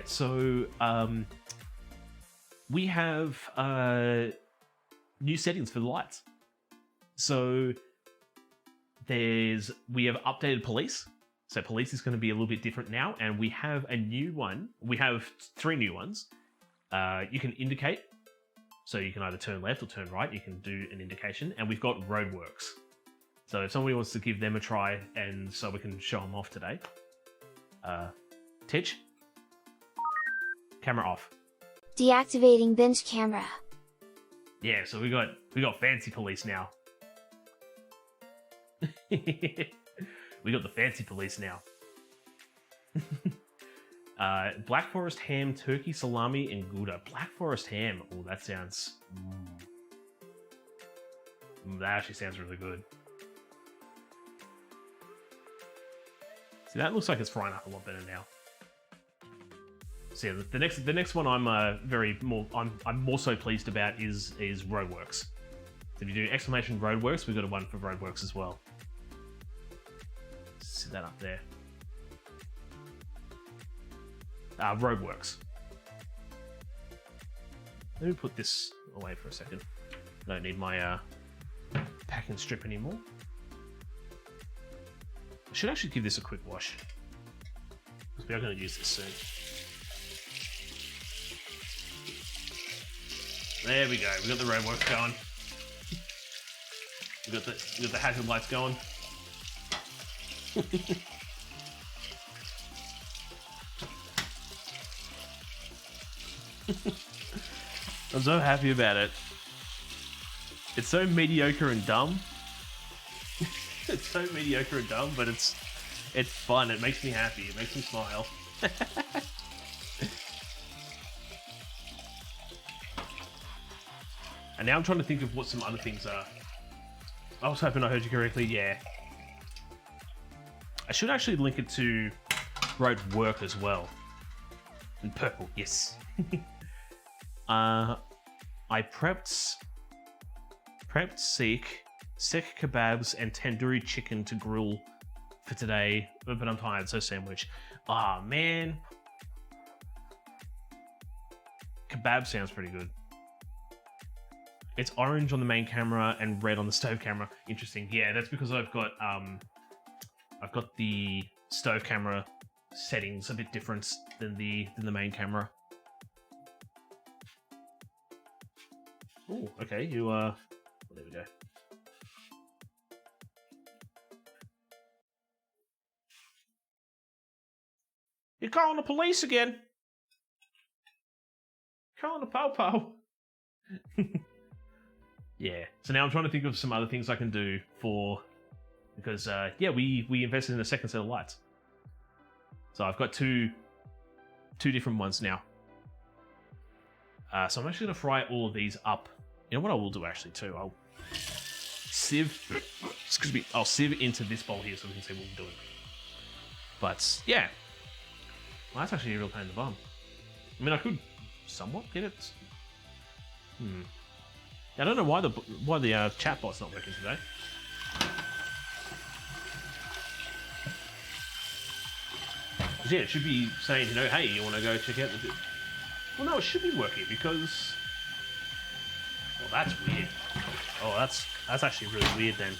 so we have new settings for the lights. So we have updated police. So police is going to be a little bit different now, and we have a new one. We have 3 new ones. You can indicate, so you can either turn left or turn right. You can do an indication, and we've got roadworks. So if somebody wants to give them a try, and so we can show them off today. Titch, camera off. Deactivating binge camera. Yeah, so we got fancy police now. We got the fancy police now. Black Forest ham, turkey, salami, and Gouda. Black Forest ham. Oh, that sounds... that actually sounds really good. See, that looks like it's frying up a lot better now. So yeah, the next one I'm more so pleased about is roadworks. So if you do exclamation roadworks, we've got a one for roadworks as well. See that up there. Roadworks. Let me put this away for a second. I don't need my packing strip anymore. I should actually give this a quick wash, because we are going to use this soon. There we go. We got the roadworks going. We got the hazard lights going. I'm so happy about it. It's so mediocre and dumb. It's so mediocre and dumb, but it's fun. It makes me happy. It makes me smile. And now I'm trying to think of what some other things are. I was hoping I heard you correctly. Yeah. I should actually link it to road work as well. And purple, yes. I prepped seek kebabs and tandoori chicken to grill for today, but I'm tired, so sandwich. Ah, man. Kebab sounds pretty good. It's orange on the main camera and red on the stove camera. Interesting. Yeah, that's because I've got the stove camera settings a bit different than the main camera. Oh, okay. Well, there we go. You're calling the police again? Calling the po-po. Yeah. So now I'm trying to think of some other things I can do because yeah, we invested in a second set of lights. So I've got two different ones now. So I'm actually gonna fry all of these up. You know what I will do actually too? I'll sieve into this bowl here so we can see what we're doing. But yeah. Well, that's actually a real pain in the bum. I mean, I could somewhat get it. I don't know why the chatbot's not working today. Yeah, it should be saying, you know, hey, you want to go check out the... Well, no, it should be working because... Well, that's weird. Oh, that's actually really weird then.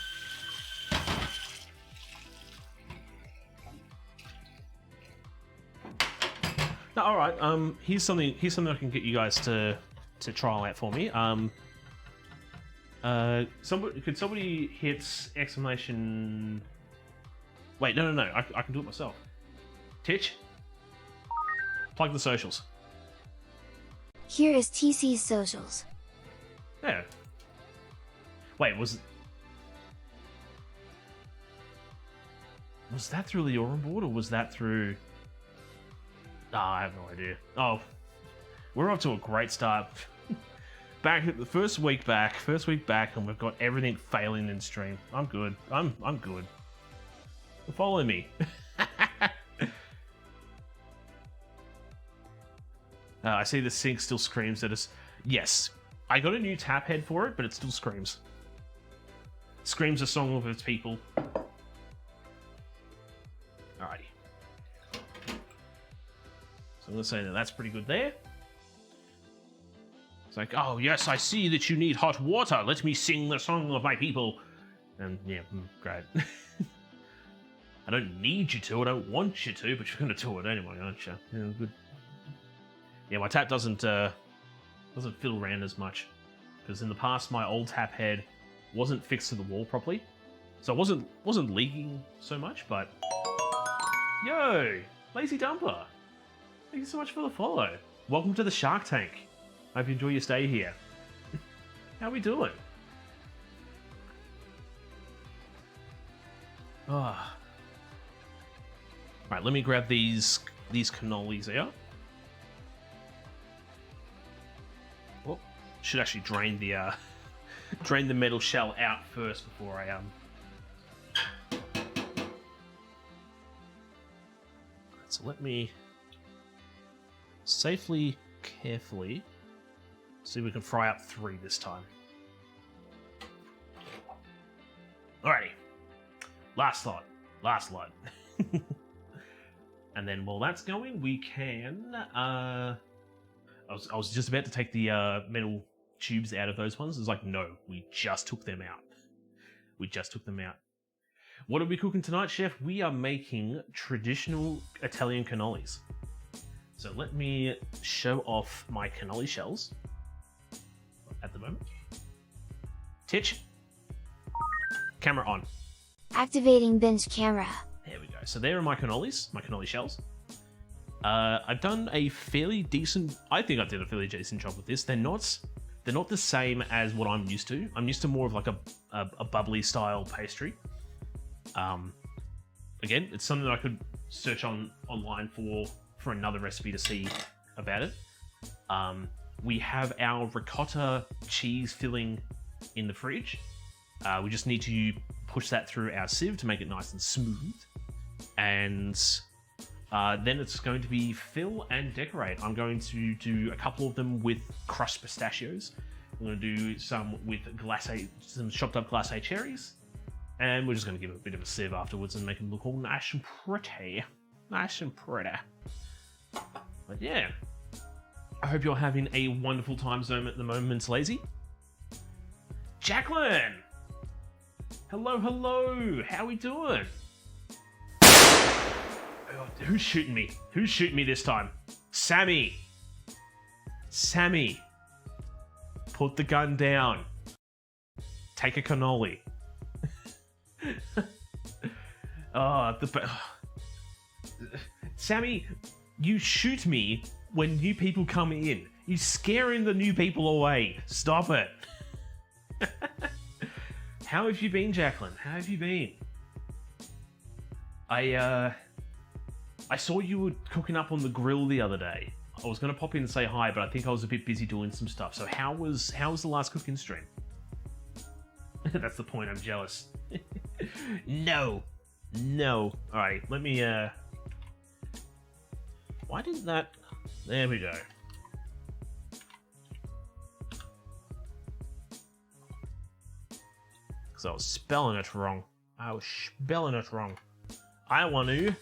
No, all right. Here's something I can get you guys to trial out for me. Could somebody hit exclamation? Wait, no. I can do it myself. Titch, plug the socials. Here is TC's socials. Yeah. Wait, was that through the Aurum board or was that through? I have no idea. Oh, we're off to a great start. Back at the first week back, and we've got everything failing in stream. I'm good. I'm good. Follow me. I see the sync still screams at us. Yes, I got a new tap head for it, but it still screams. screams a song of its people. Alrighty. So I'm going to say that that's pretty good there. It's like, oh yes, I see that you need hot water. Let me sing the song of my people. And yeah, great. I don't need you to, I don't want you to, but you're going to do it anyway, aren't you? Yeah, good. Yeah, my tap doesn't fiddle around as much. Because in the past, my old tap head wasn't fixed to the wall properly. So it wasn't leaking so much, but... Yo! Lazy Dumper! Thank you so much for the follow. Welcome to the Shark Tank. I hope you enjoy your stay here. How are we doing? Ah. Right, let me grab these cannolis here. Oh, should actually drain the drain the metal shell out first before I So let me safely, carefully see if we can fry up 3 this time. Alrighty. Last lot. And then while that's going, we can... I was just about to take the metal tubes out of those ones. It's like, no, we just took them out. What are we cooking tonight, Chef? We are making traditional Italian cannolis. So let me show off my cannoli shells at the moment. Titch. Camera on. Activating binge camera. There we go. So there are my cannolis, my cannoli shells. I've done a fairly decent... I think I did a fairly decent job with this. They're not the same as what I'm used to. I'm used to more of like a bubbly style pastry. Again, it's something that I could search online for another recipe to see about it. We have our ricotta cheese filling in the fridge. We just need to push that through our sieve to make it nice and smooth. And then it's going to be fill and decorate. I'm going to do a couple of them with crushed pistachios. I'm going to do some with some chopped up glacé cherries. And we're just going to give it a bit of a sieve afterwards and make them look all nice and pretty. But yeah, I hope you're having a wonderful time zone at the moment, Lazy. Jacqueline! Hello, how we doing? Oh, who's shooting me? Who's shooting me this time? Sammy! Put the gun down. Take a cannoli. Sammy, you shoot me when new people come in. You're scaring the new people away. Stop it. How have you been, Jacqueline? How have you been? I saw you were cooking up on the grill the other day. I was going to pop in and say hi, but I think I was a bit busy doing some stuff. So how was the last cooking stream? That's the point, I'm jealous. No. Alright, let me, why didn't that... There we go. Because I was spelling it wrong. I want to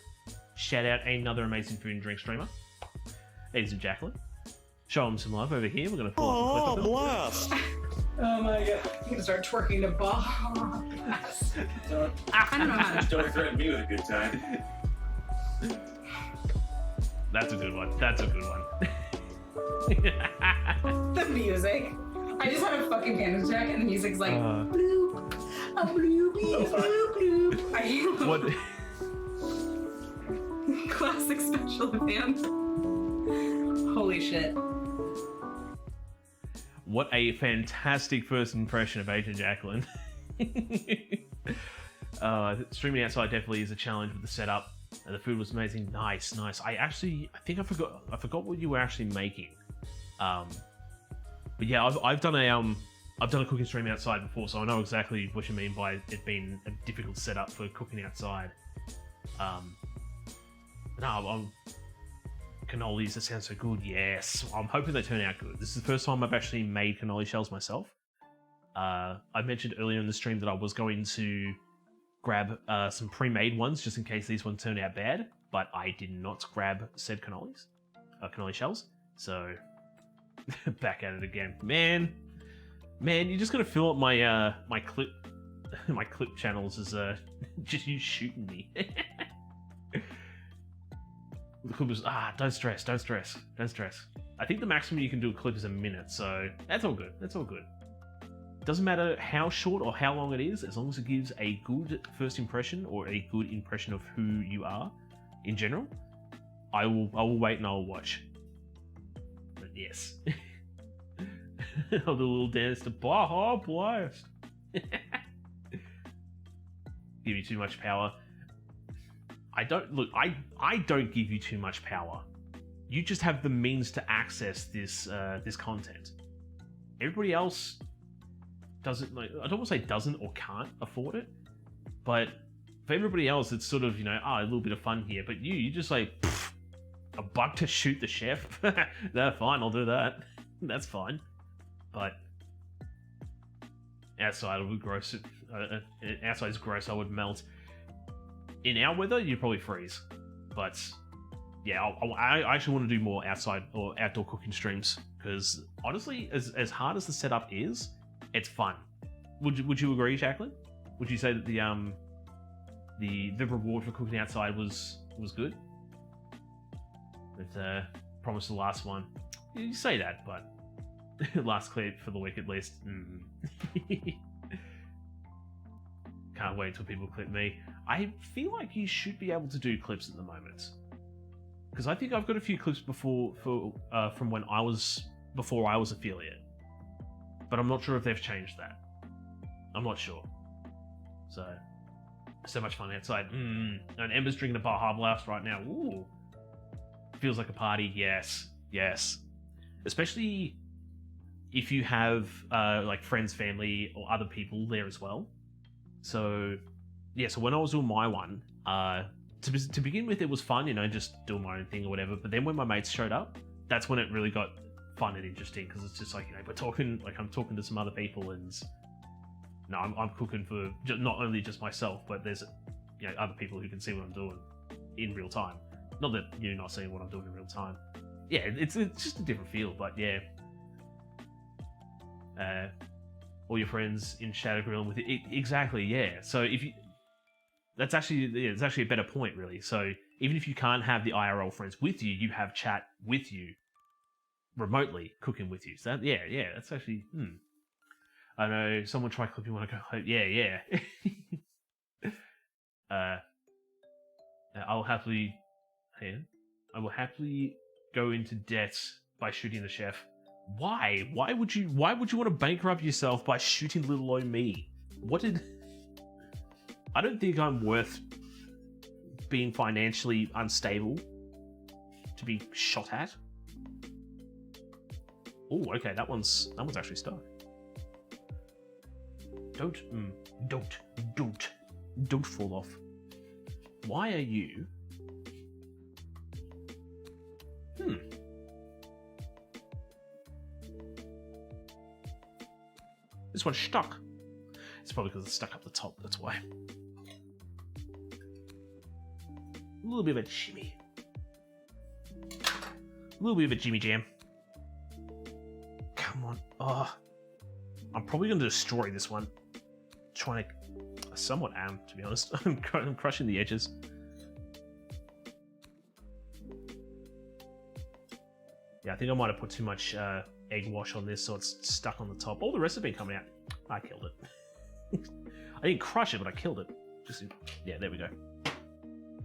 shout out another amazing food and drink streamer. Ladies and Jacqueline. Show them some love over here. We're going to pull up a clip of them. Blast! Oh my god. I'm gonna start twerking to ball. I don't know how to Don't threaten me with a good time. That's a good one. the music. I just had a fucking panic attack and the music's like bloop, a bloop, bloop, bloop. What? Classic special event. Holy shit. What a fantastic first impression of Agent Jacqueline. Streaming outside definitely is a challenge with the setup. The food was amazing. Nice. I think I forgot what you were actually making. But yeah, I've done a cooking stream outside before, so I know exactly what you mean by it being a difficult setup for cooking outside. Cannolis, that sounds so good. Yes, I'm hoping they turn out good. This is the first time I've actually made cannoli shells myself. I mentioned earlier in the stream that I was going to grab some pre-made ones just in case these ones turned out bad, but I did not grab said cannoli shells. So back at it again, man. You're just gonna fill up my my clip channels as just you shooting me. The clip was don't stress. I think the maximum you can do a clip is a minute, so that's all good. Doesn't matter how short or how long it is, as long as it gives a good first impression or a good impression of who you are in general. I will wait and I will watch. But yes. The little dance to Baja Blast. Give you too much power. I don't give you too much power. You just have the means to access this this content. Everybody else doesn't, like, I don't want to say doesn't or can't afford it, but for everybody else, it's sort of, you know, a little bit of fun here. But you just like $1 to shoot the chef. That's fine. I'll do that. That's fine. But outside would gross. Outside's gross. I would melt. In our weather, you'd probably freeze. But yeah, I actually want to do more outside or outdoor cooking streams because honestly, as hard as the setup is, it's fun. Would you agree, Jacqueline? Would you say that the reward for cooking outside was good? But promise the last one. You say that, but last clip for the week at least. Can't wait till people clip me. I feel like you should be able to do clips at the moment, because I think I've got a few clips from when before I was affiliate, but I'm not sure if they've changed that. I'm not sure. So much fun outside. And Ember's drinking a Baja Blast right now. Ooh, feels like a party. Yes. Especially if you have like friends, family, or other people there as well. So yeah, so when I was doing my one, to begin with, it was fun, you know, just doing my own thing or whatever. But then when my mates showed up, that's when it really got fun and interesting, because it's just like, you know, I'm talking to some other people, and no, I'm cooking for not only just myself, but there's, you know, other people who can see what I'm doing in real time. Not that you're not seeing what I'm doing in real time. Yeah, it's just a different feel, but yeah. All your friends in Shadow Grill with it. Exactly, yeah. So if you, it's actually a better point, really. So even if you can't have the IRL friends with you, you have chat with you remotely, cooking with you. So that, yeah, that's actually. I know someone tried clipping when I go home. Yeah. I will happily go into debt by shooting the chef. Why? Why would you want to bankrupt yourself by shooting little old me? I don't think I'm worth being financially unstable to be shot at. Oh, okay, that one's actually stuck. Don't fall off. Why are you? This one's stuck. It's probably because it's stuck up the top, that's why. A little bit of a shimmy. A little bit of a jimmy jam. Come on. Oh. I'm probably going to destroy this one. I somewhat am, to be honest. I'm crushing the edges. Yeah, I think I might have put too much egg wash on this, so it's stuck on the top. All the rest have been coming out. I killed it. I didn't crush it, but I killed it. Yeah, there we go.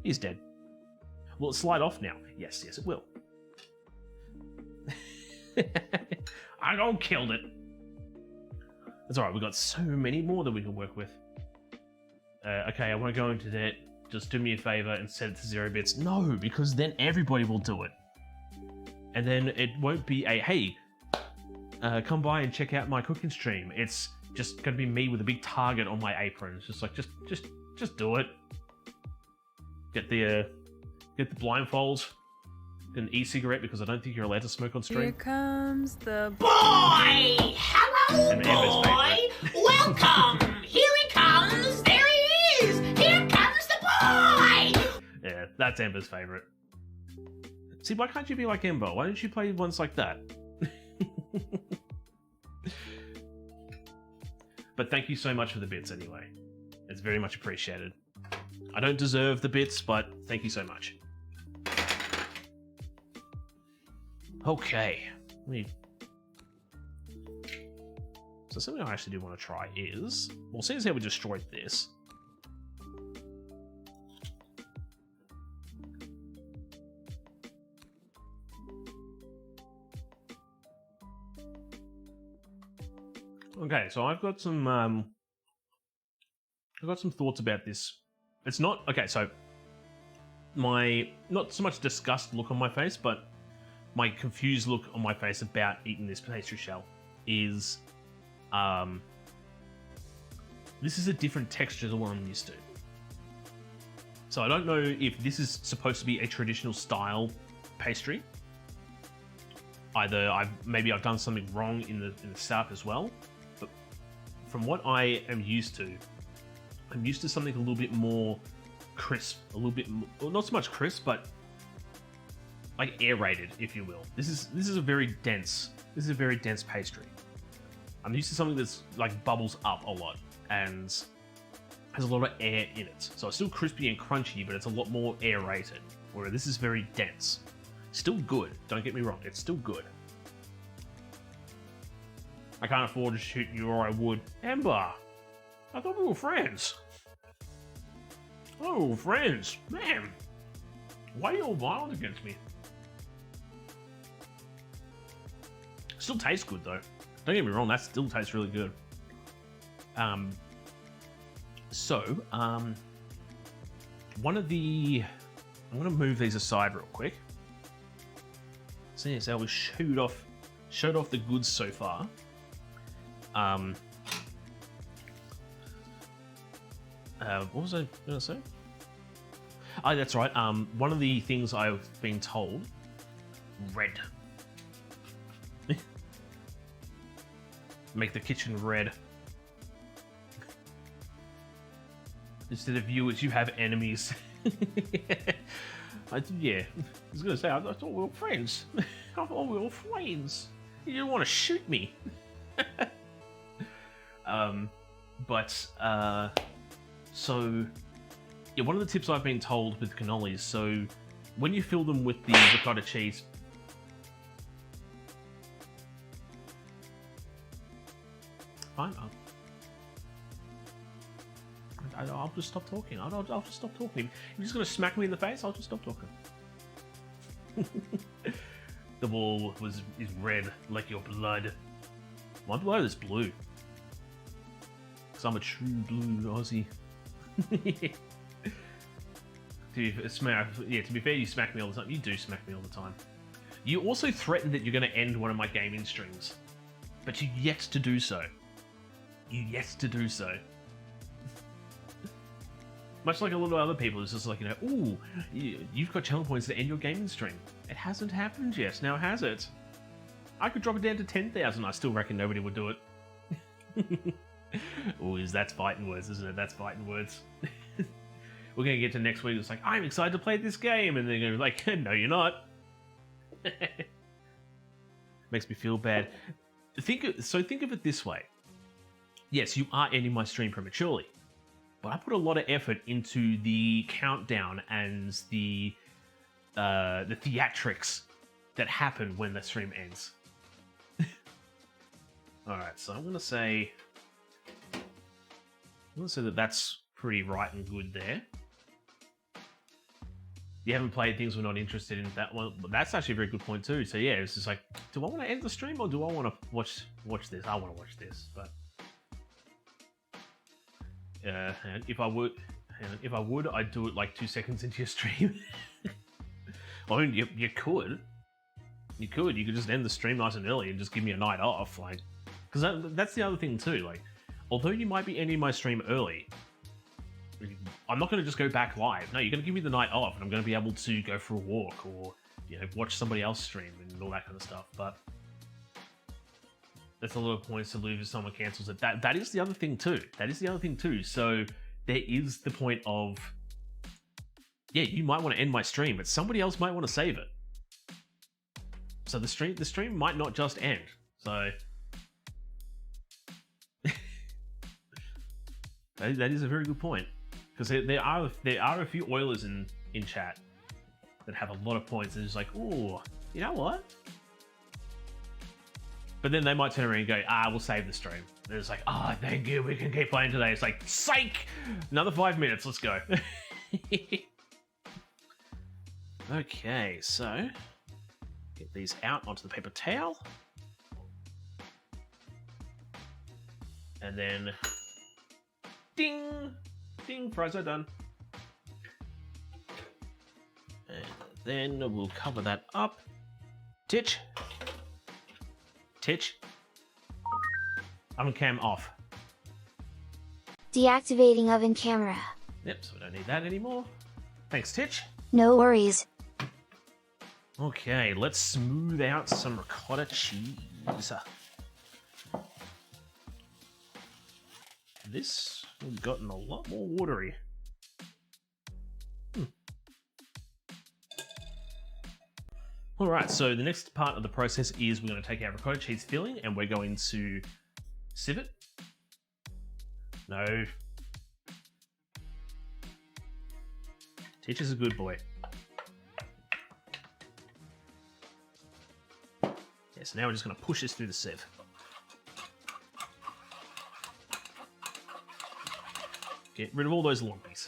He's dead. Will it slide off now? Yes, it will. I don't killed it. That's alright, we've got so many more that we can work with. Okay, I want to go into debt. Just do me a favor and set it to 0 bits. No, because then everybody will do it. And then it won't be a, hey, come by and check out my cooking stream. It's just going to be me with a big target on my apron. It's just like, just do it. Get the blindfold. Get an e-cigarette, because I don't think you're allowed to smoke on stream. Here comes the boy. Hello, And Amber's boy. That's Ember's favorite. See, why can't you be like Ember? Why don't you play ones like that? But thank you so much for the bits anyway. It's very much appreciated. I don't deserve the bits, but thank you so much. Okay. So something I actually do want to try is... Well, seeing as how we destroyed this... Okay, so I've got some thoughts about this. It's not okay. So my not so much disgust look on my face, but my confused look on my face about eating this pastry shell is, this is a different texture than what I'm used to. So I don't know if this is supposed to be a traditional style pastry. Either I've done something wrong in the setup as well. But from what I am used to, I'm used to something a little bit more crisp, a little bit more, well, not so much crisp, but like aerated, if you will. This is a very dense pastry. I'm used to something that's like bubbles up a lot and has a lot of air in it. So it's still crispy and crunchy, but it's a lot more aerated. Whereas this is very dense. Still good, don't get me wrong, it's still good. I can't afford to shoot you or I would. Ember, I thought we were friends. Oh, friends, man. Why are you all violent against me? Still tastes good though. Don't get me wrong, that still tastes really good. One of the... I'm gonna move these aside real quick. Seeing as how we showed off the goods so far. What was I gonna say? Oh, that's right. One of the things I've been told, red. Make the kitchen red. Instead of viewers, you have enemies. Yeah, I was gonna say, I thought we were friends. I thought we were friends. You didn't want to shoot me. So, yeah, one of the tips I've been told with cannolis, so when you fill them with the ricotta cheese, fine, I'll just stop talking. I'll just stop talking. If you're just gonna smack me in the face, I'll just stop talking. The wall is red like your blood. My blood is blue. Because I'm a true blue Aussie. To be fair, you smack me all the time. You do smack me all the time. You also threatened that you're going to end one of my gaming streams. But you yet to do so. You yet to do so. Much like a lot of other people, it's just like, you know, ooh, you've got channel points to end your gaming stream. It hasn't happened yet, now has it? I could drop it down to 10,000, I still reckon nobody would do it. Ooh, that's fighting words, isn't it? That's fighting words. We're going to get to next week, it's like, I'm excited to play this game, and they're going to be like, no, you're not. Makes me feel bad. Think of it this way. Yes, you are ending my stream prematurely. But I put a lot of effort into the countdown and the theatrics that happen when the stream ends. Alright, so I'm gonna say that that's pretty right and good there. You haven't played things we're not interested in. That one, that's actually a very good point too. So yeah, it's just like, do I want to end the stream or do I want to watch this? I want to watch this, but if I would, I'd do it like 2 seconds into your stream. I mean, you could just end the stream nice and early and just give me a night off, like, because that's the other thing too. Like, although you might be ending my stream early, I'm not going to just go back live. No, you're going to give me the night off, and I'm going to be able to go for a walk or, you know, watch somebody else stream and all that kind of stuff. But that's a lot of points to lose if someone cancels it. That is the other thing too. So there is the point of yeah, you might want to end my stream, but somebody else might want to save it. So the stream might not just end. So that is a very good point, because there are a few Oilers in chat that have a lot of points, and it's like, oh, you know what? But then they might turn around and go, we'll save the stream. And it's like, thank you, we can keep playing today. It's like, psych! Another 5 minutes, let's go. Okay, so get these out onto the paper towel. And then, ding! Ding, fries are done. And then we'll cover that up. Titch. Oven cam off. Deactivating oven camera. Yep, so we don't need that anymore. Thanks, Titch. No worries. Okay, let's smooth out some ricotta cheese. This has gotten a lot more watery. Alright, so the next part of the process is we're going to take our ricotta cheese filling and we're going to sieve it. No. Teacher's a good boy. Yeah, so now we're just going to push this through the sieve. Get rid of all those lumpies.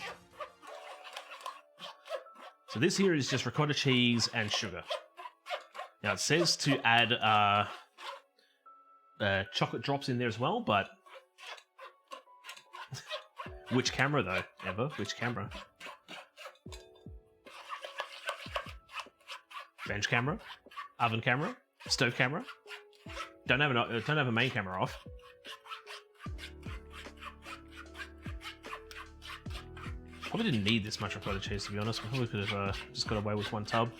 So this here is just ricotta cheese and sugar. Now it says to add chocolate drops in there as well, but which camera though? Ever? Which camera? Bench camera, oven camera, stove camera. Don't have a main camera off. Probably didn't need this much ricotta cheese, to be honest. We probably could have just got away with one tub.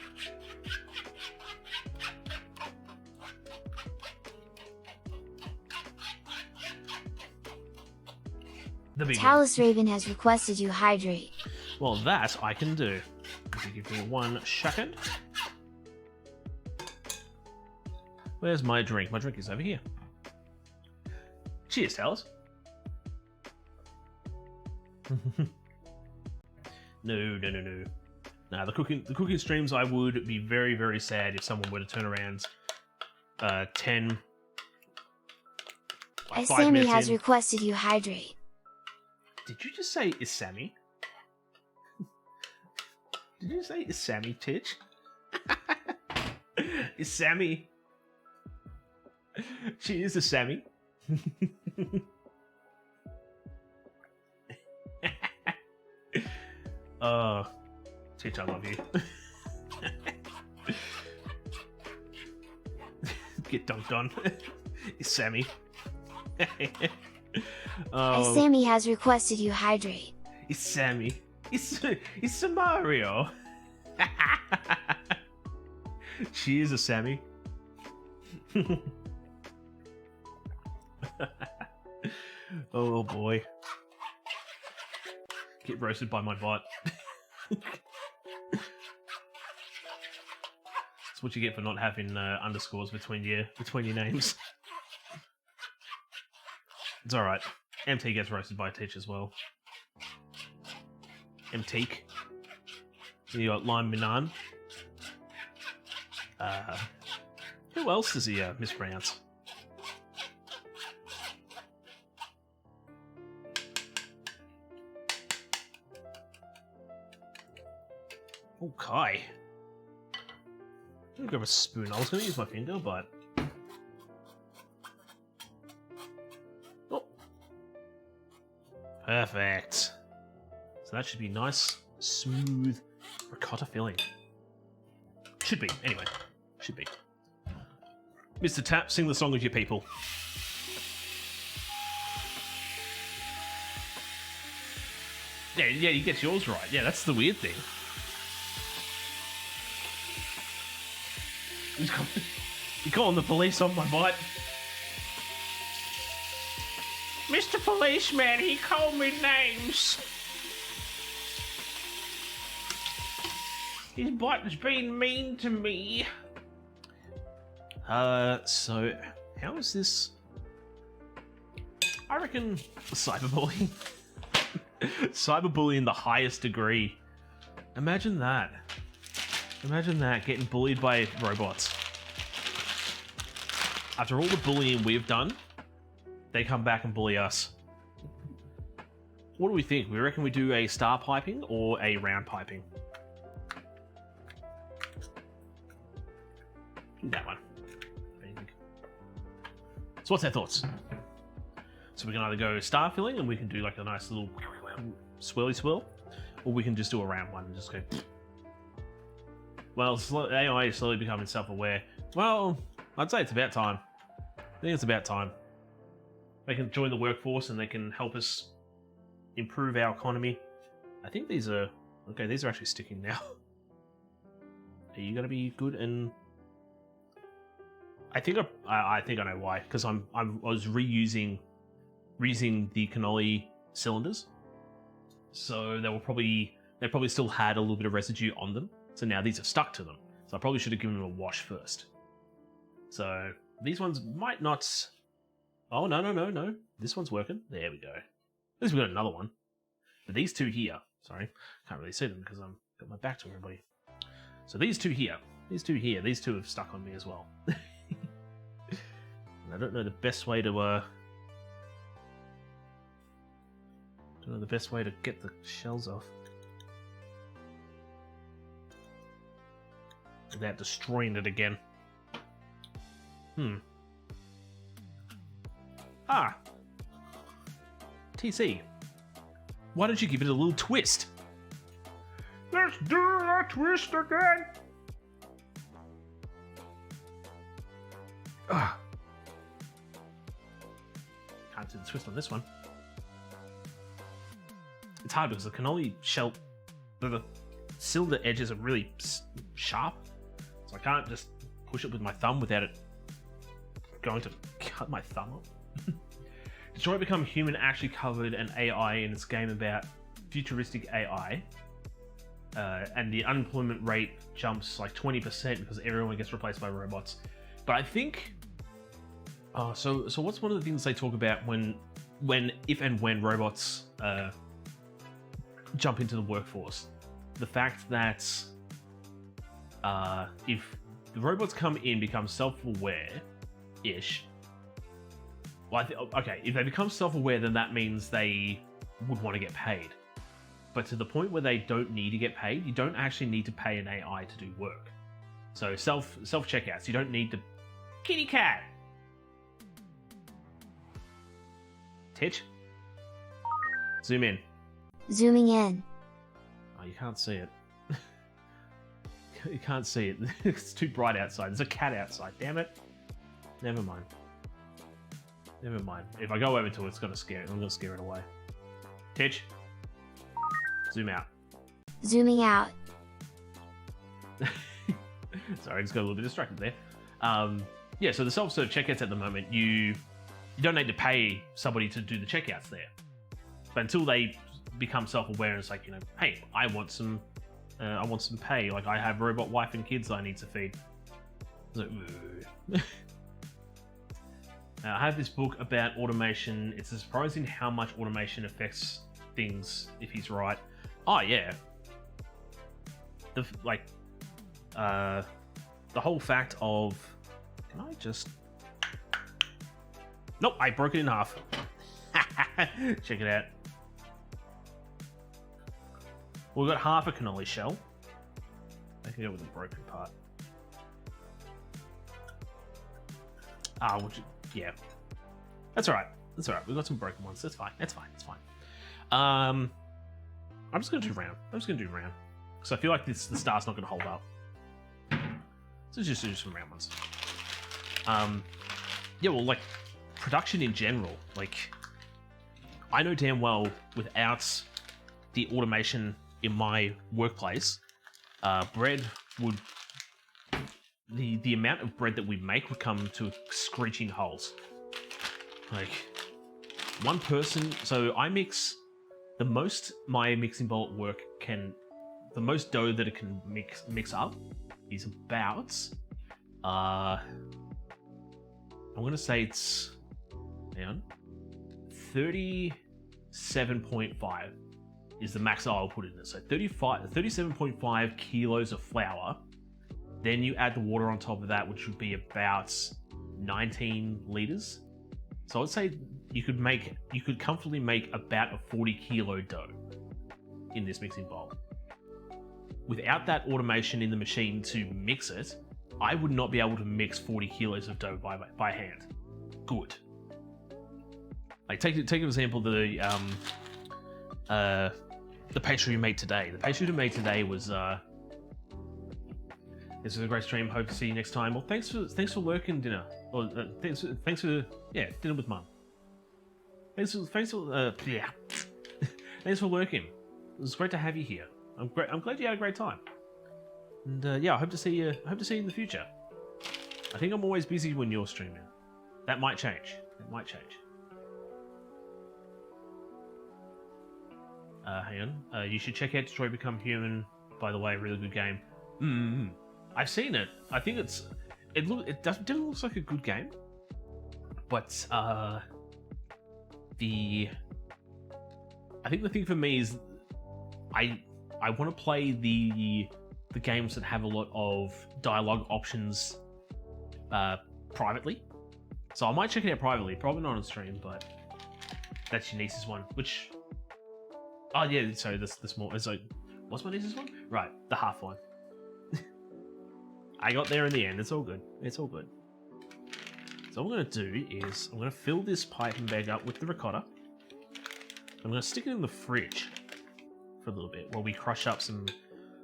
Talus Raven has requested you hydrate. Well, that I can do. If you give me 1 second. Where's my drink? My drink is over here. Cheers, Talus. No. Nah, the cooking streams, I would be very, very sad if someone were to turn around 10. Like 5 Sammy minutes has in. requested you hydrate. Did you just say is Sammy? Did you say is Sammy Titch? Is Sammy? She is a Sammy. Titch, I love you. Get dunked on. Is Sammy? Sammy has requested you hydrate. It's Sammy. It's Mario. She is a Sammy. Oh boy. Get roasted by my bot. That's what you get for not having underscores between your names. It's alright. MT gets roasted by Teach as well. MTeek. You got Lime Minan. Who else does he mispronounce? Okay. I'm gonna grab a spoon. I was gonna use my finger, but perfect. So that should be nice, smooth ricotta filling. Should be, anyway. Should be. Mr. Tap, sing the song of your people. Yeah, you get yours right. Yeah, that's the weird thing. You're calling the police on my bite. Mr. Policeman, he called me names. His button's been mean to me. So how is this? I reckon cyberbullying. Cyberbullying the highest degree. Imagine that. Imagine that, getting bullied by robots. After all the bullying we've done, they come back and bully us. What do we think? We reckon we do a star piping or a round piping? That one. So what's our thoughts? So we can either go star filling and we can do like a nice little swirly swirl, or we can just do a round one and just go. Well, AI is slowly becoming self-aware. Well, I'd say it's about time. I think it's about time. They can join the workforce and they can help us improve our economy. I think these are okay. These are actually sticking now. Are you gonna be good? And I think I think I know why. Because I was reusing the Cannoli cylinders, so they probably still had a little bit of residue on them. So now these are stuck to them. So I probably should have given them a wash first. So these ones might not. Oh no! This one's working. There we go. At least we got another one. But these two here, sorry, can't really see them because I'm got my back to everybody. So these two here, these two have stuck on me as well. And I don't know the best way to get the shells off without destroying it again. TC, why don't you give it a little twist? Let's do a twist again! Can't do the twist on this one. It's hard because the cannoli shell, the cylinder edges are really sharp, so I can't just push it with my thumb without it going to cut my thumb off. Detroit Become Human actually covered an AI in its game about futuristic AI, and the unemployment rate jumps like 20% because everyone gets replaced by robots. But I think, so what's one of the things they talk about when robots jump into the workforce? The fact that if the robots come in, become self-aware-ish. Well, okay, if they become self-aware, then that means they would want to get paid. But to the point where they don't need to get paid, you don't actually need to pay an AI to do work. So self-checkouts, you don't need to... Kitty cat! Titch? Zoom in. Zooming in. Oh, you can't see it. You can't see it. It's too bright outside. There's a cat outside, damn it. Never mind. Never mind. If I go over to it, it's gonna scare it. I'm gonna scare it away. Titch. Zoom out. Zooming out. Sorry, I just got a little bit distracted there. Yeah, so the self-serve checkouts at the moment, you don't need to pay somebody to do the checkouts there. But until they become self-aware and it's like, hey, I want some pay. Like, I have robot wife and kids I need to feed. Like, I have this book about automation. It's surprising how much automation affects things if he's right. Oh yeah. The whole fact of, can I just? Nope, I broke it in half. Check it out. We've got half a cannoli shell. I can go with the broken part. Yeah. That's alright. That's alright. We've got some broken ones. That's fine. That's fine. That's fine. I'm just gonna do round. I'm just gonna do round. Because I feel like the star's not gonna hold up. So let's just do some round ones. Yeah, well, like, production in general, like, I know damn well without the automation in my workplace, bread would... The amount of bread that we make would come to screeching holes. Like, one person... So I mix... The most my mixing bowl at work can... the most dough that it can mix up is about I'm gonna say it's 37.5 is the max I'll put in it. So 37.5 kilos of flour. Then you add the water on top of that, which would be about 19 liters. So I'd say you could comfortably make about a 40 kilo dough in this mixing bowl. Without that automation in the machine to mix it, I would not be able to mix 40 kilos of dough by hand. Good. Like take an example, the pastry you made today. The pastry you made today was this was a great stream. Hope to see you next time. Well, thanks for lurking dinner. Or thanks for dinner with mum. Thanks for thanks for lurking. It was great to have you here. I'm glad you had a great time. And I hope to see you. In the future. I think I'm always busy when you're streaming. That might change. Hang on. You should check out Detroit Become Human. By the way, really good game. I've seen it. I think it definitely looks like a good game. But I think the thing for me is I want to play the games that have a lot of dialogue options privately. So I might check it out privately, probably not on stream, but that's your niece's one. Which, oh yeah, sorry, the small. It's like, what's my niece's one? Right, the half one. I got there in the end. It's all good. So what I'm gonna do is I'm gonna fill this piping bag up with the ricotta. I'm gonna stick it in the fridge for a little bit while we crush up some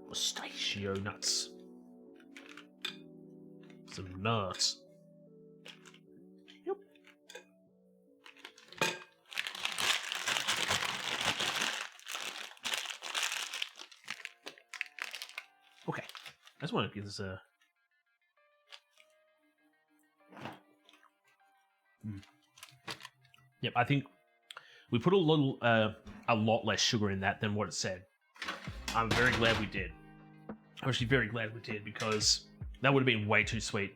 pistachio nuts. Some nuts. Yep. Okay. I just want to give this a... Yep, I think we put a lot less sugar in that than what it said. I'm very glad we did. I'm actually very glad we did because that would have been way too sweet.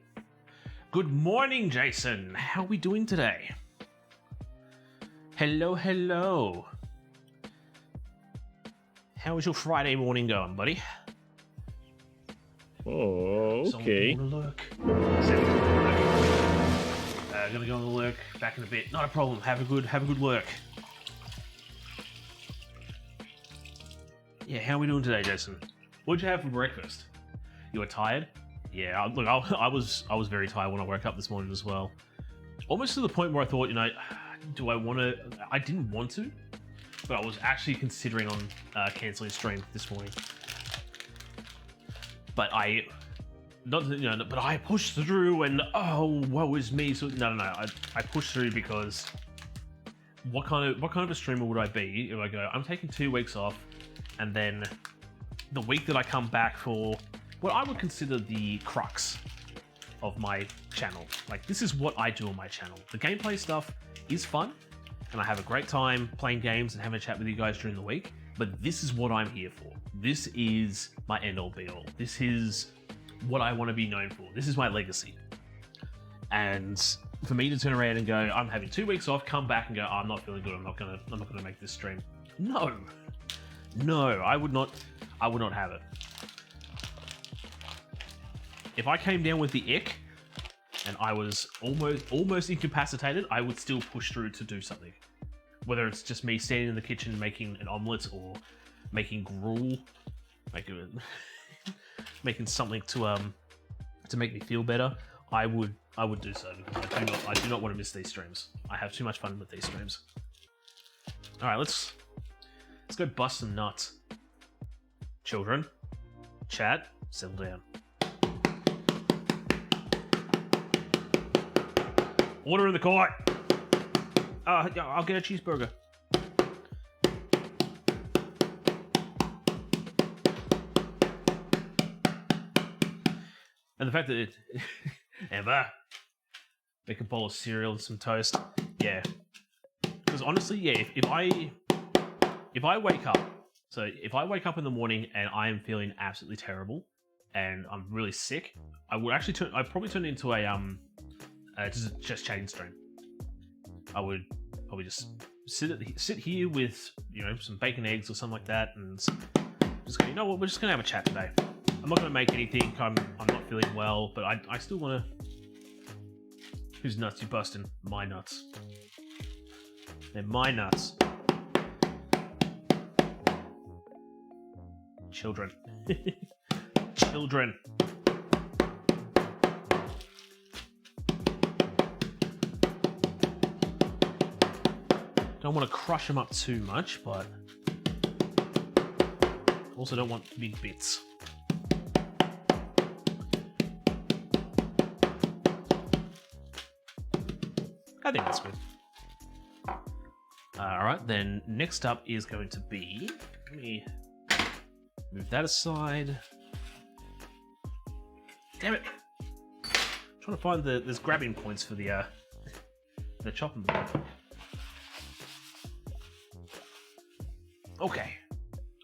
Good morning, Jason. How are we doing today? Hello. How is your Friday morning going, buddy? Oh, okay. Gonna go on the lurk back in a bit. Not a problem. Have a good lurk. Yeah, how are we doing today, Jason? What'd you have for breakfast? You were tired? Yeah, look, I was very tired when I woke up this morning as well. Almost to the point where I thought, do I want to? I didn't want to, but I was actually considering on canceling stream this morning. But I pushed through, and oh, woe is me. So no, I pushed through because what kind of a streamer would I be if I go, I'm taking 2 weeks off, and then the week that I come back for what I would consider the crux of my channel. Like, this is what I do on my channel. The gameplay stuff is fun, and I have a great time playing games and having a chat with you guys during the week, but this is what I'm here for. This is my end-all be-all. This is what I want to be known for. This is my legacy. And for me to turn around and go, I'm having 2 weeks off, come back and go, oh, I'm not feeling good, I'm not gonna make this stream. No, I would not have it. If I came down with the ick and I was almost incapacitated, I would still push through to do something. Whether it's just me standing in the kitchen making an omelette or making gruel, making something to make me feel better, I would do so, because I do not want to miss these streams. I have too much fun with these streams. All right, let's go bust some nuts. Children, chat, settle down. Order in the court. I'll get a cheeseburger. And the fact that it... Ever. Make a bowl of cereal and some toast. Yeah. Because honestly, yeah, if I wake up So if I wake up in the morning and I am feeling absolutely terrible and I'm really sick, I'd probably turn it into a just chain stream. I would probably just sit here with some bacon, eggs, or something like that, and just go, you know what, we're just gonna have a chat today. I'm not gonna make anything. I'm not feeling well, but I still wanna. Whose nuts you busting? My nuts. They're my nuts. Children. Children. Don't want to crush them up too much, but also don't want big bits. I think that's good. Alright, then next up is going to be... Let me move that aside. Damn it! I'm trying to find there's grabbing points for the chopping board. Okay.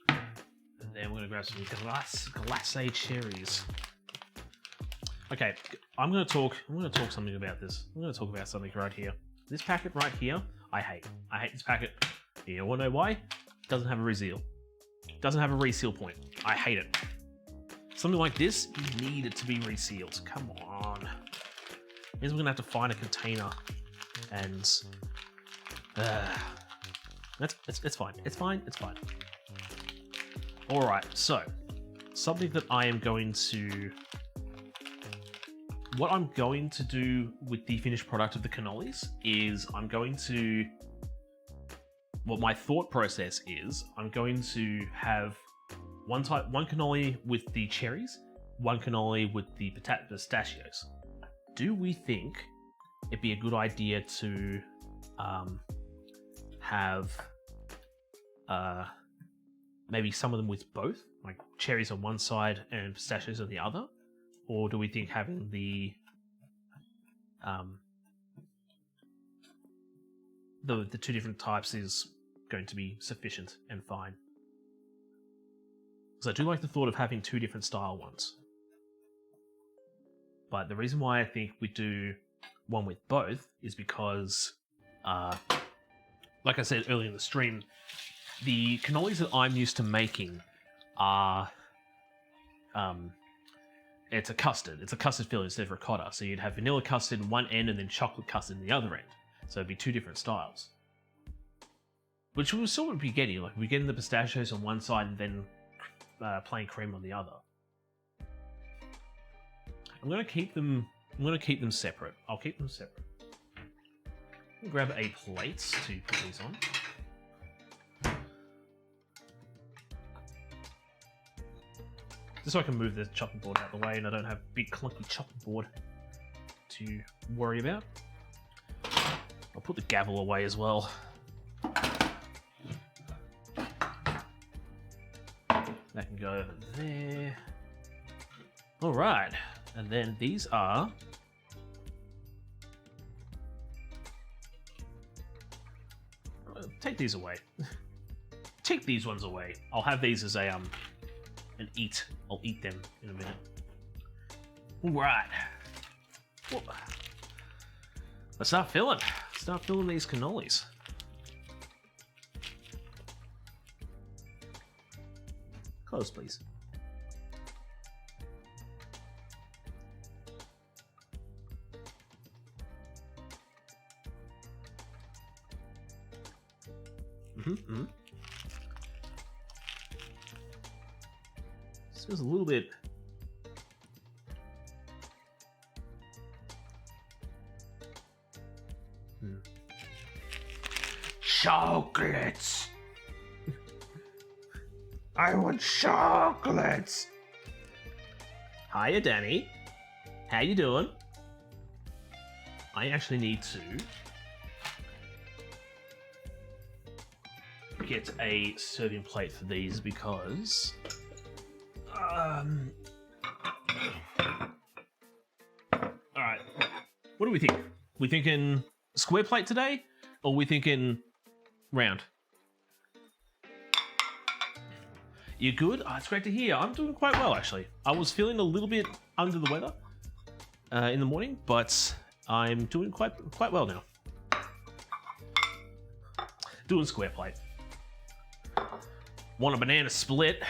And then we're gonna grab some glacé cherries. Okay, I'm gonna talk something about this. I'm gonna talk about something right here. This packet right here, I hate. I hate this packet. You wanna know why? It doesn't have a reseal. It doesn't have a reseal point. I hate it. Something like this, you need it to be resealed. Come on. Means we're gonna have to find a container, and it's fine. It's fine. It's fine. All right. So, something that I am going to. What I'm going to do with the finished product of the cannolis is I'm going to. What my thought process is, I'm going to have one cannoli with the cherries, one cannoli with the pistachios. Do we think it'd be a good idea to have maybe some of them with both, like cherries on one side and pistachios on the other? Or do we think having the two different types is going to be sufficient and fine? Because I do like the thought of having two different style ones. But the reason why I think we do one with both is because, like I said earlier in the stream, the cannolis that I'm used to making are, it's a custard. It's a custard filling instead of ricotta. So you'd have vanilla custard in one end and then chocolate custard in the other end. So it'd be two different styles. Which we'll sort of be getting. Like, we're getting the pistachios on one side and then plain cream on the other. I'm gonna keep them separate. I'll keep them separate. I'll grab a plate to put these on. Just so I can move the chopping board out of the way and I don't have a big clunky chopping board to worry about. I'll put the gavel away as well. That can go over there. Alright, and then these are... Take these away. Take these ones away. I'll have these as a, an eat. I'll eat them in a minute. Alright. Let's start filling. Start filling these cannolis. Close, please. Smells a little bit. Chocolates. I want chocolates. Hiya, Danny. How you doing? I actually need to get a serving plate for these because alright. What do we think? We thinking square plate today? Or we thinking round? You're good? Oh, it's great to hear. I'm doing quite well, actually. I was feeling a little bit under the weather in the morning, but I'm doing quite well now. Doing square plate. Want a banana split.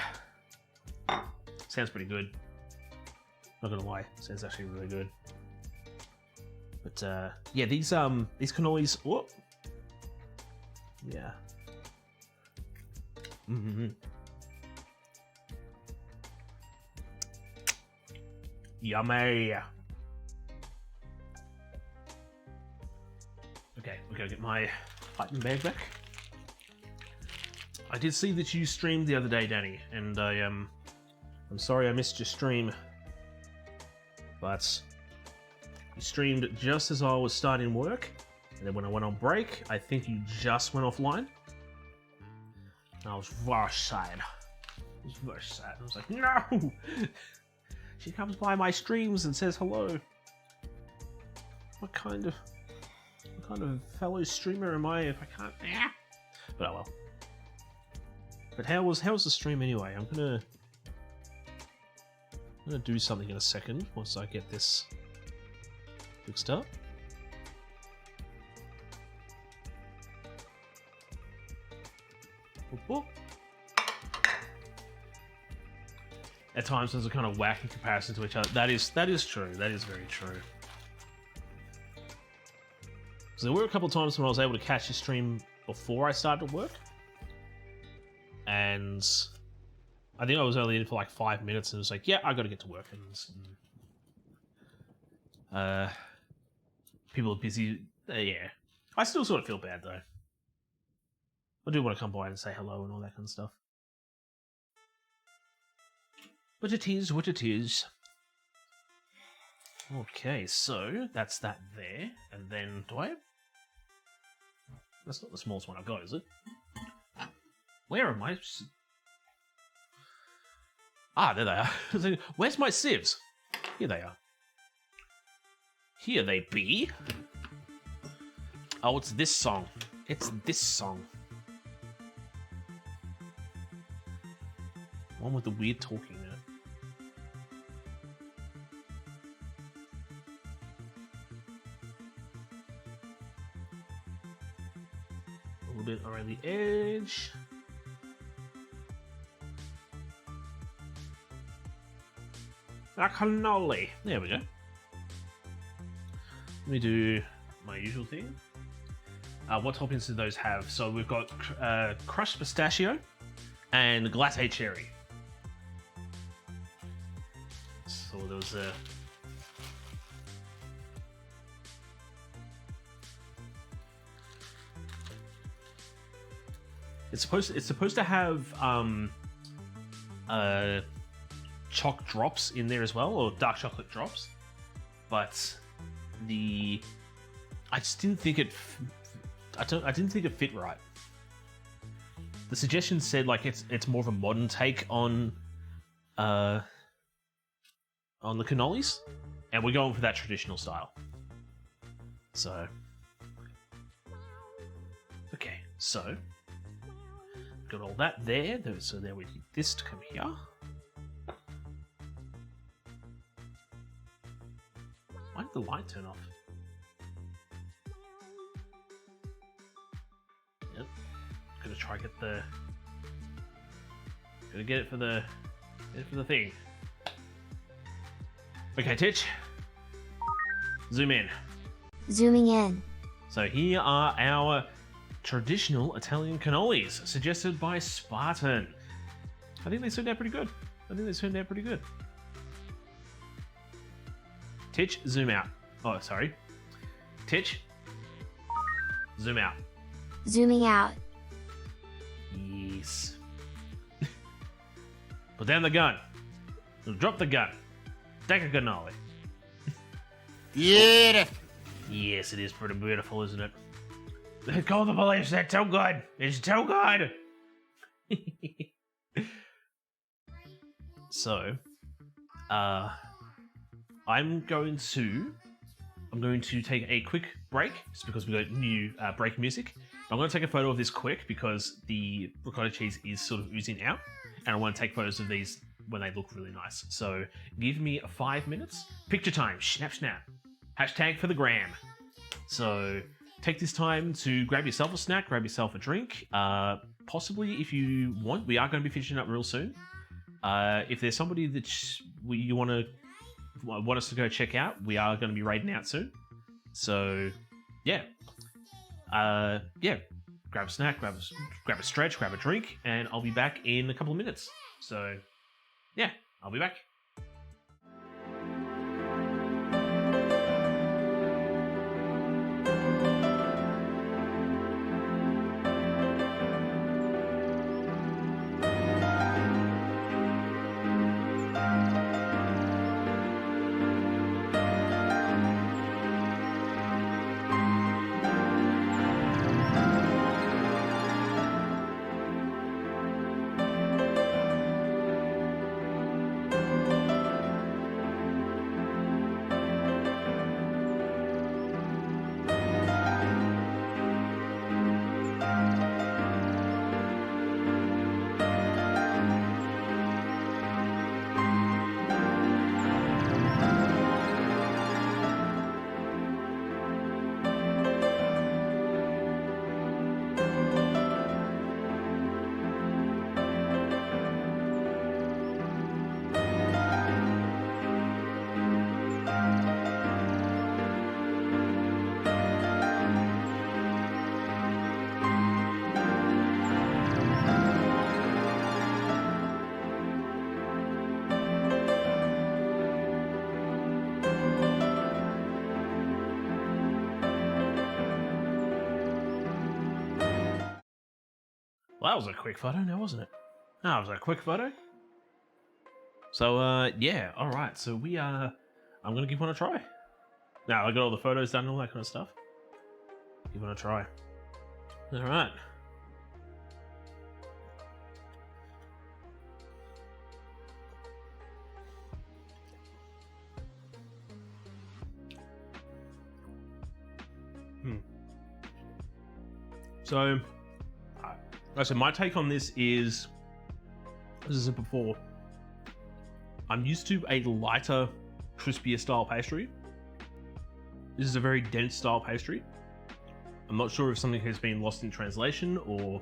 Sounds pretty good. Not gonna lie, sounds actually really good. But yeah, these cannolis. Whoop. Yeah. Yummy. Okay, we're gonna get my item bag back. I did see that you streamed the other day, Danny, and I'm sorry I missed your stream, but you streamed just as I was starting work, and then when I went on break, I think you just went offline. And I was very sad. I was very sad. I was like, no! She comes by my streams and says hello. What kind of fellow streamer am I if I can't? But oh well. But how was the stream anyway? I'm gonna do something in a second once I get this fixed up. Boop, boop. At times there's a kind of wacky comparison to each other. That is true. That is very true. So there were a couple of times when I was able to catch the stream before I started work. And I think I was only in for like 5 minutes and it was like, yeah, I gotta get to work. And people are busy. Yeah. I still sort of feel bad though. I do want to come by and say hello and all that kind of stuff. But it is what it is. Okay, so that's that there. And then, that's not the smallest one I've got, is it? Where am I? Ah, there they are. Where's my sieves? Here they are. Here they be. Oh, it's this song. It's this song. One with the weird talking there. A little bit around the edge. A cannoli. There we go. Let me do my usual thing. What toppings do those have? So we've got crushed pistachio and glacé cherry. So there was a... It's supposed to have choc drops in there as well, or dark chocolate drops, but I just didn't think it. I didn't think it fit right. The suggestion said like it's more of a modern take on the cannolis, and we're going for that traditional style. So, okay, so got all that there. So there we need this to come here. Why did the light turn off? Yep. Gonna try get the. Gonna get it for the thing. Okay, Titch. Zoom in. Zooming in. So here are our traditional Italian cannolis, suggested by Spartan. I think they turned out pretty good. Titch, zoom out. Oh, sorry. Titch, zoom out. Zooming out. Yes. Put down the gun. Drop the gun. Take a cannoli. Beautiful. Yes, it is pretty beautiful, isn't it? Call the police. They're too good. It's too good. So, I'm going to take a quick break, just because we've got new break music. I'm going to take a photo of this quick because the ricotta cheese is sort of oozing out. and I want to take photos of these when they look really nice. So give me 5 minutes. Picture time. Snap, snap. Hashtag for the gram. So take this time to grab yourself a snack, grab yourself a drink. Possibly, if you want, we are going to be finishing up real soon. If there's somebody that you want us to go check out, we are going to be raiding out soon. So, yeah. Grab a snack, grab a stretch, grab a drink, and I'll be back in a couple of minutes. So, yeah, I'll be back. Well, that was a quick photo now, wasn't it? That was a quick photo. So, yeah, alright, so I'm gonna give one a try. Now, I got all the photos done and all that kind of stuff. Give one a try. Alright. So, like I said, my take on this is, as I said before, I'm used to a lighter, crispier style pastry. This is a very dense style pastry. I'm not sure if something has been lost in translation or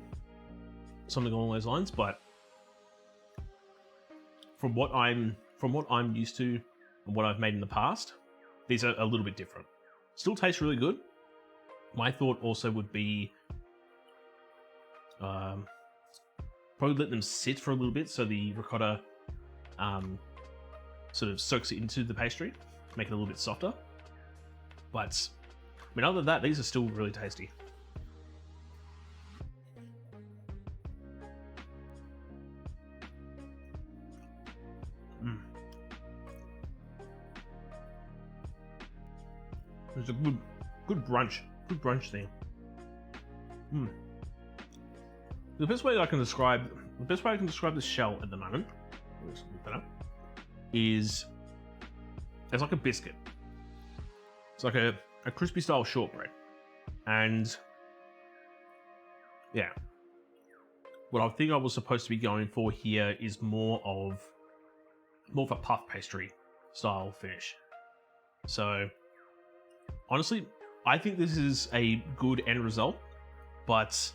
something along those lines, but from what I'm used to and what I've made in the past, these are a little bit different. Still tastes really good. My thought also would be probably let them sit for a little bit so the ricotta sort of soaks it into the pastry, make it a little bit softer. But I mean, other than that, these are still really tasty. It's a good brunch thing. The best way I can describe the shell at the moment is it's like a biscuit. It's like a crispy style shortbread, and yeah, what I think I was supposed to be going for here is more of a puff pastry style finish. So honestly, I think this is a good end result, but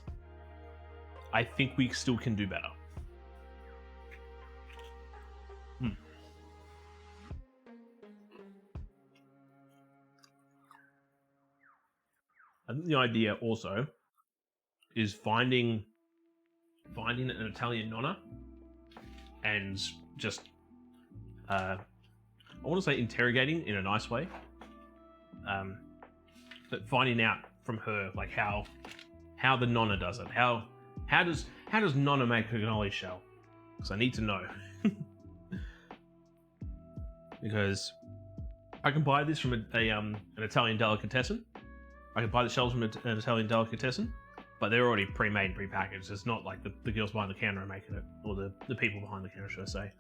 I think we still can do better. I think the idea also is finding an Italian nonna and just I want to say interrogating in a nice way, but finding out from her like how the nonna does it. How does nonna make a cannoli shell? Because I need to know. Because I can buy this from an Italian delicatessen. I can buy the shells from an Italian delicatessen, but they're already pre-made and pre-packaged. It's not like the girls behind the counter are making it, or the people behind the counter, should I say.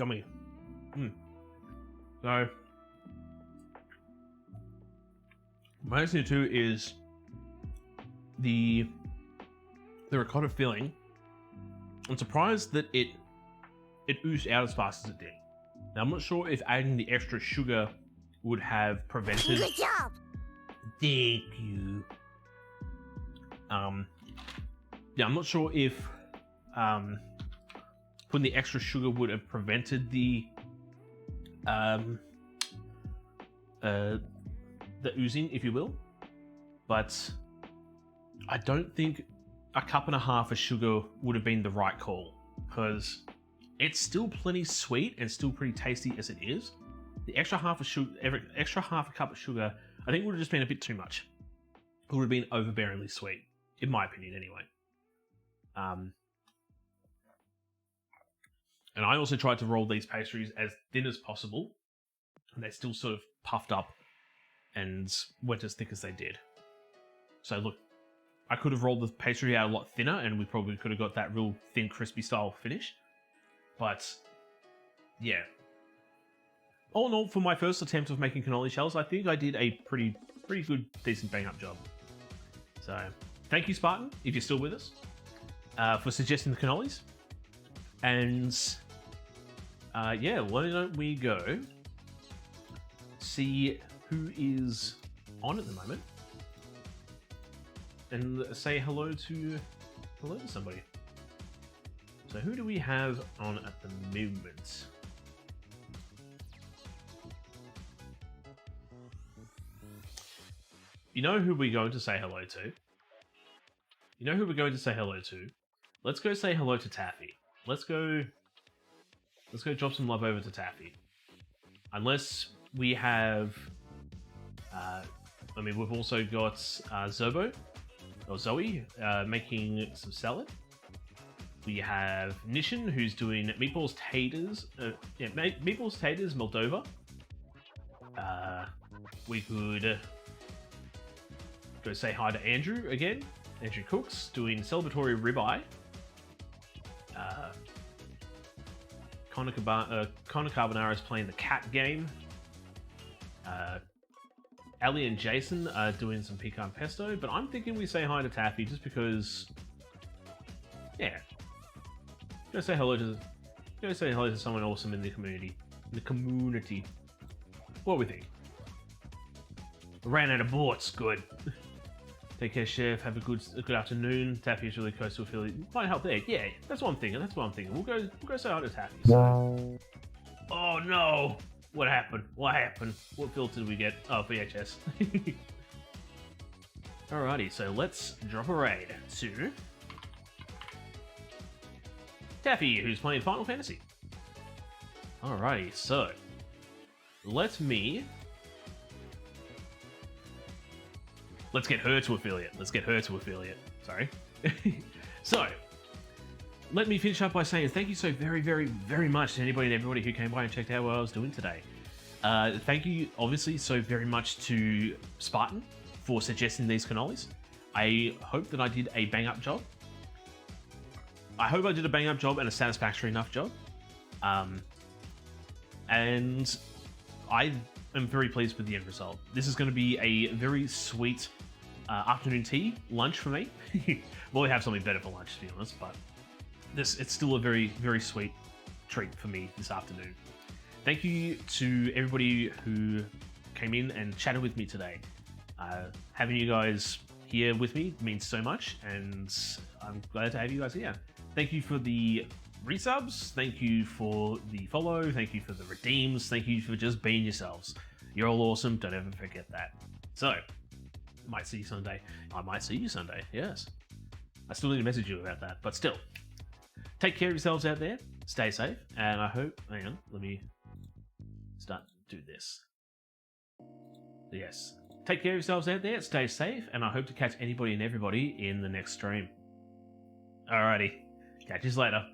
Yummy. So, my next thing too is the ricotta filling. I'm surprised that it oozed out as fast as it did. Now, I'm not sure if adding the extra sugar would have prevented. Good job. Thank you. Yeah, I'm not sure if putting the extra sugar would have prevented the oozing, if you will. But I don't think a cup and a half of sugar would have been the right call, because it's still plenty sweet and still pretty tasty as it is. The extra half a cup of sugar, I think would have just been a bit too much. It would have been overbearingly sweet, in my opinion, anyway. And I also tried to roll these pastries as thin as possible, and they still sort of puffed up and went as thick as they did. So look, I could have rolled the pastry out a lot thinner, and we probably could have got that real thin, crispy style finish. But yeah, all in all, for my first attempt of making cannoli shells, I think I did a pretty good, decent bang up job. So thank you, Spartan, if you're still with us, for suggesting the cannolis. And yeah, why don't we go see who is on at the moment and say hello to somebody. So who do we have on at the moment? You know who we're going to say hello to? You know who we're going to say hello to? Let's go say hello to Taffy. Let's go drop some love over to Taffy. Unless we have... I mean, we've also got Zoe, making some salad. We have Nishin, who's doing meatballs taters. Meatballs taters Moldova. We could go say hi to Andrew again. Andrew Cooks doing celebratory ribeye. Connor Carbonara is playing the cat game. Ali and Jason are doing some pecan pesto, but I'm thinking we say hi to Taffy just because, yeah. Go say hello to someone awesome in the community. What do we think? Ran out of bullets. Good. Take care, Chef. Have a good afternoon. Taffy is really close to affiliate. Might help there. Yeah, that's what I'm thinking. We'll go say hi to Taffy. So. Oh no! What happened? What filter did we get? Oh, VHS. Alrighty, so let's drop a raid to Taffy, who's playing Final Fantasy. Alrighty, so let's get her to affiliate. Sorry. So, let me finish up by saying thank you so very, very, very much to anybody and everybody who came by and checked out what I was doing today. Thank you, obviously, so very much to Spartan for suggesting these cannolis. I hope that I did a bang-up job. I hope I did a bang-up job and a satisfactory enough job. And I am very pleased with the end result. This is going to be a very sweet afternoon tea, lunch for me. We'll have something better for lunch, to be honest, but it's still a very, very sweet treat for me this afternoon. Thank you to everybody who came in and chatted with me today. Having you guys here with me means so much, and I'm glad to have you guys here. Thank you for the resubs, thank you for the follow, thank you for the redeems, thank you for just being yourselves. You're all awesome, don't ever forget that. So, might see you Sunday. I might see you Sunday, yes. I still need to message you about that, but still. Take care of yourselves out there, stay safe, and I hope, hang on, let me start to do this. Yes. Take care of yourselves out there, stay safe, and I hope to catch anybody and everybody in the next stream. Alrighty, catch you later.